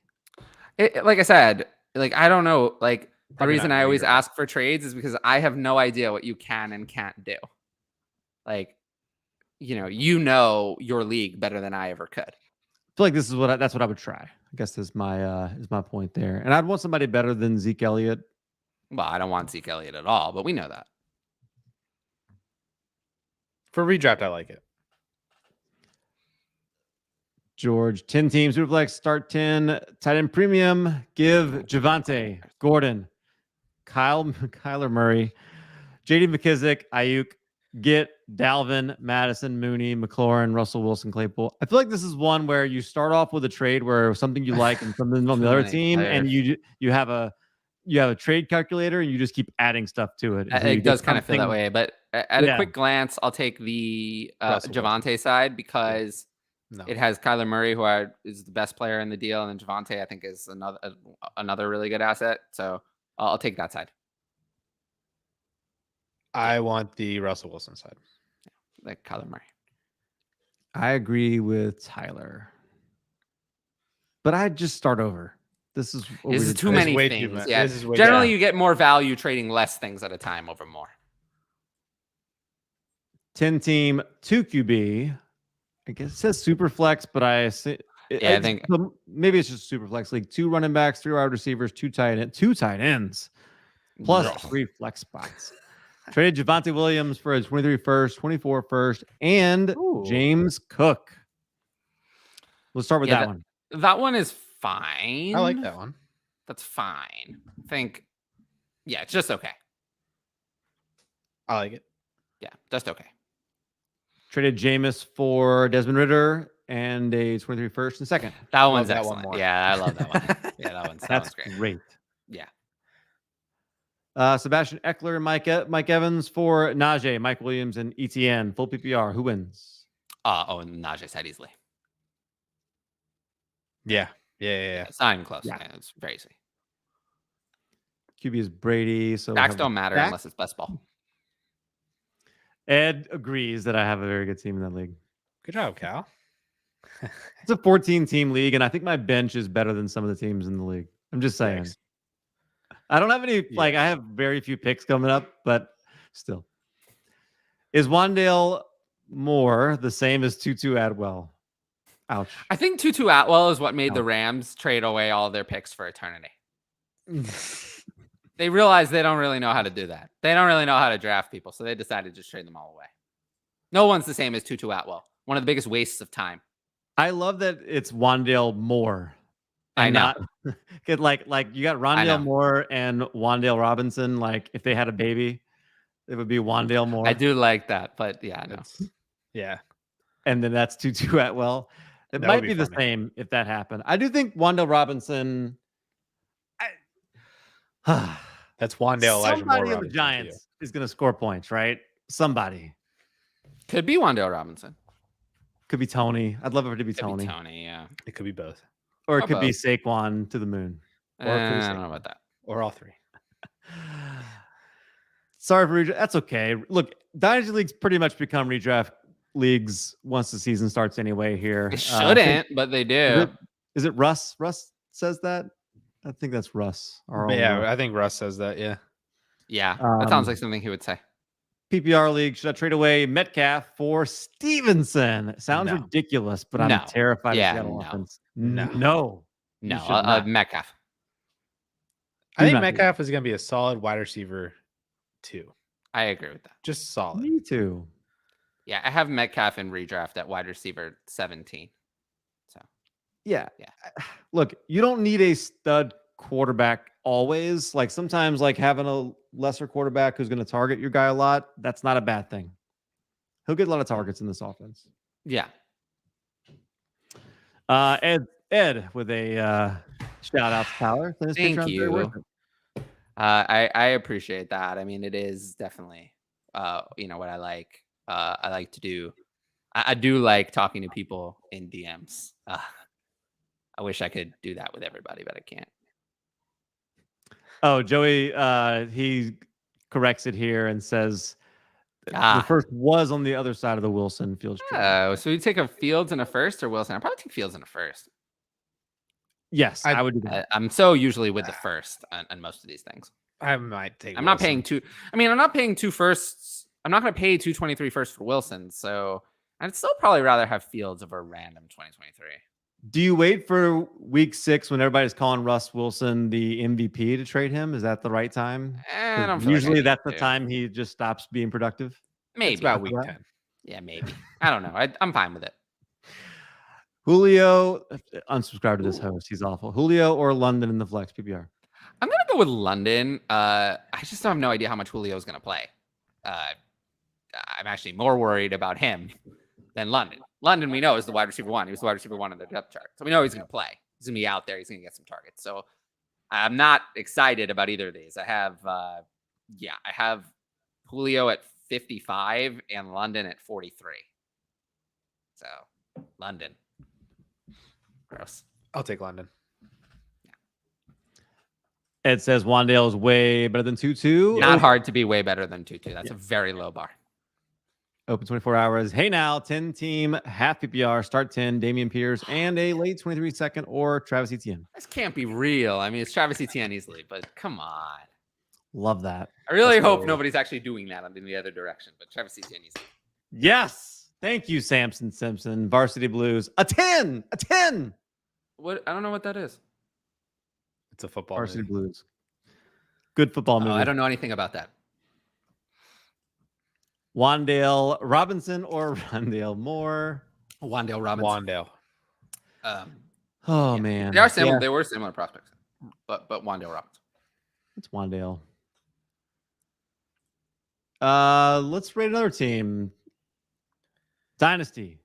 Like I said, I don't know. The Probably reason I always ask for trades is because I have no idea what you can and can't do. Your league better than I ever could. I feel like this is that's what I would try. I guess is my point there. And I'd want somebody better than Zeke Elliott. Well, I don't want Zeke Elliott at all, but we know that. For redraft, I like it. George, 10 teams, Superflex, start 10, tight end premium, give Javonte, Gordon, Kyler Murray, JD McKissick, Ayuk, get Dalvin, Madison, Mooney, McLaurin, Russell Wilson, Claypool. I feel like this is one where you start off with a trade where something you like and something on the other team, and you have a trade calculator and you just keep adding stuff to it. It does kind of feel that way, but At a quick glance, I'll take the Javonte side because it has Kyler Murray, who is the best player in the deal, and then Javonte, I think, is another really good asset. So I'll take that side. I want the Russell Wilson side. Like Kyler Murray. I agree with Tyler. But I'd just start over. This is too many things. Yeah. Generally, you get more value trading less things at a time over more. 10-team, 2 QB. I guess it says super flex, but I think maybe it's just super flex league. 2 running backs, 3 wide receivers, 2 tight ends, plus 3 flex spots. Traded Javonte Williams for a 23 first, 24 first, and James Cook. Let's start with that one. That one is fine. I like that one. That's fine. I think, it's just okay. I like it. Yeah, just okay. Traded Jameis for Desmond Ridder and a 23 first and second. That one's excellent. Yeah, I love that one. Yeah, that one's great. Yeah. Sebastian Eckler and Mike Evans for Najee, Mike Williams, and ETN. Full PPR. Who wins? And Najee side easily. Yeah. It's not even close. Yeah, it's very easy. QB is Brady. So backs don't matter unless it's best ball. Ed agrees that I have a very good team in that league. Good job, Cal. It's a 14-team league, and I think my bench is better than some of the teams in the league. I'm just saying. Thanks. I don't have any, I have very few picks coming up, but still. Is Wandale Moore the same as Tutu Atwell? Ouch. I think Tutu Atwell is what made the Rams trade away all their picks for eternity. They realized they don't really know how to do that. They don't really know how to draft people, so they decided to just trade them all away. No one's the same as Tutu Atwell. One of the biggest wastes of time. I love that it's Wandale Moore. I know. Like you got Rondale Moore and Wandale Robinson. Like if they had a baby, it would be Wandale Moore. I do like that, but yeah, no. Yeah. And then that's Tutu Atwell. It might be the same if that happened. I do think Wandale Robinson. That's Wandale. Somebody in the Giants is going to score points, right? Somebody. Could be Wandale Robinson. Could be Tony. I'd love it to be Tony. Yeah. It could be both. Or it could be Saquon to the moon. Or I don't know about that. Or all 3. Sorry for redraft. That's okay. Look, Dynasty leagues pretty much become redraft leagues once the season starts anyway here. They shouldn't, but they do. Is it Russ? Russ says that? I think that's Russ. I think Russ says that. Yeah. Yeah. That sounds like something he would say. PPR league. Should I trade away Metcalf for Stevenson? It sounds ridiculous, but I'm terrified of Seattle offense. No. Metcalf. I think Metcalf is going to be a solid wide receiver 2. I agree with that. Just solid. Me too. Yeah, I have Metcalf in redraft at wide receiver 17. So, yeah. Look, you don't need a stud quarterback always. Like sometimes, like having a lesser quarterback who's going to target your guy a lot, that's not a bad thing. He'll get a lot of targets in this offense. Yeah. Ed with a shout out to Tyler. Thank you. I appreciate that. I mean, it is definitely what I like. I like to do. I do like talking to people in DMs. I wish I could do that with everybody, but I can't. Oh, Joey, he corrects it here and says the first was on the other side of the Wilson Fields trade. Oh, so you take a Fields and a first or Wilson? I'd probably take Fields and a first. Yes, I would do that. I'm so usually with the first on most of these things. I might take. I'm not paying two. I mean, I'm not paying 2 firsts. I'm not going to pay 223 first for Wilson. So I'd still probably rather have Fields over random 2023. Do you wait for week 6 when everybody's calling Russ Wilson the MVP to trade him? Is that the right time? I don't usually that's the time he just stops being productive. Maybe it's about week 10. Yeah, maybe. I don't know. I'm fine with it. Julio, unsubscribe to this host. He's awful. Julio or London in the flex PPR? I'm going to go with London. I just have no idea how much Julio is going to play. I'm actually more worried about him than London. London, we know, is the wide receiver 1. He was the wide receiver 1 in the depth chart. So we know he's going to play. He's going to be out there. He's going to get some targets. So I'm not excited about either of these. I have Julio at 55 and London at 43. So London. Gross. I'll take London. It says Wandale is way better than 2-2. Not hard to be way better than 2-2. That's a very low bar. Open 24 hours. Hey now, 10 team, half PPR, start 10, Damian Pierce, and a late 23 second or Travis Etienne. This can't be real. I mean, it's Travis Etienne easily, but come on. Love that. I really Let's hope go. nobody's actually doing that in the other direction, but Travis Etienne easily. Yes. Thank you, Samson Simpson. Varsity Blues. A 10. A 10. What? I don't know what that is. It's a football Varsity movie. Blues. Good football movie. I don't know anything about that. Wandale Robinson or Rondale Moore. Wandale Robinson. Wandale. Oh Yeah. man, They are similar. Yeah, They were similar prospects, but Wandale Robinson. it's Wandale. Let's rate another team. Dynasty.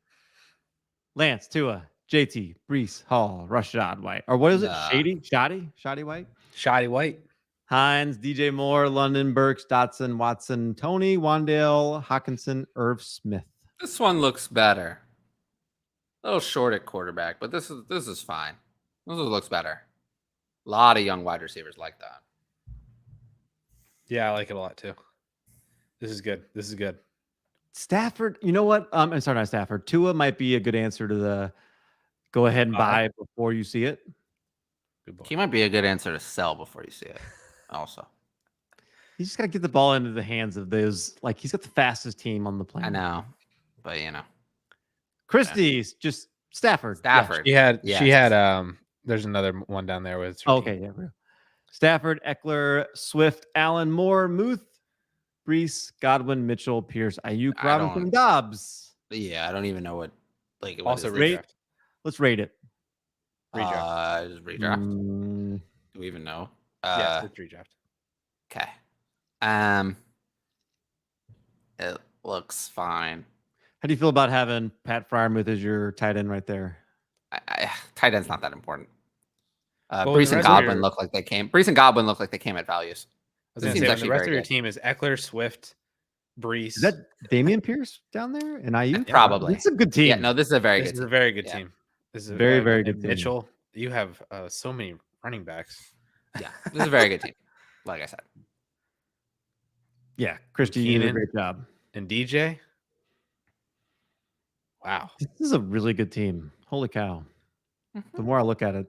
Lance, Tua, JT, Brees, Hall, Rashad White. Or what is it? Nah. Shoddy White? Shoddy White. Hines, DJ Moore, London, Burks, Dotson, Watson, Tony, Wandale, Hawkinson, Irv Smith. This one looks better. A little short at quarterback, but this is fine. This one looks better. A lot of young wide receivers like that. Yeah, I like it a lot too. This is good. This is good. Stafford, you know what? I'm sorry, not Stafford. Tua might be a good answer to the go ahead and buy before you see it. Good ball. He might be a good answer to sell before you see it. Also, You just got to get the ball into the hands of those. Like, he's got the fastest team on the planet. I know, but you know, Christie's just Stafford. Stafford. She had. Yes. She had. There's another one down there with. Yeah. Okay, yeah. Stafford, Eckler, Swift, Allen, Moore, Muth, Brees, Godwin, Mitchell, Pierce, Ayuk, I Robinson, don't- Dobbs. Yeah, I don't even know what. Like, what Also is this? rate. Let's rate it. Redraft. Just redraft. Mm, Do we even know? Yes, it's redraft. Okay. It looks fine. how do you feel about having Pat Fryermuth as your tight end right there? Tight end's not that important. Well, Brees the and rest of Godwin your- look like they came. Brees and Godwin look like they came at values. I was This gonna seems say, when actually the rest very of your good. team is Eckler, Swift, Brees. Is that Damian Pierce down there? And Ayuk? Probably. It's a good team. Yeah, no, this is a very This good is a team. very good Yeah. team. This is a Very, very and good team. Mitchell, you have so many running backs. Yeah, this is a very good team. Like I said, Yeah, Christy, you did a Keenan. great job. And DJ. Wow. This is a really good team. Holy cow. The more I look at it,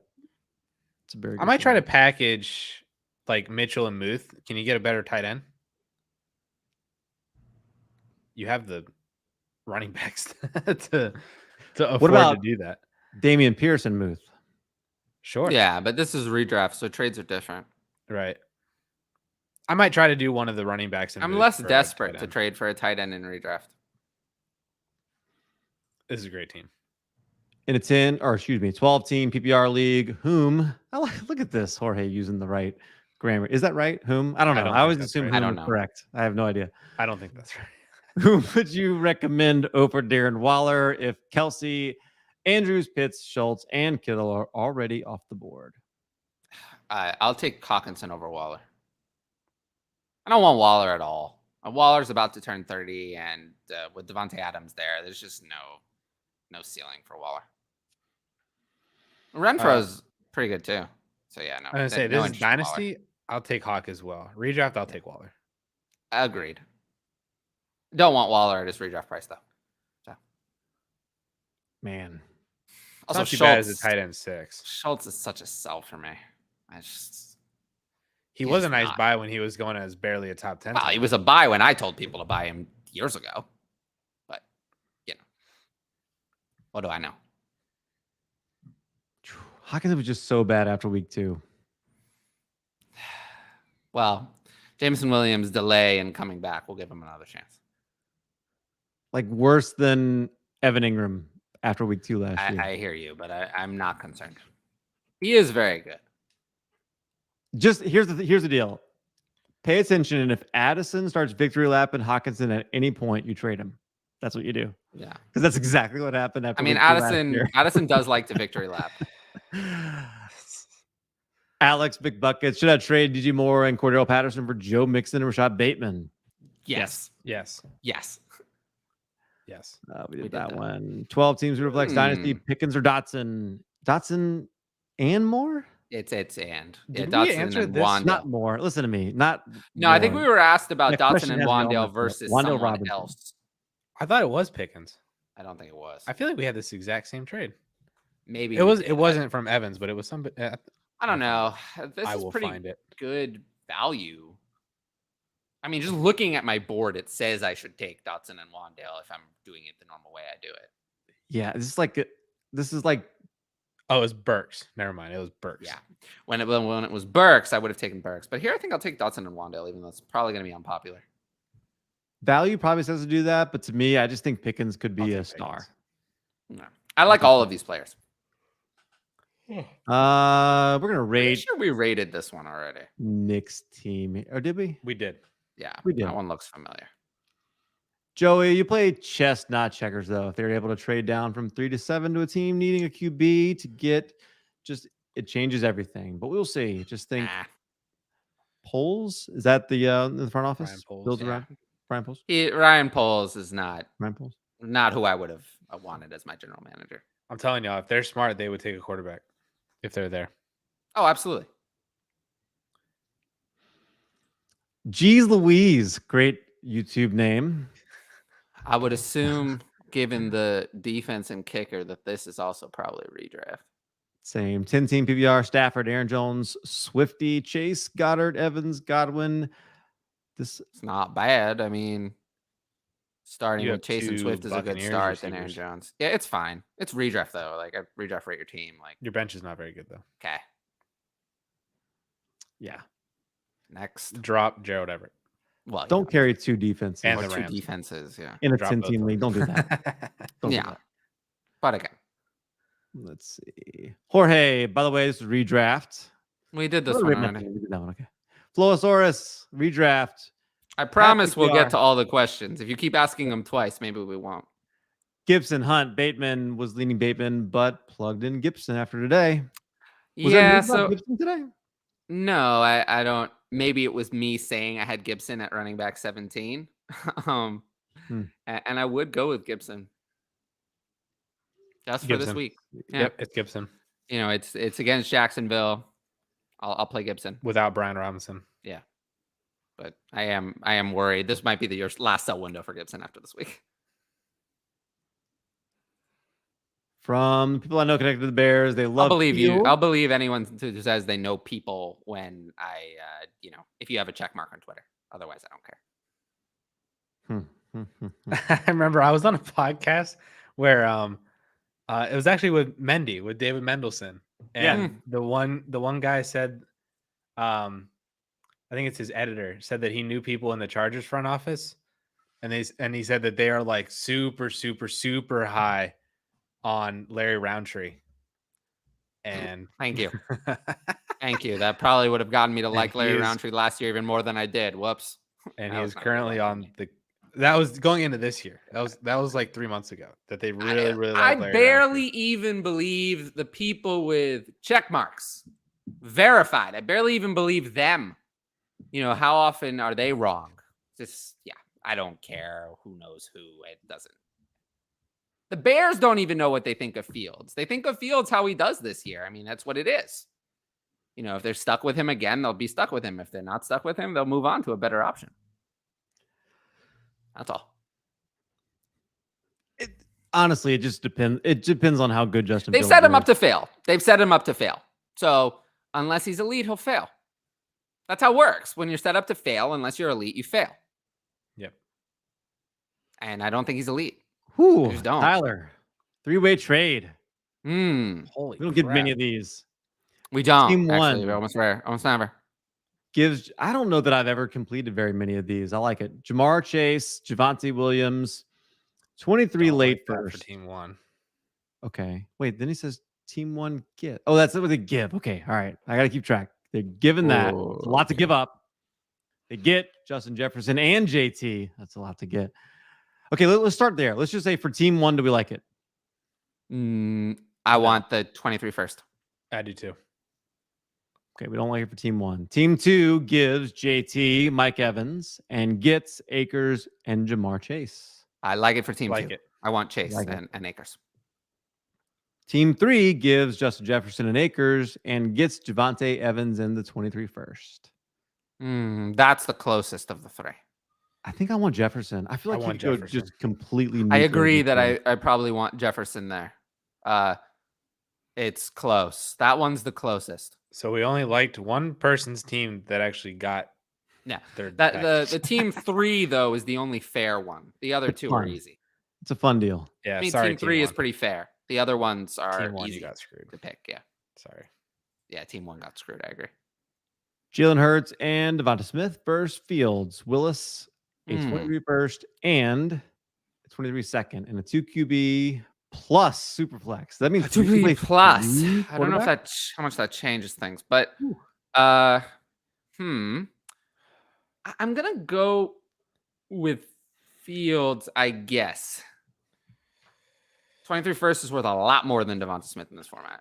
it's a very good I might try to team. package like Mitchell and Muth. Can you get a better tight end? You have the running backs to afford about- to do that. Damian Pierce and Muth. Sure. yeah, but this is redraft, so trades are different. Right. I might try to do one of the running backs. And I'm Muth less for a desperate tight to end. trade for a tight end in redraft. This is a great team. In a 12 team PPR league, look at this, Jorge using the right grammar. Is that right? Whom? I don't know. I don't I always think that's assume right. I whom don't is know. correct. I have no idea. I don't think that's right. Whom would you recommend over Darren Waller if Kelsey, Andrews, Pitts, Schultz, and Kittle are already off the board? I'll take Hawkinson over Waller. I don't want Waller at all. Waller's about to turn 30, and with Devontae Adams there's just no ceiling for Waller. Renfro's pretty good too. So yeah, no. I'm gonna say no this is interest in Waller. Dynasty. I'll take Hawk as well. Redraft, I'll take Waller. Agreed. Don't want Waller at his redraft price though. Man, It's Also, not too bad as a Schultz, tight end 6. Schultz is such a sell for me. He He's was a nice not. buy when he was going as barely a top 10. Well, tight he end. was a buy when I told people to buy him years ago. But you know, what do I know? Hawkins was just so bad after week 2. Well, Jameson Williams' delay in coming back will give him another chance. Like worse than Evan Ingram after week 2 last year. I hear you, but I'm not concerned. He is very good. Just here's the deal. Pay attention, and if Addison starts victory lapping Hawkinson at any point, you trade him. That's what you do, Yeah. because that's exactly what happened after. I mean, week 2 last Addison year. Addison does like to victory lap. Alex Big Bucket should I trade DJ Moore and Cordell Patterson for Joe Mixon and Rashad Bateman? Yes. Yes. Yes. Yes. We did that one. 12 teams who reflects Dynasty. Pickens or Dotson? Dotson and more? It's and. Yeah, Did we Dotson answer and this? Wandale. Not more. Listen to me. Not No, I think we more. were asked about That Dotson question and has me all Wandale messed up. versus Wandale someone Robinson. else. I thought it was Pickens. I don't think it was. I feel like we had this exact same trade. Maybe It we was. did. It wasn't from Evans, but it was somebody. I don't know. This I is will pretty find it. good value. I mean, just looking at my board, it says I should take Dotson and Wandale if I'm doing it the normal way I do it. Yeah, this is like Oh, it was Burks. Never mind. It was Burks. Yeah. When it was Burks, I would have taken Burks. But here I think I'll take Dotson and Wandale, even though it's probably going to be unpopular. value probably says to do that, but to me, I just think Pickens could be a star. No. I like all of these players. We're gonna Pretty rate sure we rated this one already. Nick's team, or did we? We did. Yeah, We did. That one looks familiar. Joey, you play chess, not checkers, though. If they're able to trade down from 3 to 7 to a team needing a QB to get it changes everything. But we'll see. Just think Poles. Is that the front office? Ryan Poles, Built yeah. around Ryan Poles? Ryan Poles is not Ryan Poles? who I would have wanted as my general manager. I'm telling y'all, if they're smart, they would take a quarterback if they're there. Oh, absolutely. Jeez Louise, great YouTube name. I would assume, given the defense and kicker, that this is also probably a redraft. Same 10-team PPR: Stafford, Aaron Jones, Swifty, Chase, Goddard, Evans, Godwin. It's not bad. I mean, starting You with have Chase and two Swift is a good Buccaneers start. Then Aaron receivers. Jones. Yeah, it's fine. It's redraft though. Like a redraft rate your team. Like Your bench is not very good though. okay, Yeah. next. Drop Gerald Everett Well, Don't carry two defenses and or the two Rams defenses. Yeah, in a Drop both 10-team of league. them. Don't do that. Don't do Yeah. that. but again, Let's see. Jorge, by the way, this is redraft. we did this Oh, one we already. did that one. Okay. Flowosaurus, redraft. I promise we'll PPR. get to all the questions. If you keep asking them twice, maybe we won't. Gibson, Hunt, Bateman was leaning Bateman, but plugged in Gibson after today. Was there Yeah. news about So Gibson today? no, I don't. Maybe it was me saying I had Gibson at running back 17. And I would go with Gibson. Just for this Gibson. week. Yeah. Yep, it's Gibson You know, it's against Jacksonville. I'll play Gibson. without Brian Robinson. Yeah. But I am worried. This might be your last sell window for Gibson after this week. From people I know connected to the Bears, they love I'll believe you. Fields. I'll believe anyone who says they know people when if you have a check mark on Twitter. Otherwise, I don't care. I remember I was on a podcast where it was actually with David Mendelson. And the one guy said I think it's his editor said that he knew people in the Chargers front office and he said that they are like super, super, super high on Larry Roundtree. And Thank you. Thank you. That probably would have gotten me to like Larry is- Roundtree last year even more than I did. Whoops. and That he was is not currently really on lucky. that was going into this year. That was like 3 months ago that they really, really I like Larry barely Roundtree. even believe the people with check marks verified. I barely even believe them. You know, how often are they wrong? Just, yeah, I don't care. Who knows who? It doesn't. The Bears don't even know what they think of Fields. They think of Fields how he does this year. I mean, that's what it is. You know, if they're stuck with him again, they'll be stuck with him. If they're not stuck with him, they'll move on to a better option. That's all. Honestly, it just depends. It depends on how good Justin. They've Fields set him up is. to fail. They've set him up to fail. So unless he's elite, he'll fail. That's how it works. When you're set up to fail, unless you're elite, you fail. Yep. And I don't think he's elite. Whew, Just don't. Tyler, 3-way trade. Holy We don't get many crap. of these. We don't. Team Actually, one. we're almost rare. Almost never. Gives. I don't know that I've ever completed very many of these. I like it. Jamar Chase, Javonte Williams, 23 Don't late like that first. for team one. Okay. Wait. Then he says team one get. Oh, that's what they give. Okay. All right. I got to keep track. They're giving that. It's a lot to give up. They get Justin Jefferson and JT. That's a lot to get. Okay. Let's start there. Let's just say for team one, do we like it? I want the 23 first. I do too. Okay, we don't like it for team 1. Team 2 gives JT, Mike Evans, and gets Akers and Jamar Chase. I like it for team 2. It. I want Chase Like and Akers. Team 3 gives Justin Jefferson and Akers and gets Javonte Evans in the 23 first. That's the closest of the 3. I think I want Jefferson. I feel like he could just completely. I agree that I probably want Jefferson there. It's close. That one's the closest. So we only liked one person's team that actually got. Yeah, their the team 3 though is the only fair one. The other 2 are easy. It's a fun deal. Yeah, I mean, sorry, team 3 is 1. pretty fair. The other ones are Team 1, easy you got screwed to pick. Yeah, sorry. Yeah, team 1 got screwed. I agree. Jalen Hurts and Devonta Smith versus Fields. Willis, a 23 first and a 23 second, and a 2 QB plus super flex. That means 2 QB plus. I don't know if how much that changes things, but I'm gonna go with Fields, I guess. 23 first is worth a lot more than Devonta Smith in this format.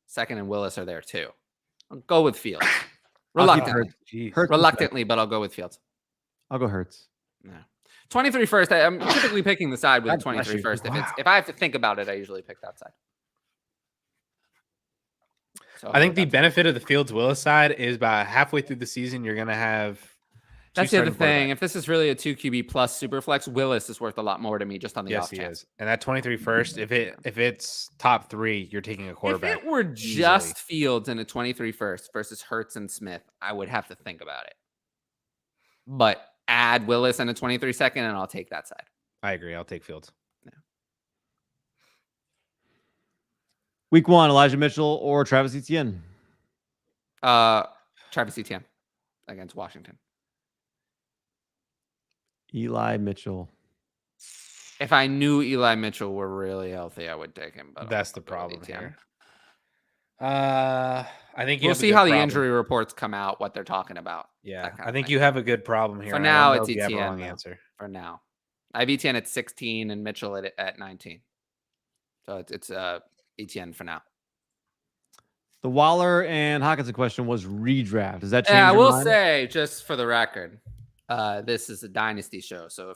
Second and Willis are there too. I'll go with Fields. Reluctantly, but I'll go with Fields. I'll go Hurts. No. 23 first. I'm typically picking the side with the 23 first. If I have to think about it, I usually pick that side. So I think the benefit of the Fields Willis side is by halfway through the season, you're gonna have. That's the other thing. If this is really a 2 QB plus super flex, Willis is worth a lot more to me just on the off chance. Yes, he is. And that 23 first, if it's top 3, you're taking a quarterback. If it were just Fields in a 23 first versus Hurts and Smith, I would have to think about it. But add Willis and a 23 second, and I'll take that side. I agree. I'll take Fields. Yeah. Week 1, Elijah Mitchell or Travis Etienne? Travis Etienne against Washington. Eli Mitchell. If I knew Eli Mitchell were really healthy, I would take him. But that's the problem here. I think we'll see how the injury reports come out, what they're talking about. Yeah, I think you have a good problem here. For now, it's Etienne. Answer. For now, I have Etienne at 16 and Mitchell at 19. So it's Etienne for now. The Waller and Hockenson question was redraft. Does that change? Yeah, I will mind? say, just for the record, this is a Dynasty show. So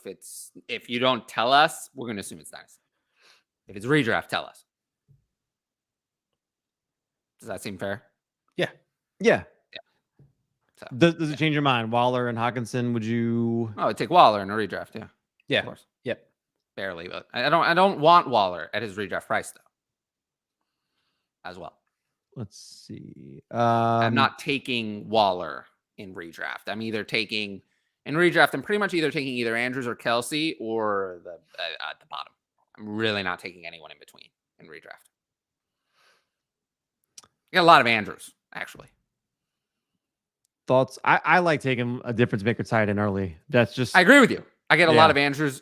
if you don't tell us, we're going to assume it's Dynasty. If it's redraft, tell us. Does that seem fair? Yeah. So, does it change your mind? Waller and Hockenson, would you? Oh, I'd take Waller in a redraft. Yeah. Yeah. Of course. Yep. Barely, but I don't want Waller at his redraft price though. As well. Let's see. I'm not taking Waller in redraft. I'm either taking in redraft. I'm pretty much either taking either Andrews or Kelsey or the at the bottom. I'm really not taking anyone in between in redraft. I got a lot of Andrews actually. Thoughts? I like taking a difference maker tight end early. That's just. I agree with you. I get a lot of Andrews.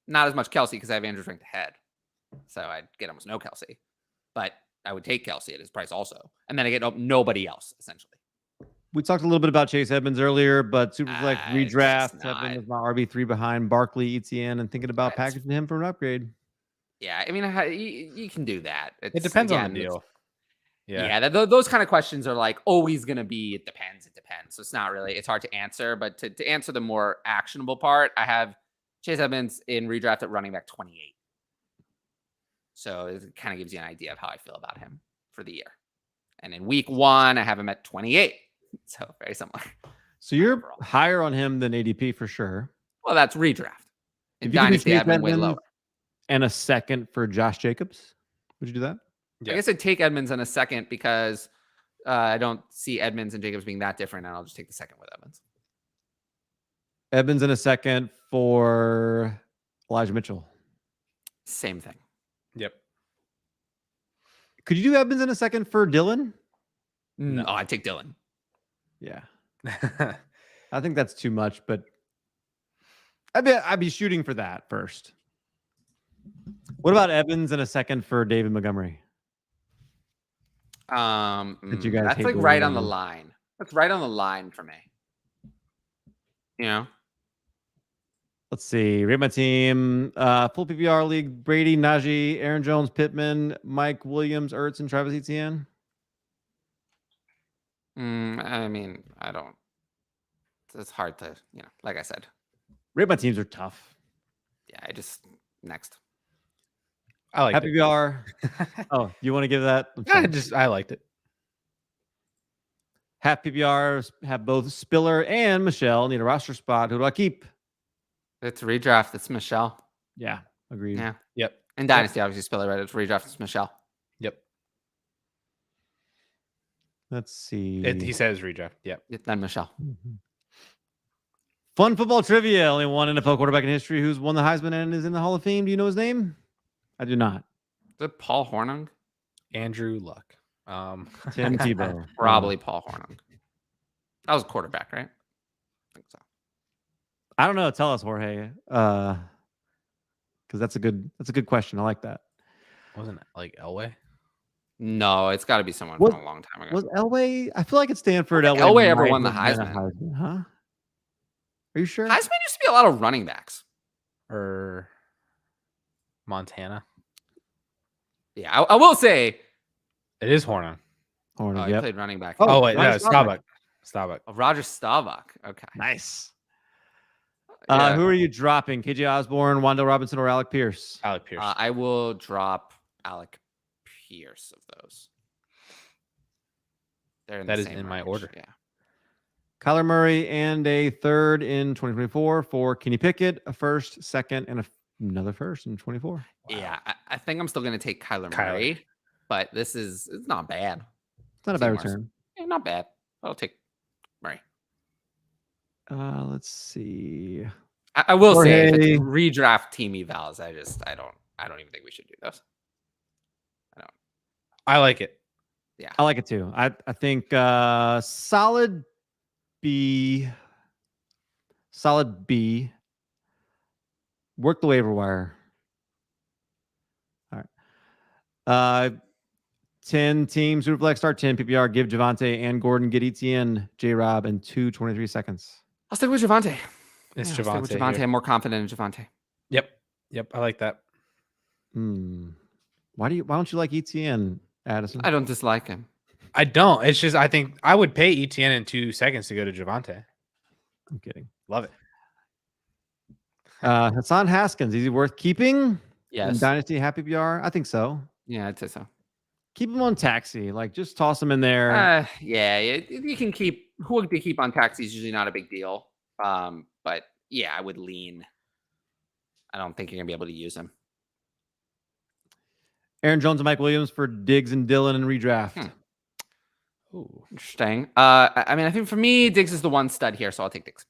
Not as much Kelsey because I have Andrews ranked ahead. So I'd get almost no Kelsey. But I would take Kelsey at his price also. And then I get nobody else, essentially. We talked a little bit about Chase Edmonds earlier, but Superflex redraft. Edmonds is my RB3 behind Barkley, ETN, and thinking about packaging him for an upgrade. Yeah, I mean, you can do that. It depends on the deal. Yeah, those kind of questions are like always going to be, it depends. So it's not really, it's hard to answer. But to answer the more actionable part, I have Chase Edmonds in redraft at running back 28. So it kind of gives you an idea of how I feel about him for the year. And in week 1, I have him at 28. So very similar. So you're higher on him than ADP for sure. Well, that's redraft. In Dynasty, I have him way lower. And a second for Josh Jacobs. Would you do that? Yeah. I guess I'd take Edmonds in a second because I don't see Edmonds and Jacobs being that different. And I'll just take the second with Edmonds. Edmonds in a second for Elijah Mitchell. Same thing. Yep. Could you do Edmonds in a second for Dylan? No, I'd take Dylan. Yeah. I think that's too much, but I'd be shooting for that first. What about Evans in a second for David Montgomery? That's like right on the line. That's right on the line for me. You know? Let's see. Rate my team. Full PPR league. Brady, Najee, Aaron Jones, Pittman, Mike Williams, Ertz, and Travis Etienne. I mean, I don't. It's hard to, like I said. Rate my teams are tough. Yeah, I just next. I like Happy it. VR. Oh, you want to give that? I liked it. Happy PPR have both Spiller and Michelle need a roster spot. Who do I keep? It's redraft. It's Michelle. Yeah, agreed. Yeah. Yep. And Dynasty, obviously, Spiller, right? It's redraft. It's Michelle. Yep. Let's see. He says redraft. Yep. Then Michelle. Mhm. Fun football trivia. Only one NFL quarterback in history who's won the Heisman and is in the Hall of Fame. Do you know his name? I do not. Is it Paul Hornung? Andrew Luck. Tim Tebow. Probably Paul Hornung. That was quarterback, right? I think so. I don't know. Tell us, Jorge. Because that's a good question. I like that. Wasn't it like Elway? No, it's got to be someone from a long time ago. Was Elway? I feel like at Stanford, Elway ever might won the have been a Heisman. Huh? Are you sure? Heisman used to be a lot of running backs. Or Montana? Yeah, I will say. It is Hornung. Hornung, He yep. played running back. Oh, wait, no, Roger Staubach. Staubach. Oh, Roger Staubach. Okay. Nice. Yeah. Who are you dropping? KJ Osborne, Wandale Robinson, or Alec Pierce? Alec Pierce. I will drop Alec Pierce of those. They're in That the is same in my range. order. Yeah. Kyler Murray and a third in 2024 for Kenny Pickett, a first, second, and another first in 24. Wow. Yeah, I think I'm still going to take Kyler Murray, but it's not bad. It's not a bad return. Yeah, not bad. I'll take Murray. Let's see. I will say if Jorge. it's redraft team evals, I don't even think we should do those. I like it. Yeah. I like it too. I think solid B. Work the waiver wire. All right. 10 teams, Superflex, start 10 PPR, give Javonte and Gordon, get ETN, J-Rob, and 2:23 seconds. I'll stick with Javonte. It's I'll stick with Javonte. Javonte. I'm more confident in Javonte. Yep. I like that. Why don't you like ETN, Addison? I don't dislike him. I don't. It's just I think I would pay ETN in 2 seconds to go to Javonte. I'm kidding. Love it. Hassan Haskins, is he worth keeping? Yes. In Dynasty, happy PPR? I think so. Yeah, I'd say so. Keep him on taxi. Like, just toss him in there. Yeah, you can keep who to keep on taxi is usually not a big deal. But yeah, I would lean. I don't think you're gonna be able to use him. Aaron Jones and Mike Williams for Diggs and Dillon and redraft. Ooh. Interesting. I mean, I think for me, Diggs is the one stud here, so I'll take Diggs.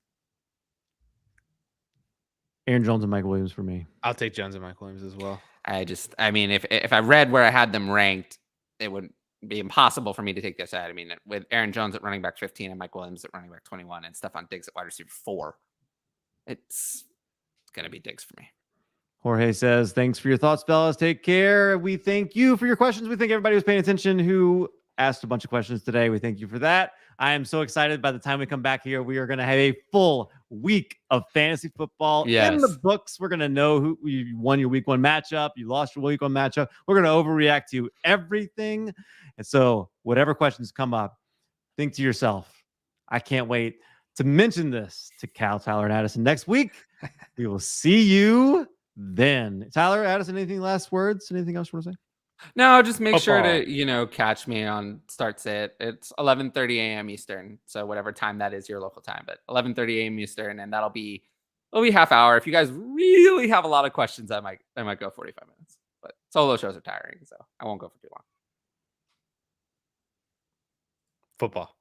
Aaron Jones and Mike Williams for me. I'll take Jones and Mike Williams as well. I mean, if I read where I had them ranked, it would be impossible for me to take this side. I mean, with Aaron Jones at running back 15 and Mike Williams at running back 21 and Stephon Diggs at wide receiver 4, it's going to be Diggs for me. Jorge says, thanks for your thoughts, fellas. Take care. We thank you for your questions. We thank everybody who's paying attention who asked a bunch of questions today. We thank you for that. I am so excited. By the time we come back here, we are going to have a full week of fantasy football in the books. We're going to know who you won your week 1 matchup. You lost your week 1 matchup. We're going to overreact to everything. And so whatever questions come up, think to yourself, I can't wait to mention this to Cal, Tyler, and Addison next week. We will see you then. Tyler, Addison, anything last words? Anything else you want to say? No, just make sure to, catch me on Start Sit. It's 11:30 a.m. Eastern. So whatever time that is, your local time, but 11:30 a.m. Eastern. And it'll be half hour. If you guys really have a lot of questions, I might go 45 minutes, but solo shows are tiring. So I won't go for too long. Football.